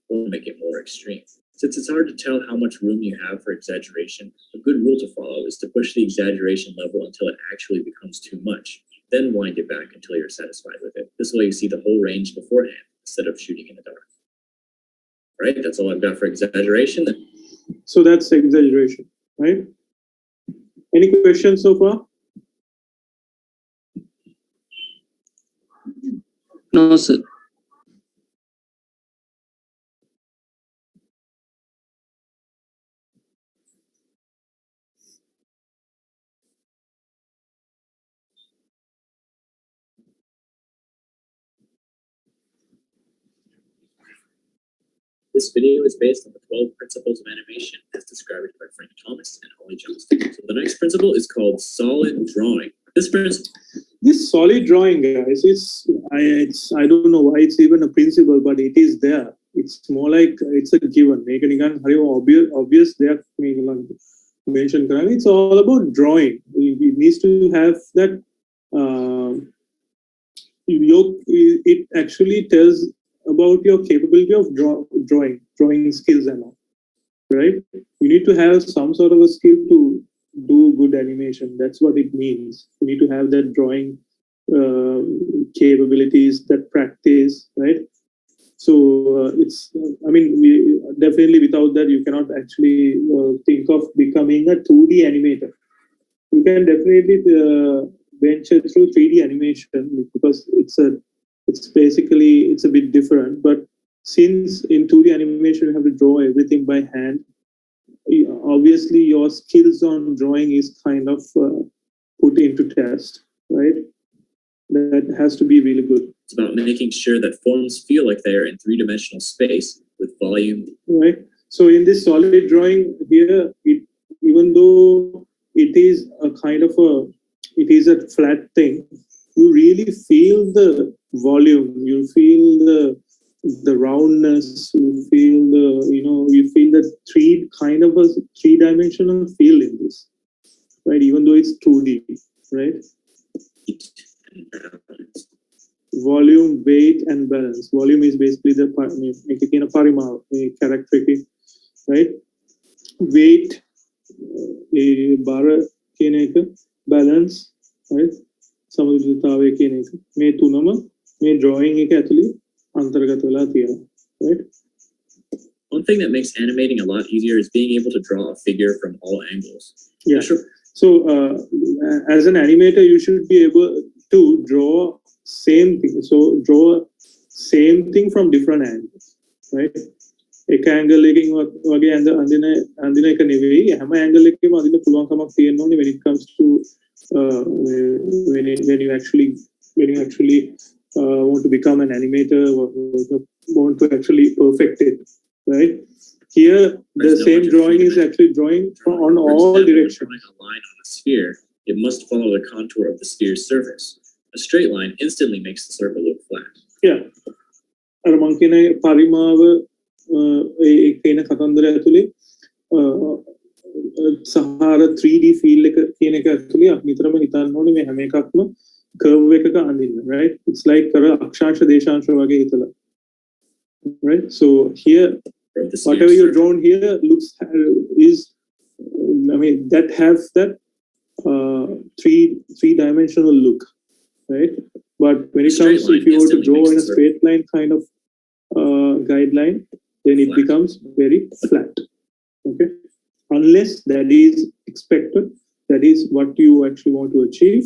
or make it more extreme. Since it's hard to tell how much room you have for exaggeration, a good rule to follow is to push the exaggeration level until it actually becomes too much. Then wind it back until you're satisfied with it. This way you see the whole range beforehand instead of shooting in the dark. Right? That's all I've got for exaggeration. So that's exaggeration, right? Any questions so far? No, sir. This video is based on the 12 principles of animation as described by Frank Thomas and Ollie Johnston. So the next principle is called solid drawing. This solid drawing, guys, I don't know why it's even a principle, but it is there. It's more like it's a given. Obvious there mention. It's all about drawing. It needs to have that. It actually tells about your capability of drawing skills and all, right? You need to have some sort of a skill to do good animation. That's what it means. You need to have that drawing capabilities, that practice, right? So definitely without that, you cannot actually think of becoming a 2D animator. You can definitely venture through 3D animation because it's a bit different. But since in 2D animation you have to draw everything by hand, obviously your skills on drawing is kind of put into test, right? That has to be really good. It's about making sure that forms feel like they're in 3-dimensional space with volume. Right. So in this solid drawing here, even though it is a flat thing, you really feel the volume. You feel the roundness. You feel the three-dimensional feel in this, right? Even though it's 2D, right? Volume, weight, and balance. Volume is basically the characteristic, right? Weight, balance, right? සමතුලිතතාවය කියන එක මේ තුනම මේ drawing එක ඇතුලේ අන්තර්ගත වෙලා තියෙනවා, right? One thing that makes animating a lot easier is being able to draw a figure from all angles. Yeah. Sure. So as an animator, you should be able to draw same thing. So draw same thing from different angles, right? එක angle එකකින් වගේ අඳින එක නෙවෙයි හැම angle එකකම අඳින්න පුළුවන්කමක් තියෙන්න ඕනේ when it comes to when you actually want to become an animator or want to actually perfect it, right? Here the same drawing is actually drawing on all directions. Drawing a line on a sphere, it must follow the contour of the sphere's surface. A straight line instantly makes the circle look flat. Yeah. අර මං කියන පරිමාව ඒ කියන කතන්දර ඇතුලේ සහාර 3D feel එක කියන එක ඇතුලේ අපි නිතරම හිතන්න ඕනේ මේ හැම එකක්ම curve එකක අඳින්න, right? It's like අර අක්ෂාංශ දේශාංශ වගේ හිතලා, right? So here whatever you're drawn here that has that three-dimensional look, right? But when it comes if you were to draw in a straight line kind of guideline, then it becomes very flat. Okay, unless that is expected, that is what you actually want to achieve,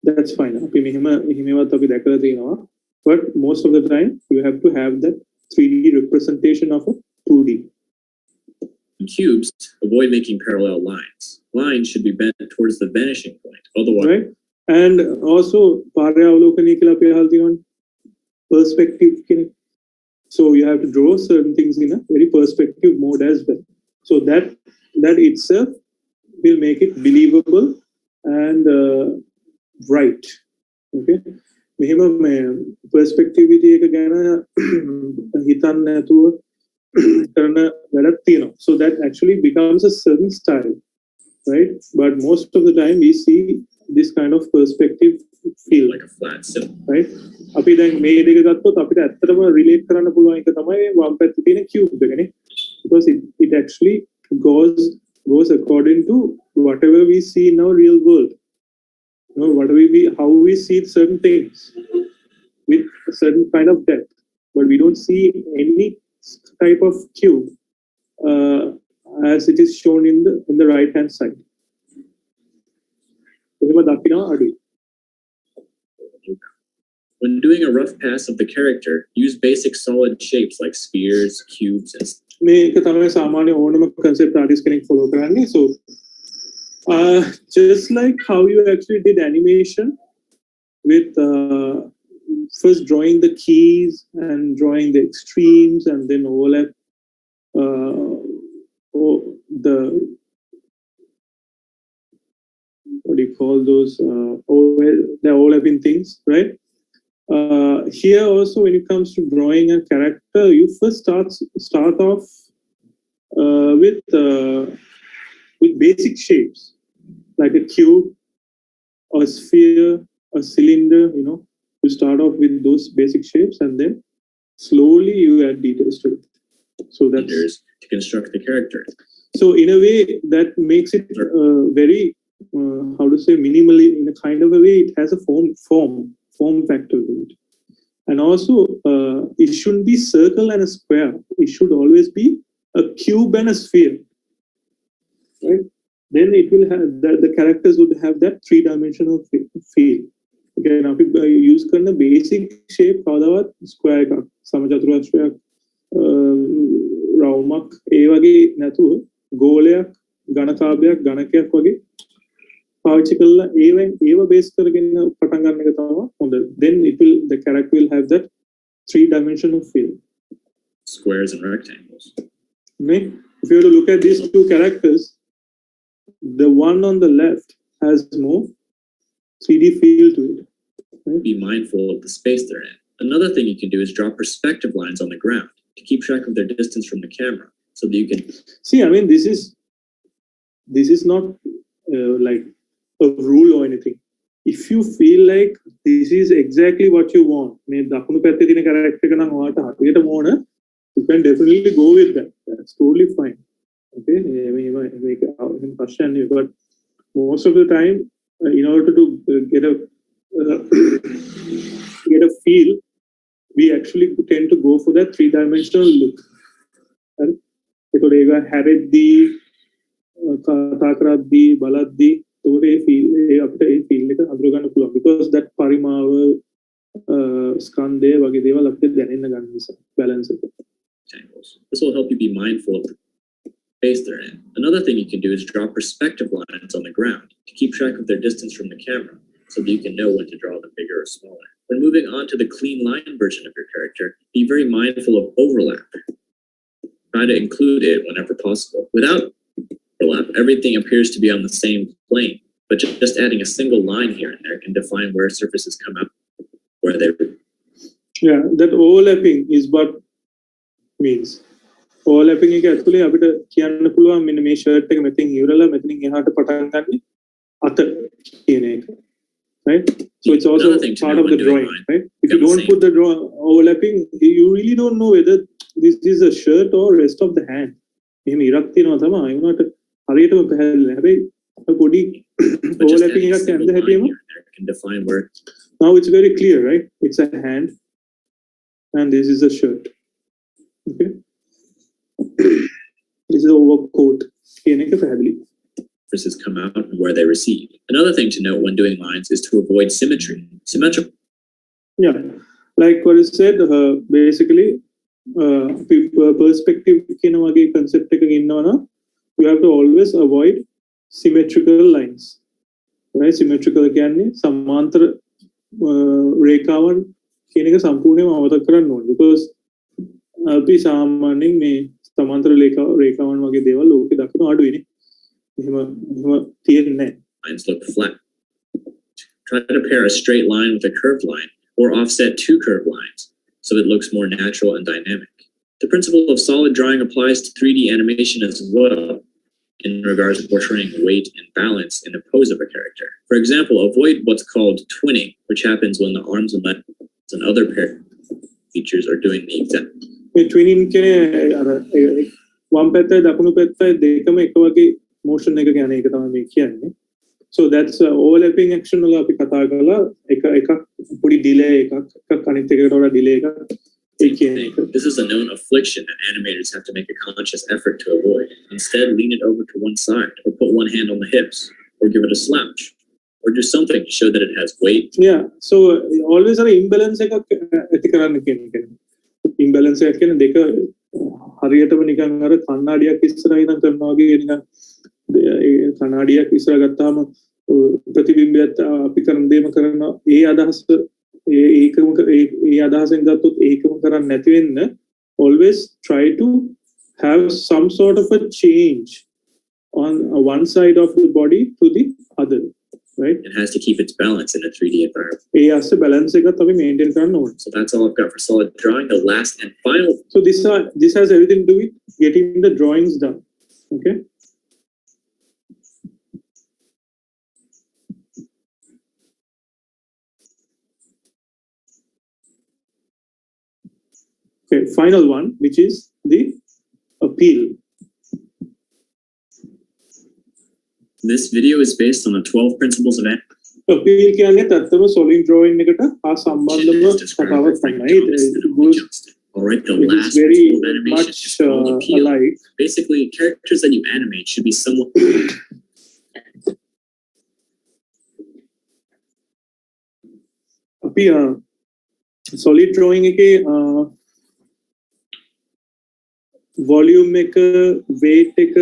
that's fine. But most of the time you have to have that 3D representation of a 2D. In cubes, avoid making parallel lines. Lines should be bent towards the vanishing point, otherwise. Right, and also perspective. So you have to draw certain things in a very perspective mode as well. So that itself will make it believable and right. Okay. මෙහෙම perspective එක ගැන හිතන්න නැතුව කරන වැඩක් තියෙනවා. So that actually becomes a certain style, right? But most of the time we see this kind of perspective feel like a flat symbol. Right? අපි දැන් මේ දෙක ගත්තොත් අපිට ඇත්තටම relate කරන්න පුළුවන් එක තමයි වම් පැත්තේ තියෙන cube එකනේ. Because it actually goes according to whatever we see in our real world. You know, how we see certain things with a certain kind of depth, but we don't see any type of cube as it is shown in the right hand side. When doing a rough pass of the character, use basic solid shapes like spheres, cubes, and මේක තමයි සාමාන්‍ය ඕනම concept artist කෙනෙක් follow කරන්නේ. So just like how you actually did animation with first drawing the keys and drawing the extremes and then overlap the what do you call those the overlapping things, right? Here also, when it comes to drawing a character, you first start off with basic shapes like a cube, a sphere, a cylinder. You know, you start off with those basic shapes, and then slowly you add details to it. So that's to construct the character. So in a way, that makes it very how to say minimally. In a kind of a way, it has a form factor to it. And also, it shouldn't be circle and a square. It should always be a cube and a sphere, right? Then it will have the characters would have that three-dimensional feel. Okay, now people use kind of basic shape, otherwise square, samajaturastraya, round, ඒ වගේ නැතුව ගෝලයක්, ඝනකාභයක්, ඝනකයක් වගේ පාවිච්චි කරලා ඒව base කරගෙන පටන් ගන්න එක තමයි හොඳ. Then the character will have that three-dimensional feel. Squares and rectangles. Right? If you were to look at these two characters, the one on the left has more 3D feel to it. Right? Be mindful of the space they're in. Another thing you can do is draw perspective lines on the ground to keep track of their distance from the camera, so that you can see. I mean, this is not like a rule or anything. If you feel like this is exactly what you want, මේ දකුණු පැත්තේ තියෙන character එක නම් ඔයාට හරියටම ඕන, you can definitely go with that. That's totally fine. Okay, but most of the time, in order to get a feel, we actually tend to go for that three-dimensional look. And it will either හැරෙද්දී, කතා කරද්දී, බලද්දී feel එක අඳුර ගන්න පුළුවන්, because that පරිමාව ස්කන්ධය වගේ දේවල් අපිට දැනෙන්න ගන්න නිසා balance එක. This will help you be mindful of the space they're in. Another thing you can do is draw perspective lines on the ground to keep track of their distance from the camera, so that you can know when to draw them bigger or smaller. When moving on to the clean line version of your character, be very mindful of overlap. Try to include it whenever possible. Without overlap, everything appears to be on the same plane, but just adding a single line here and there can define where surfaces come up, where they. Yeah, that overlapping is what means. Overlapping එක ඇතුලේ අපිට කියන්න පුළුවන් මෙන්න මේ shirt එක මෙතෙන් ඉවරලා මෙතනින් එහාට පටන් ගන්න අත කියන එක. Right? So it's also part of the drawing, right? If you don't put the overlapping, you really don't know whether this is a shirt or rest of the hand. එහෙම ඉරක් තියෙනවා තමයි. ඒ වුණාට හරියටම පැහැදිලි. හැබැයි පොඩි overlapping එකක් යන්න හැටියෙම can define where. Now it's very clear, right? It's a hand and this is a shirt. Okay? This is a overcoat. කියන එක පැහැදිලි. Surfaces come out and where they recede. Another thing to note when doing lines is to avoid symmetry. Symmetrical. Yeah, like what is said, basically, perspective කියන වගේ concept එකක ඉන්නවනම් you have to always avoid symmetrical lines. Right? Symmetrical කියන්නේ සමාන්තර රේඛාවන් කියන එක සම්පූර්ණයෙන්ම අවබෝධ කරගන්න ඕනේ. Because අපි සාමාන්‍යයෙන් මේ සමාන්තර රේඛාවන් වගේ දේවල් ලෝකේ දකින්න අඩුයිනේ. Lines look flat. Try to pair a straight line with a curved line or offset two curved lines so it looks more natural and dynamic. The principle of solid drawing applies to 3D animation as well in regards to portraying weight and balance in the pose of a character. For example, avoid what's called twinning, which happens when the arms and legs and other pair features are doing the exact. Twinning one පැත්තයි දකුණු පැත්තයි දෙකම එක වගේ motion එක ගැන ඒක තමයි මේ කියන්නේ. So that's overlapping action වල අපි කතා කරලා එකක් පොඩි delay එකක් අනිත් එකකට වඩා delay එකක්. This is a known affliction that animators have to make a conscious effort to avoid. Instead, lean it over to one side or put one hand on the hips or give it a slouch or do something to show that it has weight. Yeah, so always an imbalance එකක් ඇති කරන්න කියන්නේ. Imbalance එකක් කියන්නේ දෙක හරියටම නිකන් අර කණ්ණාඩියක් ඉස්සරහින් නම් කරනවා වගේ නිකන් කණ්ණාඩියක් ඉස්සර ගත්තාම ප්‍රතිබිම්බයත් අපි කරන දේම කරනවා ඒ අදහස ඒ අදහසෙන් ගත්තොත් ඒකම කරන්නේ නැති වෙන්න always try to have some sort of a change on one side of the body to the other, right? It has to keep its balance in a 3D environment. ඒ අස්ස balance එක තමයි maintain කරන්න ඕනේ. So that's all I've got for solid drawing. The last and final. So this has everything to do with getting the drawings done. Okay. Okay, final one, which is the appeal. This video is based on the 12 principles of appeal කියන්නේ තත්ත්වම solid drawing එකට හා සම්බන්ධව කතාවක් තමයි. Alright, the It is last very principle of animation much is called appeal. alike. Basically, characters that you animate should be somewhat. අපි solid drawing එකේ volume එක weight එක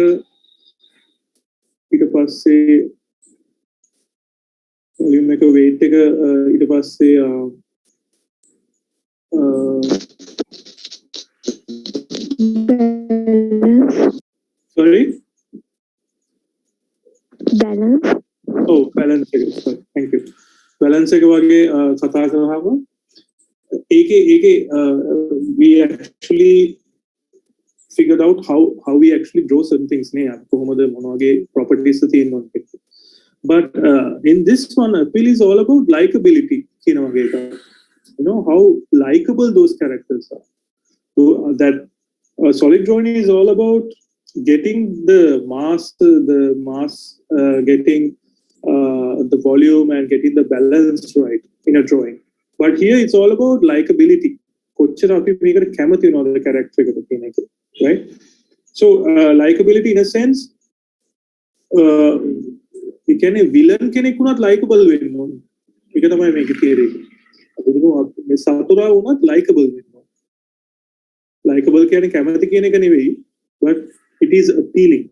ඊට පස්සේ volume එක weight එක ඊට පස්සේ balance sorry balance balance එක sorry thank you balance එක වගේ කතා කරාම ඒකේ we actually figured out how we actually draw certain things නේ කොහොමද මොන වගේ properties තියෙනවා but in this one appeal is all about likability කියන වගේ එකක් you know how likable those characters are so that solid drawing is all about getting the mass getting the volume and getting the balance right in a drawing but here it's all about likability කොච්චර අපි මේකට කැමති වෙනවද character එකට කියන එක right so likability in a sense ඒ කියන්නේ villain කෙනෙක් වුණත් likable වෙන්න ඕනේ ඒක තමයි මේකේ theory එක අපි මේ සතුරා වුණත් likable වෙන්න ඕනේ likable කියන්නේ කැමති කියන එක නෙවෙයි but it is appealing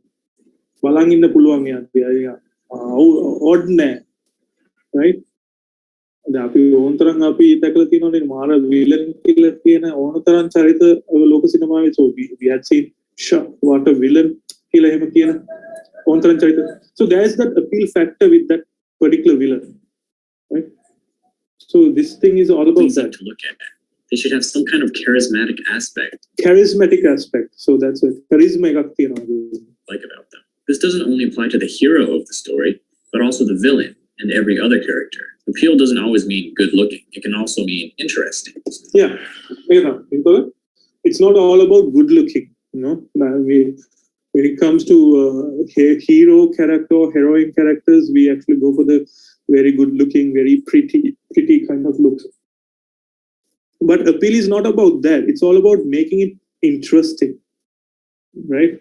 බලන් ඉන්න පුළුවන් යා odd නෑ right අපි ඕනතරම් අපි දැකලා තියෙනවානේ මාර villain කියලා කියන ඕනතරම් චරිත ලෝක සිනමාවේ so we had seen what a villain කියලා එහෙම කියන ඕනතරම් චරිත so there is that appeal factor with that particular villain right so this thing is all about that to look at. They should have some kind of charismatic aspect so that's it charisma එකක් තියෙනවා like about them. This doesn't only apply to the hero of the story but also the villain and every other character. Appeal doesn't always mean good looking. It can also mean interesting. Yeah, it's not all about good looking. You know, when it comes to hero character, heroine characters, we actually go for the very good looking, very pretty kind of looks. But appeal is not about that. It's all about making it interesting, right?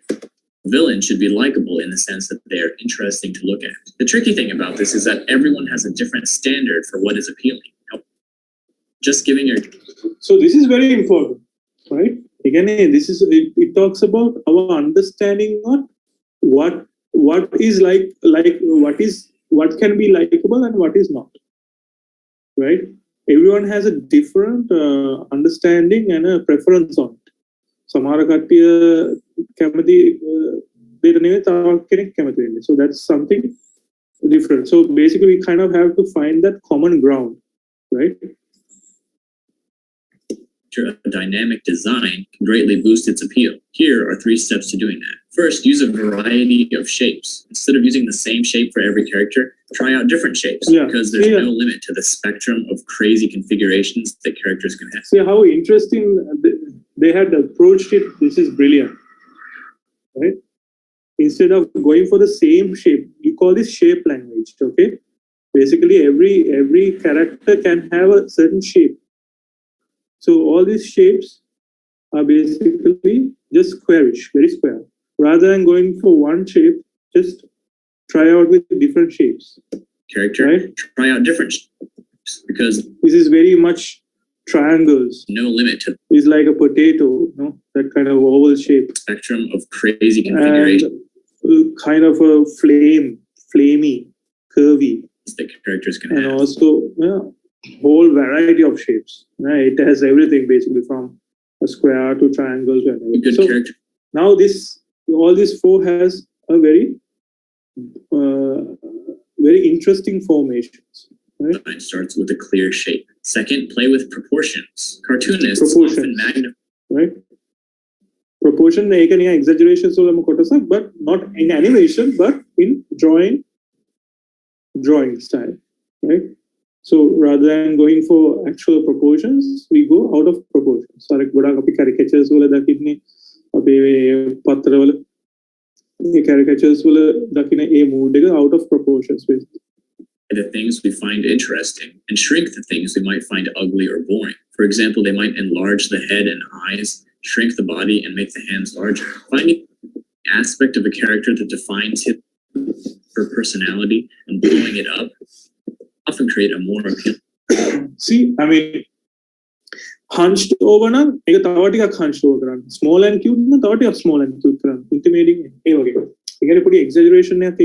Villain should be likable in the sense that they are interesting to look at. The tricky thing about this is that everyone has a different standard for what is appealing. Just giving your... So this is very important, right? Again, it talks about our understanding of what is what can be likable and what is not, right? Everyone has a different understanding and a preference on it. සමහර කට්ටිය කැමති So that's something different. So basically we kind of have to find that common ground, right? A dynamic design can greatly boost its appeal. Here are 3 steps to doing that. First, use a variety of shapes. Instead of using the same shape for every character, try out different shapes, because there's no limit to the spectrum of crazy configurations that characters can have. See how interesting they had approached it. This is brilliant, right? Instead of going for the same shape, we call this shape language, okay? Basically every character can have a certain shape. So all these shapes are basically just squarish, very square. Rather than going for one shape, just try out with different shapes. Character, right? Try out different shapes, because this is very much triangles. No limit to. It's like a potato, no? That kind of oval shape. Spectrum of crazy configuration. And kind of a flamey, curvy. That characters can and have. Also, whole variety of shapes. It has everything basically from a square to triangles and everything. Good so character. Now all these 4 has a very interesting formations. Right? Design starts with a clear shape. Second, play with proportions. Cartoonists often magnify. Right? Proportion exaggerations but not in animation, but in drawing style. Right? So rather than going for actual proportions, we go out of proportions. So caricatures caricatures out of proportions. The things we find interesting and shrink the things we might find ugly or boring. For example, they might enlarge the head and eyes, shrink the body, and make the hands larger. Finding the aspect of a character that defines his her personality and blowing it up often create a more appealing. See, I mean, hunched over na, hunched over. Small and cute na, small and cute. Intimidating. Exaggeration then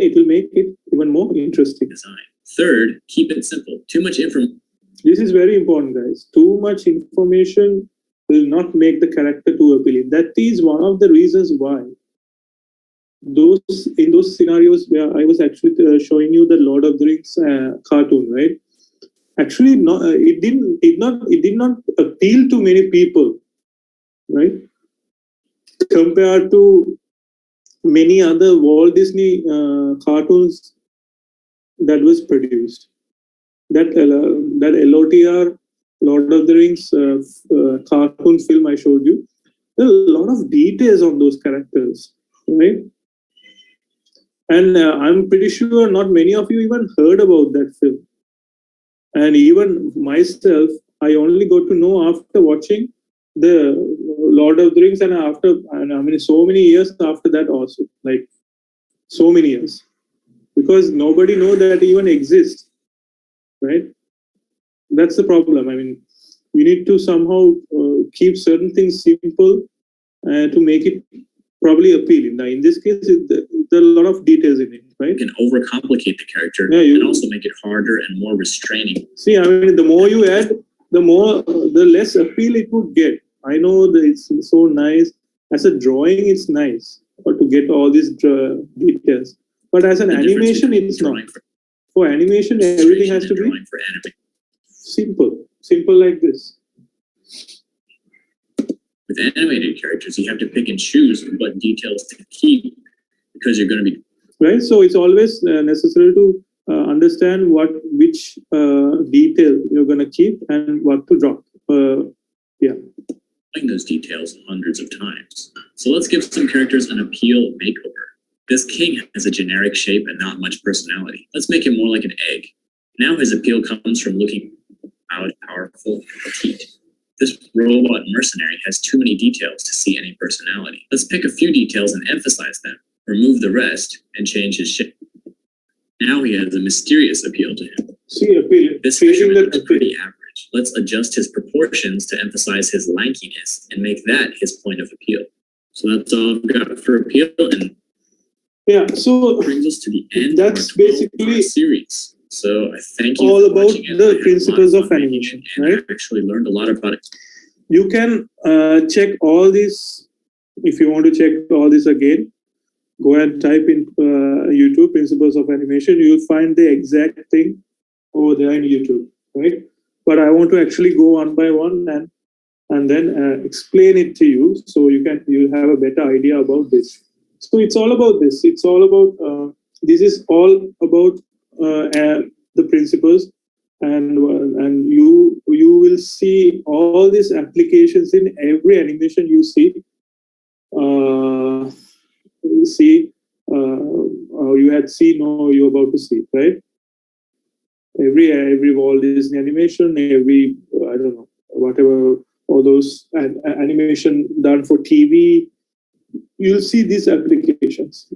it will make it even more interesting. Design. Third, keep it simple. Too much information. This is very important, guys. Too much information will not make the character too appealing. That is one of the reasons why in those scenarios where I was actually showing you the Lord of the Rings cartoon, right? Actually, it did not appeal to many people, right? Compared to many other Walt Disney cartoons that was produced. That LOTR, Lord of the Rings cartoon film I showed you, there are a lot of details on those characters, right? And I'm pretty sure not many of you even heard about that film. And even myself, I only got to know after watching the Lord of the Rings, and so many years after that also, like so many years, because nobody knows that even exists, right? That's the problem. I mean, you need to somehow keep certain things simple to make it probably appealing. Now, in this case, there are a lot of details in it, right? You can overcomplicate the character and also make it harder and more restraining. See, I mean, the more you add, the less appeal it would get. I know that it's so nice. As a drawing, it's nice, but to get all these details. But as an animation, it's not. For animation, everything has to be simple like this. With animated characters, you have to pick and choose what details to keep, because you're going to be right. So it's always necessary to understand which detail you're going to keep and what to drop. Those details hundreds of times. So let's give some characters an appeal makeover. This king has a generic shape and not much personality. Let's make him more like an egg. Now his appeal comes from looking loud, powerful, and petite. This robot mercenary has too many details to see any personality. Let's pick a few details and emphasize them, remove the rest, and change his shape. Now he has a mysterious appeal to him. See, appeal. This fisherman is pretty average. Let's adjust his proportions to emphasize his lankiness and make that his point of appeal. So that's all I've got for appeal, and so brings us to the end. That's of our basically series. So I thank you all for about watching it. the principles of animation, right? I actually learned a lot about it. You can check all these if you want to check all this again, go and type in YouTube principles of animation. You'll find the exact thing over there in YouTube, right? But I want to actually go one by one and then explain it to you, so you'll have a better idea about this. So it's all about this. It's all about this is all about the principles, and you will see all these applications in every animation you see. You had seen or you're about to see, right? Every Walt Disney animation, every I don't know, whatever, all those animation done for TV, you'll see these applications.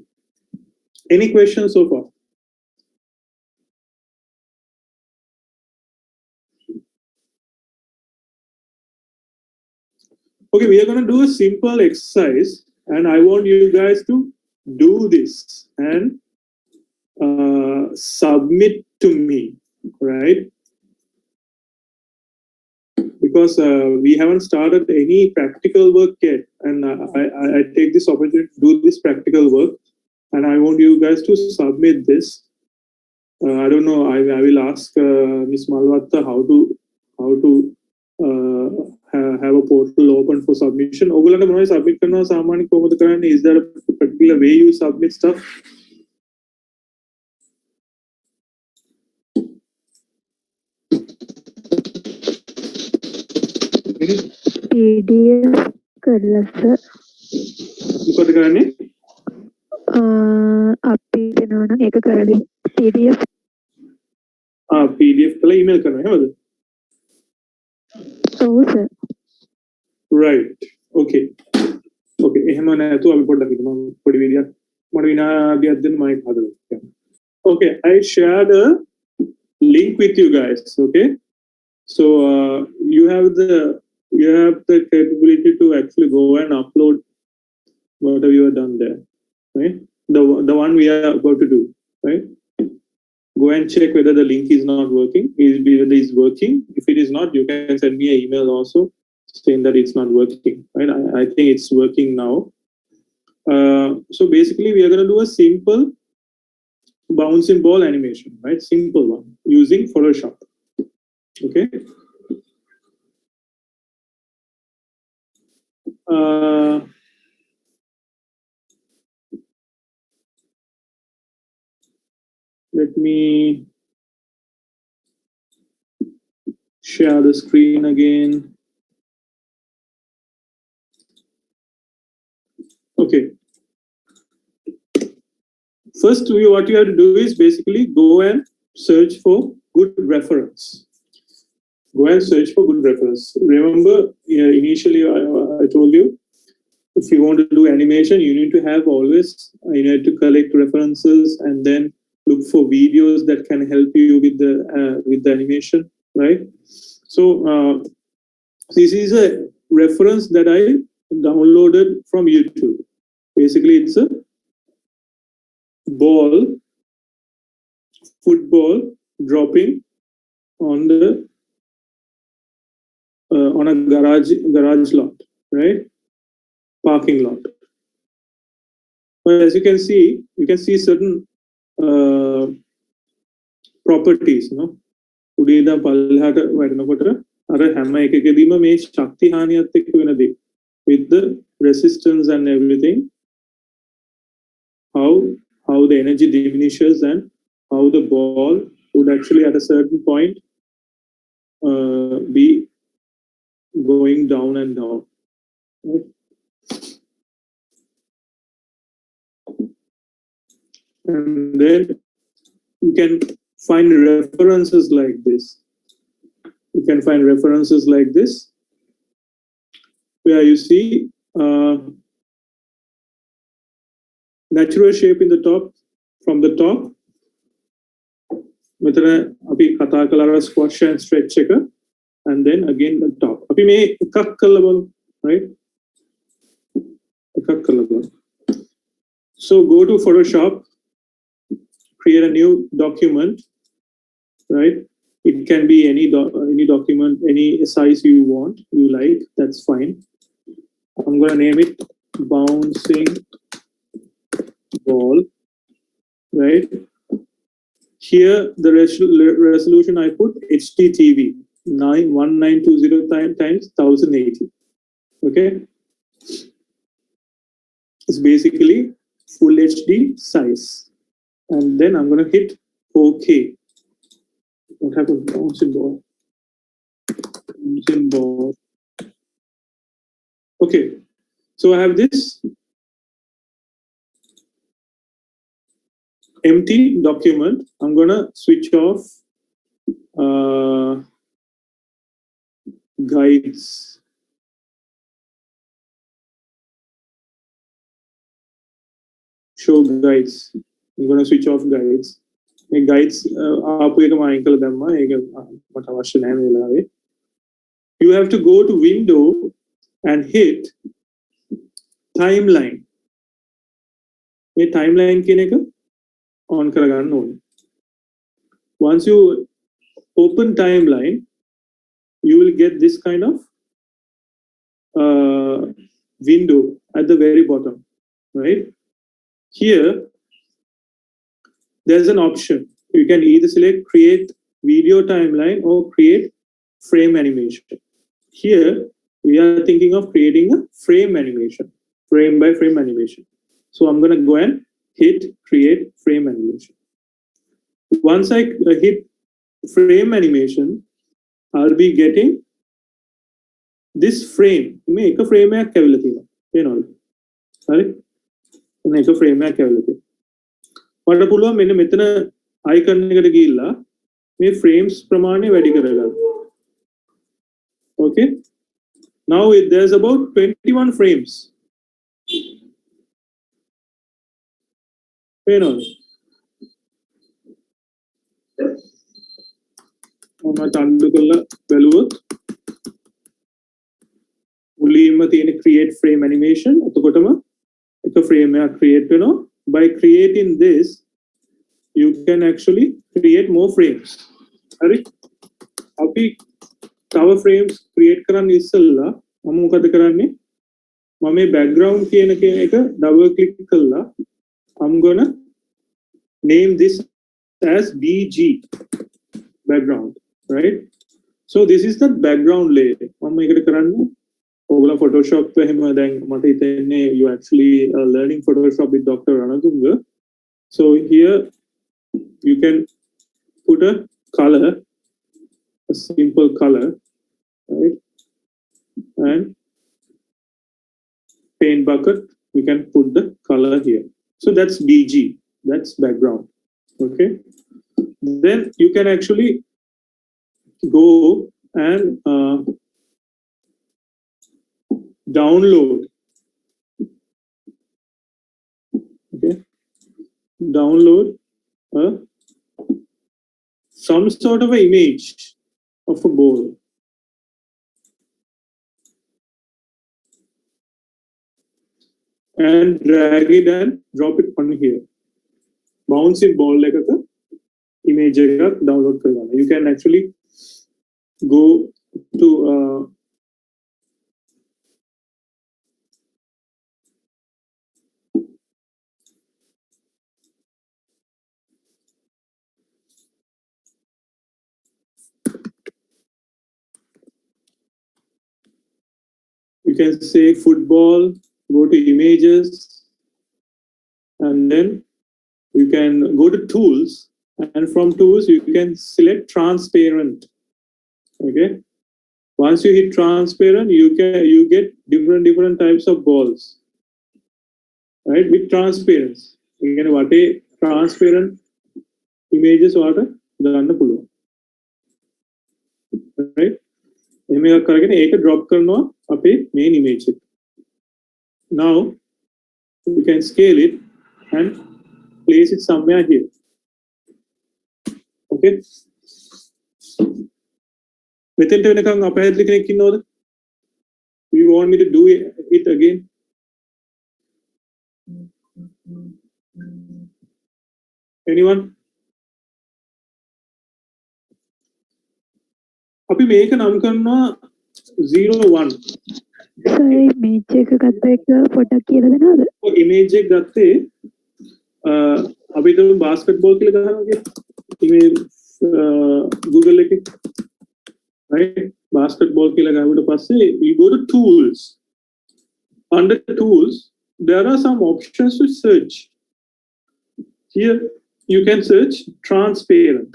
Any questions so far? Okay, we are going to do a simple exercise, and I want you guys to do this and submit to me, right? Because we haven't started any practical work yet, and I take this opportunity to do this practical work, and I want you guys to submit this. I don't know. I will ask Ms. Malwatta how to have a portal open for submission. ඔයගොල්ලන්ට මොනවද submit කරනවා සාමාන්‍යයෙන් කොහොමද කරන්නේ? Is there a particular way you submit stuff? PDF කරලා sir මොකද කරන්නේ? අපි දෙනවා නම් ඒක කරලා PDF PDF කරලා email කරනවා එහෙමද? ඔව් සර්. Right. Okay. එහෙම නැතුව අපි පොඩ්ඩක් හිතමු පොඩි විදියක් මොන විනාඩියක් දෙන්න මයික් හදලා. Okay, I shared a link with you guys. Okay, so you have the capability to actually go and upload whatever you have done there, right? The one we are about to do, right? Go and check whether the link is not working. Whether it's working. If it is not, you can send me an email also saying that it's not working, right? I think it's working now. So basically, we are going to do a simple bouncing ball animation, right? Simple one using Photoshop. Okay. Let me share the screen again. Okay. First, what you have to do is basically go and search for good reference. Go and search for good reference. Remember, initially I told you, if you want to do animation, you need to have always, you need to collect references and then look for videos that can help you with the animation, right? So this is a reference that I downloaded from YouTube. Basically, it's a football dropping on a garage lot, right? Parking lot. But as you can see certain properties, no? උඩේ ඉඳන් පල්ලෙහාට වැටෙනකොට අර හැම එකකදීම මේ ශක්ති හානියත් එක්ක වෙන දේ with the resistance and everything, how the energy diminishes and how the ball would actually at a certain point be going down and down, right? And then you can find references like this. You can find references like this where you see natural shape in the top, from the top. මෙතන අපි කතා කළා squash and stretch එක, and then again the top. අපි මේ එකක් කරලා බලමු, right? එකක් කරලා බලමු. So go to Photoshop, create a new document, right? It can be any document, any size you want, you like, that's fine. I'm going to name it bouncing ball, right? Here the resolution I put HDTV 1920 times 1080. Okay, it's basically full HD size, and then I'm gonna hit OK. What happened? Bouncing ball. Bouncing ball. Okay, so I have this empty document. I'm gonna switch off guides. Show guides. I'm gonna switch off guides. Guides you have to go to window and hit timeline. මේ timeline කියන එක on කරගන්න ඕනේ. Once you open timeline, you will get this kind of window at the very bottom, right? Here, there's an option. You can either select create video timeline or create frame animation. Here, we are thinking of creating a frame animation, frame by frame animation. So I'm going to go and hit create frame animation. Once I hit frame animation, I'll be getting this frame. Make a frame එකක් ඇවිල්ලා තියෙනවා. පේනවද? හරි? මේක frame එකක් ඇවිල්ලා තියෙනවා. මට පුළුවන් මෙන්න මෙතන icon එකට ගිහිල්ලා මේ frames ප්‍රමාණය වැඩි කරගන්න. Okay? Now there's about 21 frames. පේනවද? මම තණ්ඩු කරලා බැලුවොත් මුලින්ම තියෙන create frame animation එතකොටම එක frame එකක් create වෙනවා. By creating this you can actually create more frames. හරි? අපි තව frames create කරන්න ඉස්සෙල්ලා මම මොකද කරන්නේ? මම මේ background කියන එක double click කරලා I'm gonna name this as BG background, right? So this is the background layer. මම මේකට කරන්නේ ඔයගොල්ලෝ Photoshop එහෙම දැන් මට හිතෙන්නේ you actually learning Photoshop with Dr. Ranatunga. So here you can put a color, a simple color, right? And paint bucket, we can put the color here. So that's BG, that's background. Okay, then you can actually go and download. Okay, download some sort of an image of a ball. And drag it and drop it on here. Bouncing ball like a image download karana. You can actually go to you can say football, go to images, and then you can go to tools, and from tools you can select transparent. Okay, once you hit transparent, you get different types of balls, right? With transparency, you can what a transparent images what ගන්න පුළුවන්, right? එහෙම එකක් කරගෙන ඒක drop කරනවා අපේ main image එක. Now we can scale it and place it somewhere here. Okay, මෙතෙන්ට වෙනකන් අපහැදිලි කෙනෙක් ඉන්නවද? Do you want me to do it again? Anyone? අපි මේක නම් කරනවා 01. මේච් එක ගත්ත එක පොඩක් කියලා දෙනවද? image එක ගත්තේ අපි හිතමු basketball කියලා ගහනවා Google එකේ right basketball කියලා ගහුවට පස්සේ you go to tools. Under tools there are some options to search. Here you can search transparent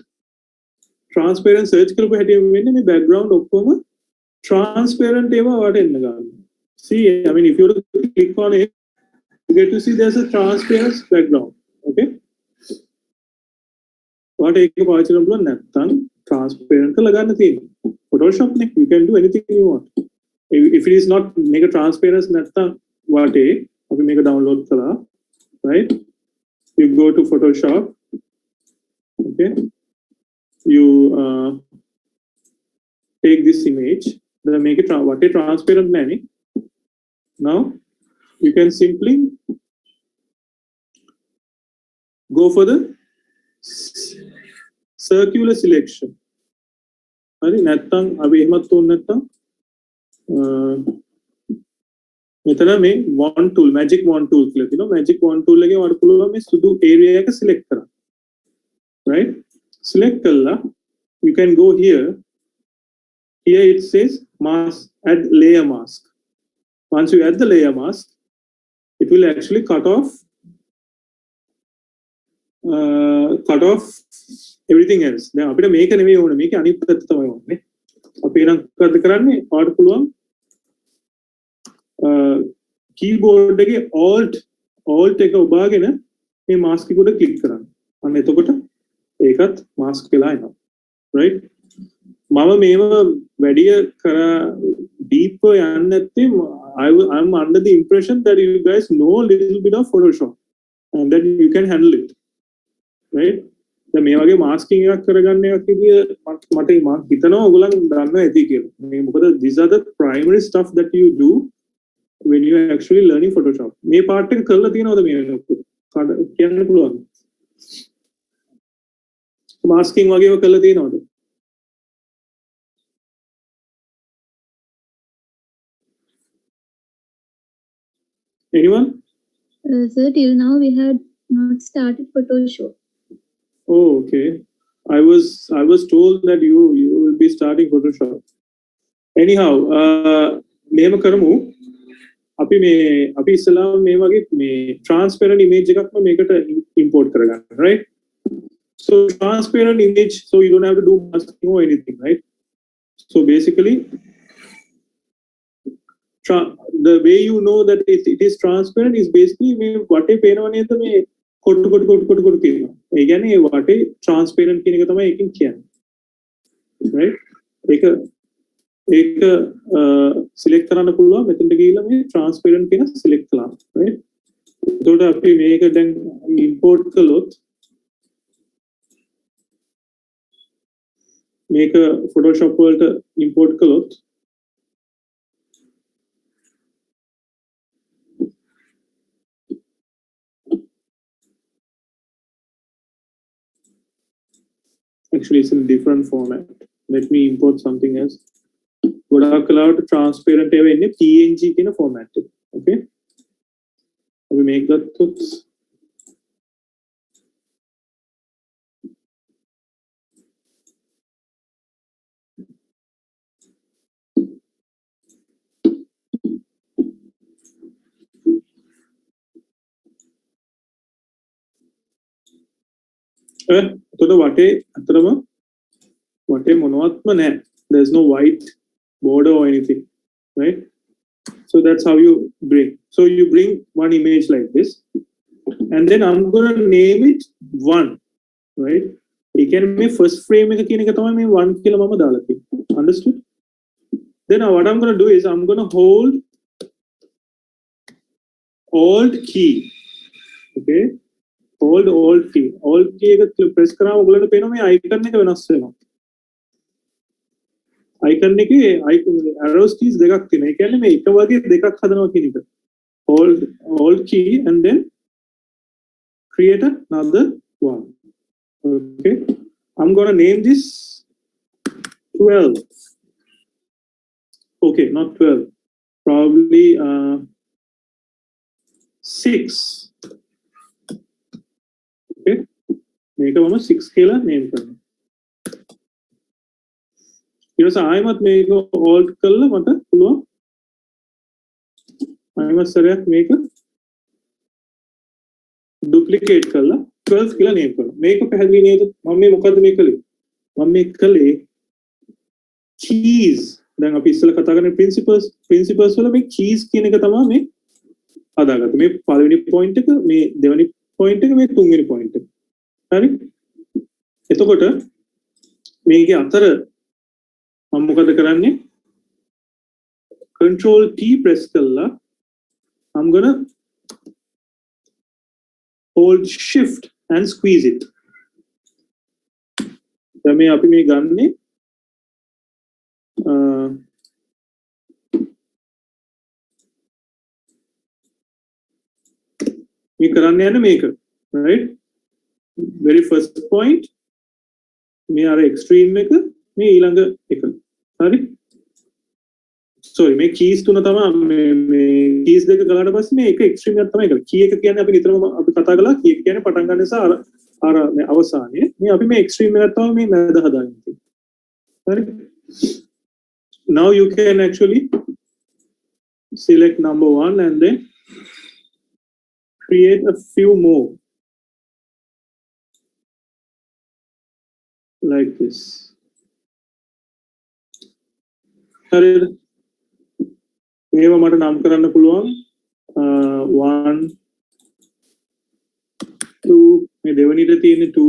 search කරපු හැටි වෙන්නේ මේ background ඔක්කොම transparent ඒවා වට එන්න ගන්න. See, I mean if you click on it you get to see there's a transparent background. Okay, what එක පාවිච්චි කරන්න පුළුවන් නැත්නම් transparent කරලා ගන්න තියෙනවා. Photoshop නේ you can do anything you want. If it is not make a transparent නැත්නම් වට අපි මේක download කළා right, you go to Photoshop. Okay, you take this image, then make it what a transparent nanny. Now you can simply go for the circular selection. හරි නැත්නම් අපි එහෙමත් උන් නැත්නම් මෙතන මේ wand tool magic wand tool කියලා තියෙනවා. magic wand tool එකේ වඩ පුළුවන් මේ සුදු area එක select කරන්න. right, select කළා you can go here it says mask, add layer mask. Once you add the layer mask it will actually cut off everything else. දැන් අපිට මේක නෙමෙයි ඕනේ, මේක අනිත් පැත්ත තමයි ඕනේ. අපි නම් මොකද කරන්නේ? ඔයාලට පුළුවන් keyboard එකේ alt එක ඔබාගෙන මේ mask එක උඩ click කරන්න. අන්න එතකොට ඒකත් mask වෙලා එනවා. right, මම මේව වැඩි කරා deep යන්නේ නැත්තේ I'm under the impression that you guys know a little bit of Photoshop and that you can handle it. right, දැන් මේ වගේ masking එකක් කරගන්න එකක් විදිය මට හිතනවා ඔයගොල්ලන් දන්නවා ඇති කියලා. මේ මොකද these are the primary stuff that you do when you are actually learning Photoshop. මේ part එක කරලා තියෙනවද මේ වෙනකොට? කියන්න පුළුවන්. masking වගේව කරලා තියෙනවද? Anyone? Sir, till now we had not started Photoshop. Oh, okay. I was told that you will be starting Photoshop. Anyhow, මෙහෙම කරමු. අපි ඉස්සලාම මේ වගේ මේ transparent image එකක්ම මේකට import කරගන්න, right? So transparent image, so you don't have to do masking or anything, right? So basically the way you know that it is transparent is basically මේ වටේ පේනව නේද මේ කොටු තියෙනවා. ඒ කියන්නේ ඒ වටේ transparent කියන එක තමයි එකකින් කියන්නේ. right, ඒක select කරන්න පුළුවන්. මෙතනට ගිහිල්ලා මේ transparent කියන select කරලා right. එතකොට අපි මේක දැන් import කළොත් මේක Photoshop වලට import කළොත් actually it's in a different format. Let me import something else. ගොඩාක් කලාවට transparent ඒවා එන්නේ PNG කියන format එක. Okay, අපි මේක ගත්තොත් එතකොට වටේ අතරම වටේ මොනවත්ම නැහැ. There's no white border or anything, right? So that's how you bring. So you bring one image like this, and then I'm gonna name it one, right? You can make first frame එක කියන එක තමයි මේ one කියලා මම දාලා තියෙන්නේ. Understood? Then what I'm gonna do is I'm gonna hold Alt key. Okay? Hold Alt key. Alt key එක press කරාම ඔයගොල්ලන්ට පේනවා මේ icon එක වෙනස් වෙනවා. icon එකේ arrows keys දෙකක් තියෙනවා. ඒ කියන්නේ මේ එක වගේ දෙකක් හදනවා කියන එක. Hold Alt key and then create another one. Okay, I'm gonna name this 12. Okay, not 12. probably 6. Okay, මේක මම 6 කියලා name කරනවා. ඊට පස්සේ ආයෙමත් මේක alt කරලා මට පුළුවන් ආයෙමත් සරයක් මේක duplicate කරලා 12 කියලා name කරනවා. මේක පැහැදිලි නේද? මම මේ මොකද්ද මේ කළේ? මම මේ කළේ keys. දැන් අපි ඉස්සෙල්ලා කතා කරන්නේ principles වල මේ keys කියන එක තමයි මේ හදාගත්තේ. මේ පළවෙනි point එක, මේ දෙවෙනි point එක, මේ තුන්වෙනි point එක. හරි? එතකොට මේකේ අතර මම මොකද කරන්නේ? Control T press කරලා I'm gonna hold shift and squeeze it. දැන් මේ අපි මේ ගන්නේ මේ කරන්න යන්නේ මේක, right? Very first point මේ අර extreme එක, මේ ඊළඟ එක. හරි? sorry මේ keys තුන තමයි මේ keys දෙක ගලට පස්සේ මේ එක extreme එකක් තමයි කරන්නේ. key එක කියන්නේ අපි නිතරම අපි කතා කළා key එක කියන්නේ පටන් ගන්න නිසා අර මේ අවසානයේ මේ අපි මේ extreme එකක් තමයි මේ මැද හදාගන්නේ. හරි? now you can actually select number 1 and then create a few more like this. හරිද? මේව මට නම් කරන්න පුළුවන් 1 2 මේ දෙවෙනිට තියෙන 2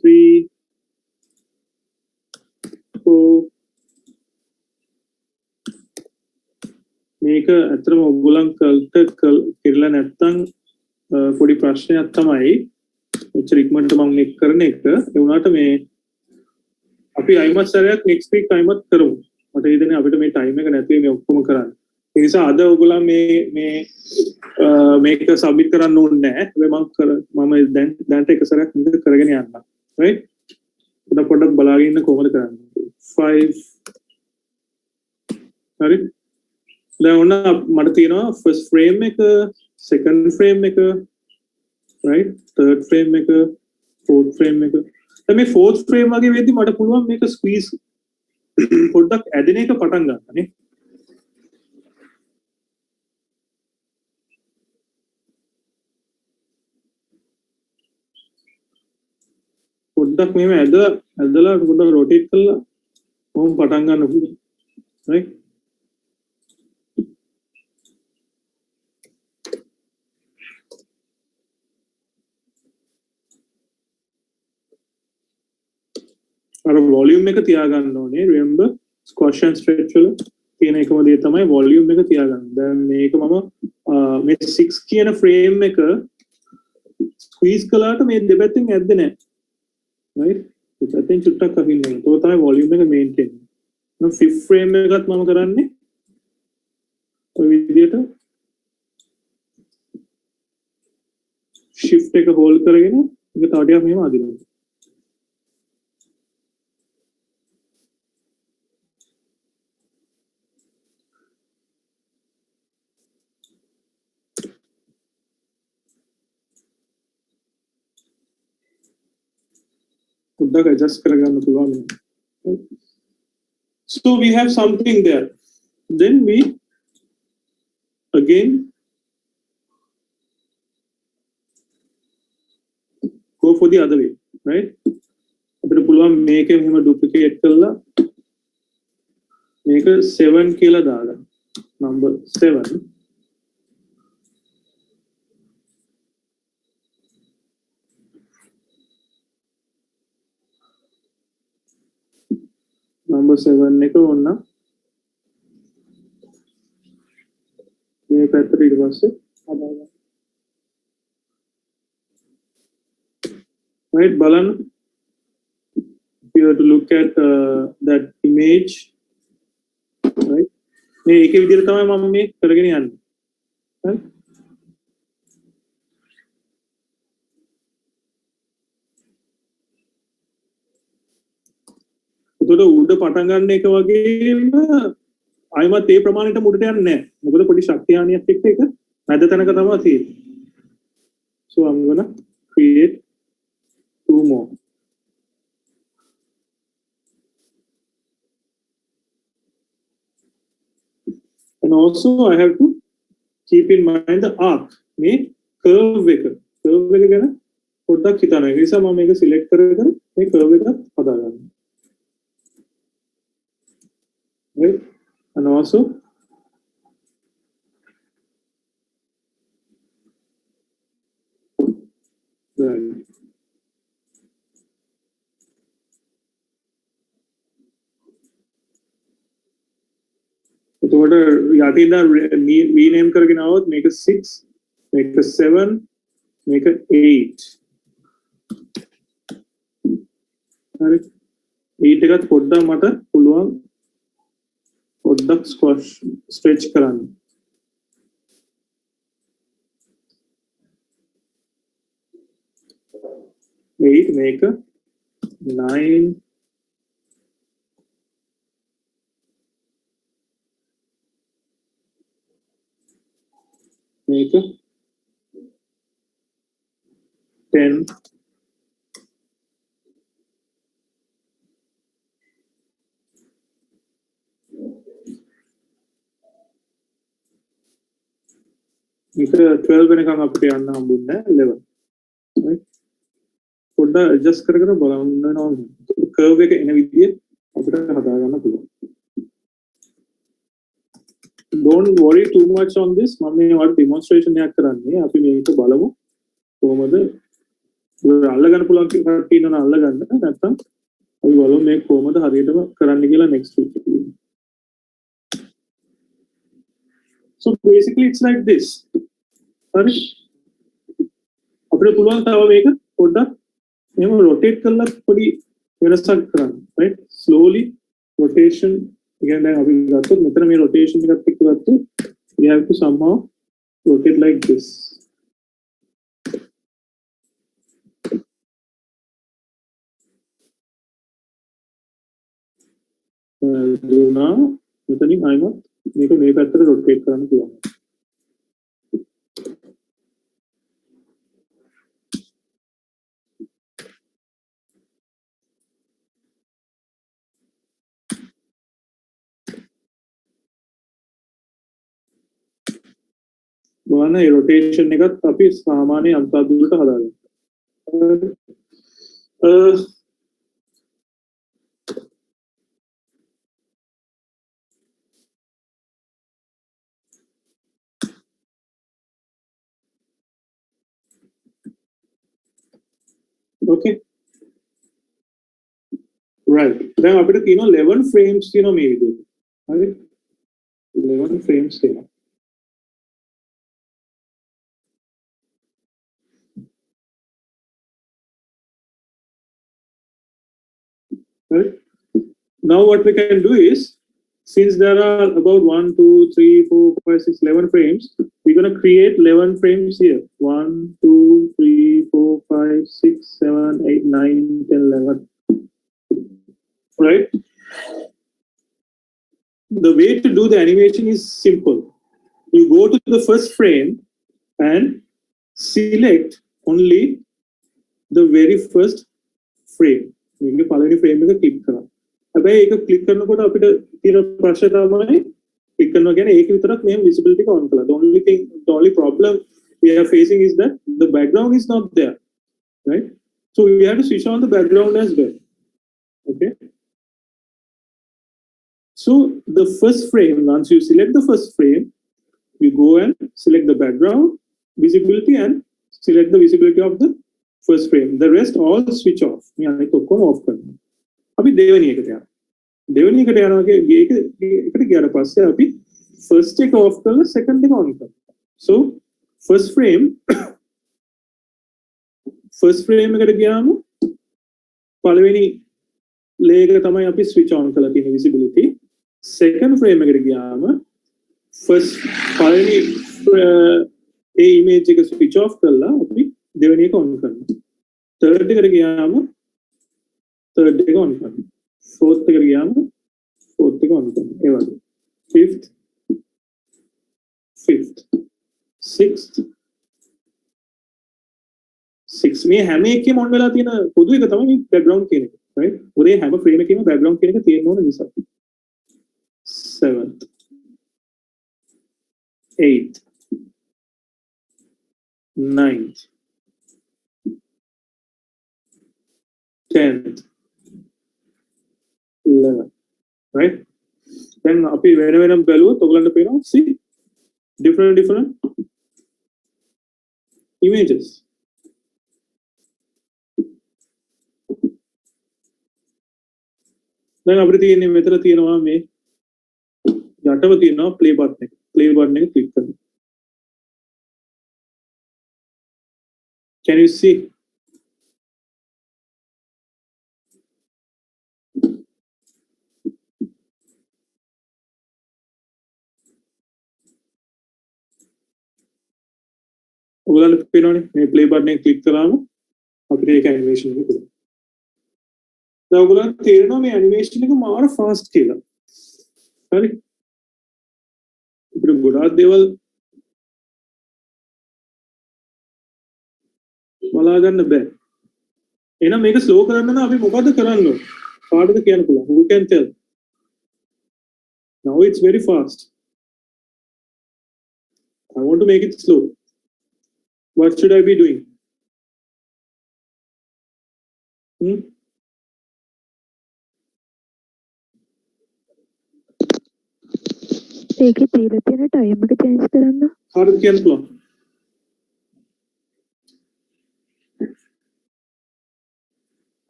3 4 මේක ඇත්තටම ඔයගොල්ලන් කරලා නැත්තම් පොඩි ප්‍රශ්නයක් තමයි මෙච්චර ඉක්මනට මම මේක කරන එක. ඒ වුණාට මේ අපි අයිමත් සරයක් next week අයිමත් කරමු. මට හිතෙන්නේ අපිට මේ time එක නැති මේ ඔක්කොම කරන්න. ඒ නිසා අද ඔයගොල්ලන් මේක submit කරන්න ඕනේ නැහැ. මම දැන්ට එක සරයක් මේක කරගෙන යන්න. right? පොඩ්ඩක් බලාගෙන ඉන්න කොහොමද කරන්නේ. 5 හරි? දැන් ඔන්න මට තියෙනවා first frame එක, second frame එක, right? third frame එක, fourth frame එක. දැන් මේ fourth frame වගේ වෙද්දි මට පුළුවන් මේක squeeze පොඩ්ඩක් ඇදෙන එක පටන් ගන්න නේ. පොඩ්ඩක් මෙහෙම ඇදලා පොඩ්ඩක් rotate කරලා කොහොම පටන් ගන්න පුළුවන්. right? අර volume එක තියාගන්න ඕනේ. remember squash and stretch වල තියෙන එකම දේ තමයි volume එක තියාගන්න. දැන් මේක මම මේ 6 කියන frame එක squeeze කළාට මේ දෙපැත්තෙන් ඇද්දේ නැහැ. right? දෙපැත්තෙන් චුට්ටක් අහින්න ඕනේ. ඒක තමයි volume එක maintain. නම් 5th frame එකත් මම කරන්නේ ඔය විදිහට shift එක hold කරගෙන ඒක තව ටිකක් මෙහෙම අදිනවා. පොඩ්ඩක් adjust කරගන්න පුළුවන්. So we have something there. Then we again go for the other way, right? අපිට පුළුවන් මේකෙන් එහෙම duplicate කරලා මේක 7 කියලා දාගන්න. number 7. number 7 එක ඕන්න මේ පැත්තට ඊට පස්සේ හදාගන්න. right? බලන්න. if you have to look at that image, right? මේ ඒකේ විදිහට තමයි මම මේ කරගෙන යන්නේ. right? එතකොට උඩ පටන් ගන්න එක වගේම ආයිමත් ඒ ප්‍රමාණයට මුඩට යන්නේ නැහැ. මොකද පොඩි ශක්තියානියක් එක්ක ඒක නැද තැනක තමයි තියෙන්නේ. So I'm gonna create 2 more. And also I have to keep in mind the arc. මේ curve එක ගැන පොඩ්ඩක් හිතන්න. ඒ නිසා මම මේක select කරගෙන මේ curve එක හදා ගන්නවා. Right? And also right. So what යටින්ද rename කරගෙන આવොත් මේක 6 මේක 7 මේක 8 හරි 8 එකත් පොඩ්ඩක් මට පුළුවන් පොඩ්ඩක් ස්ක්වොෂ් ස්ට්‍රෙච් කරන්න 8 මේක 9 මේක 10 මේක 12 වෙනකම් අපිට යන්න හම්බුන්නේ 11 right පොඩ්ඩක් ඇඩ්ජස්ට් කරගෙන බලන්න වෙනවා කර්ව් එක එන විදිය අපිට හදා ගන්න පුළුවන් don't worry too much on this මම මේ වල demonstration එකක් කරන්නේ අපි මේක බලමු කොහොමද අල්ලගන්න පුළුවන් කට්ටිය ඉන්නවනම් අල්ලගන්න නැත්නම් අපි බලමු මේ කොහොමද හරියටම කරන්න කියලා next week එකේ so basically it's like this හරි අපිට පුළුවන් තව මේක පොඩ්ඩක් එහෙම rotate කරලා පොඩි වෙනසක් කරන්න right slowly rotation again දැන් අපි ගත්තොත් මෙතන මේ rotation එකත් එක්ක ගත්තොත් we have to somehow rotate like this now මෙතනින් ආයෙත් මේක මේ පැත්තට rotate කරන්න පුළුවන් බලන්න ඒ rotation එකත් අපි සාමාන්‍ය අන්තර්දුරට හදාගන්න. Okay. Right. දැන් අපිට තියෙනවා 11 frames තියෙනවා මේ විදිහට. හරි? 11 frames තියෙනවා. Right? Now what we can do is, since there are about 1, 2, 3, 4, 5, 6, 11 frames, we're going to create 11 frames here. 1, 2, 3, 4, 5, 6, 7, 8, 9, 10, 11. Right? The way to do the animation is simple. You go to the first frame and select only the very first frame. මේක පළවෙනි frame එක click කරනවා. හැබැයි ඒක click කරනකොට අපිට තියෙන ප්‍රශ්නේ තමයි click කරනවා කියන්නේ ඒක විතරක් මෙහෙම visibility එක on කළා. The only problem we are facing is that the background is not there. Right? So we have to switch on the background as well. Okay? So the first frame, once you select the first frame, you go and select the background visibility and select the visibility of the first frame. The rest all switch off. मैं आने को कौन off करना? अभी देवनी एक क्या? देवनी एक क्या ना कि ये एक क्या ना पास से अभी first एक off कर ले second एक on कर. So first frame में कर गया हम पहले लेकर तमाम अभी switch on कर लेती है visibility. Second frame में कर गया हम first पहले ये image का switch off कर ला अभी देवनी को on करना third कर गया हम third को on करना fourth कर गया हम fourth को on करना ये वाला fifth, fifth, sixth, six. මේ හැම එකේම on වෙලා තියෙන පොදු එක තමයි මේ background කියන එක, right? ඔරේ හැම frame එකේම background කියන එක තියෙන්න ඕන නිසා. Seventh, eighth, ninth, 10th, 11th, right? Then අපි වෙන වෙනම බැලුවොත් ඔයගලන්ට පේනවා see different images. දැන් අපිට තියෙන්නේ මෙතන තියෙනවා මේ යටව තියෙනවා play button එක. play button එක click කරන්න. Can you see? ඔයගලන්ට පේනවනේ මේ play button එක click කරාම අපිට ඒක animation එක දෙනවා. දැන් ඔයගලන්ට තේරෙනවා මේ animation එක මාර fast කියලා. හරි? අපිට ගොඩාක් දේවල් බලා ගන්න බෑ. එහෙනම් මේක slow කරන්න නම් අපි මොකද කරන්න ඕන? කාටද කියන්න පුළුවන්? Who can tell? Now it's very fast. I want to make it slow. What should I be doing? ඒකේ තියලා තියෙන time එක change කරන්න. කාටද කියන්න පුළුවන්?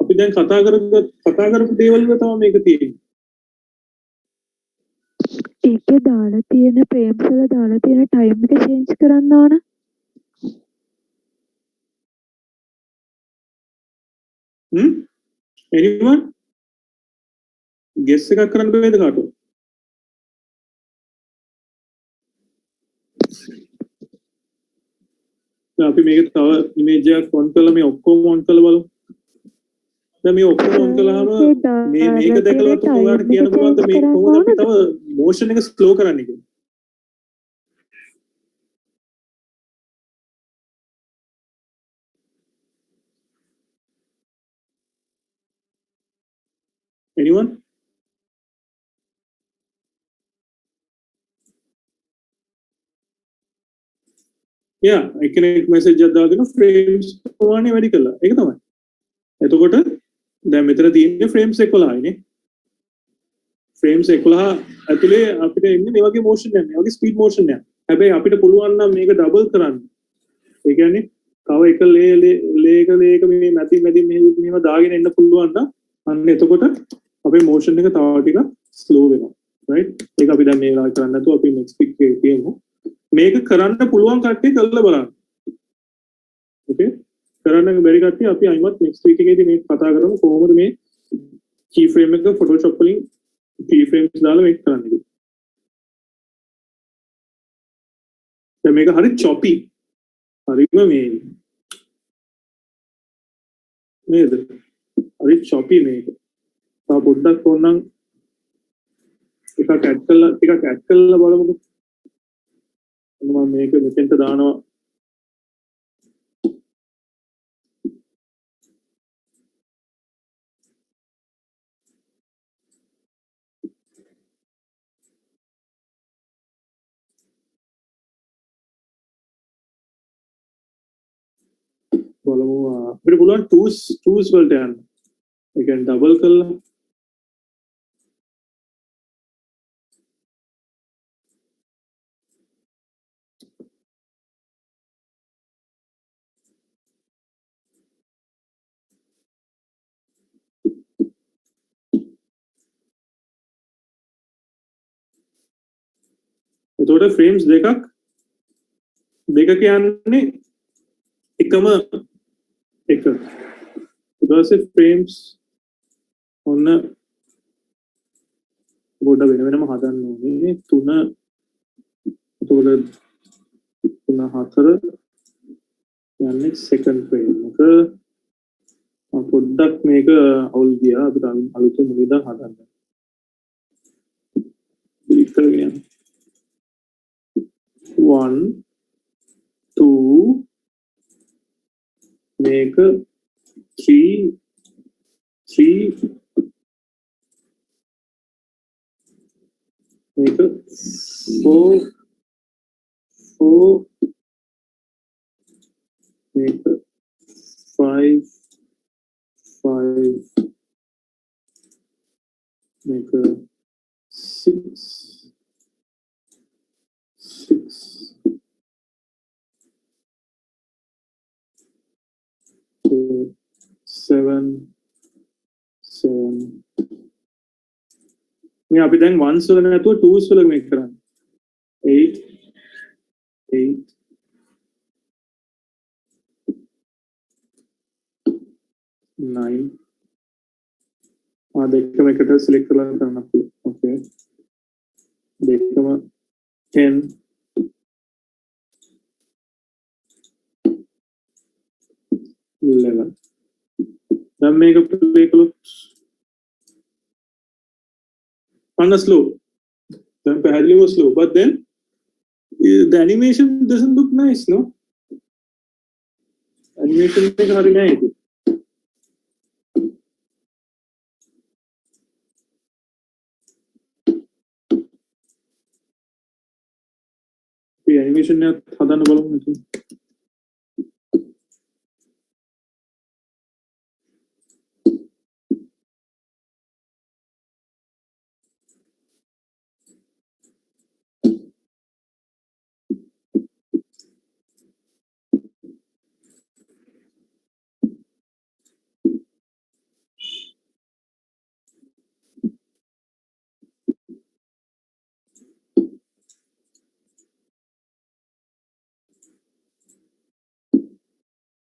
අපි දැන් කතා කරපු දේවල් වල තමයි මේක තියෙන්නේ. ඒකේ දාලා තියෙන frames වල දාලා තියෙන time එක change කරන්න ඕන. Anyone? Guess එකක් කරන්න බැරිද කාටවත්? දැන් අපි මේක තව image එකක් on කරලා මේ ඔක්කොම on කරලා බලමු. දැන් මේ ඔක්කොම on කළාම මේක දැකලා ඔයාලට කියන්න පුළුවන්ද මේ කොහොමද අපි තව motion එක slow කරන්නේ කියලා? Anyone? Yeah, I can message එකක් දාගෙන frames ප්‍රමාණය වැඩි කළා. ඒක තමයි. එතකොට දැන් මෙතන තියෙන්නේ frames 11 නේ. frames 11 ඇතුලේ අපිට එන්නේ මේ වගේ motion එකක්, මේ වගේ speed motion එකක්. හැබැයි අපිට පුළුවන් නම් මේක double කරන්න. ඒ කියන්නේ තව එක ලේක මේ මැදින් මෙහෙම දාගෙන එන්න පුළුවන් නම් අන්න එතකොට අපේ motion එක තව ටිකක් slow වෙනවා. right? ඒක අපි දැන් මේ වෙලාවේ කරන්න නැතුව අපි next week එකේ කියමු. මේක කරන්න පුළුවන් කට්ටිය කරලා බලන්න. okay? කරන්න බැරි කට්ටිය අපි අයිමත් next week එකේදී මේක කතා කරමු කොහොමද මේ keyframe එක Photoshop වලින් keyframes දාලා මේක කරන්න කියලා. දැන් මේක හරි choppy. හරිම මේ නේද? හරි choppy මේක. තා පොඩ්ඩක් ඕනනම් ටිකක් ඇඩ් කරලා බලමුකෝ. මම මේක මෙතෙන්ට දානවා. බලමු අපිට පුළුවන් tools වලට යන්න. ඒ කියන්නේ double කරලා එතකොට frames දෙක කියන්නේ එකම එක. ඊට පස්සේ frames ඔන්න ගොඩ වෙනම හදන්න ඕනේ. 3 එතකොට 3 4 යන්නේ second frame එක. පොඩ්ඩක් මේක අවුල් ගියා. අපිට අලුතෙන් මුලින්ම හදන්න. 1 2 make a 3 make a 4 make a 5 make a 6 7 මේ අපි දැන් 1s වල නැතුව 2s වල මේක කරන්නේ 8 9 දෙකම එකට select කරලා කරන්න පුළුවන් okay දෙකම 10 11 දැන් මේක play කළොත් on a slow then පැහැදිලිව slow but then the animation doesn't look nice no animation එක හරි නෑ ඒක මේ animation එක හදන්න බලමු ඉතින්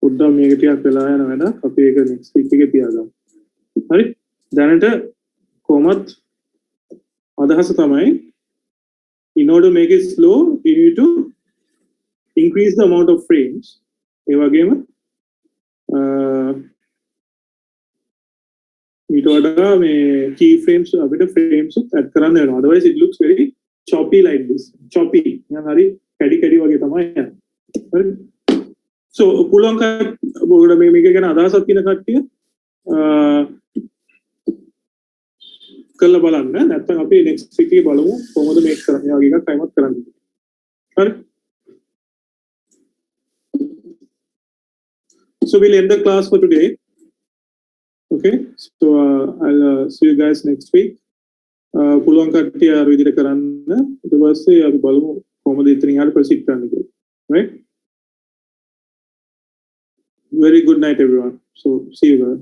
පොඩ්ඩක් මේක ටිකක් වෙලා යන වැඩක් අපි ඒක next week එකේ තියාගමු. හරි? දැනට කොහොමත් අදහස තමයි in order to make it slow you need to increase the amount of frames. ඒ වගේම ඊට වඩා මේ keyframes අපිට frames add කරන්න වෙනවා. Otherwise it looks very choppy like this. Choppy. නිකන් හරි කැඩි කැඩි වගේ තමයි යන්නේ. හරි? So පුළුවන් ඔයගොල්ලෝ මේක ගැන අදහසක් තියෙන කට්ටිය කරලා බලන්න නැත්නම් අපි next week එකේ බලමු කොහොමද මේක කරන්නේ වගේ එකක් ටයිම් අප් කරන්න. හරි. So we'll end the class for today. Okay. So I'll see you guys next week. පුළුවන් කට්ටිය අර විදිහට කරන්න. ඊට පස්සේ අපි බලමු කොහොමද ඉතින් යාට ප්‍රොසීඩ් කරන්න කියලා. Right? Very good night everyone. So see you guys.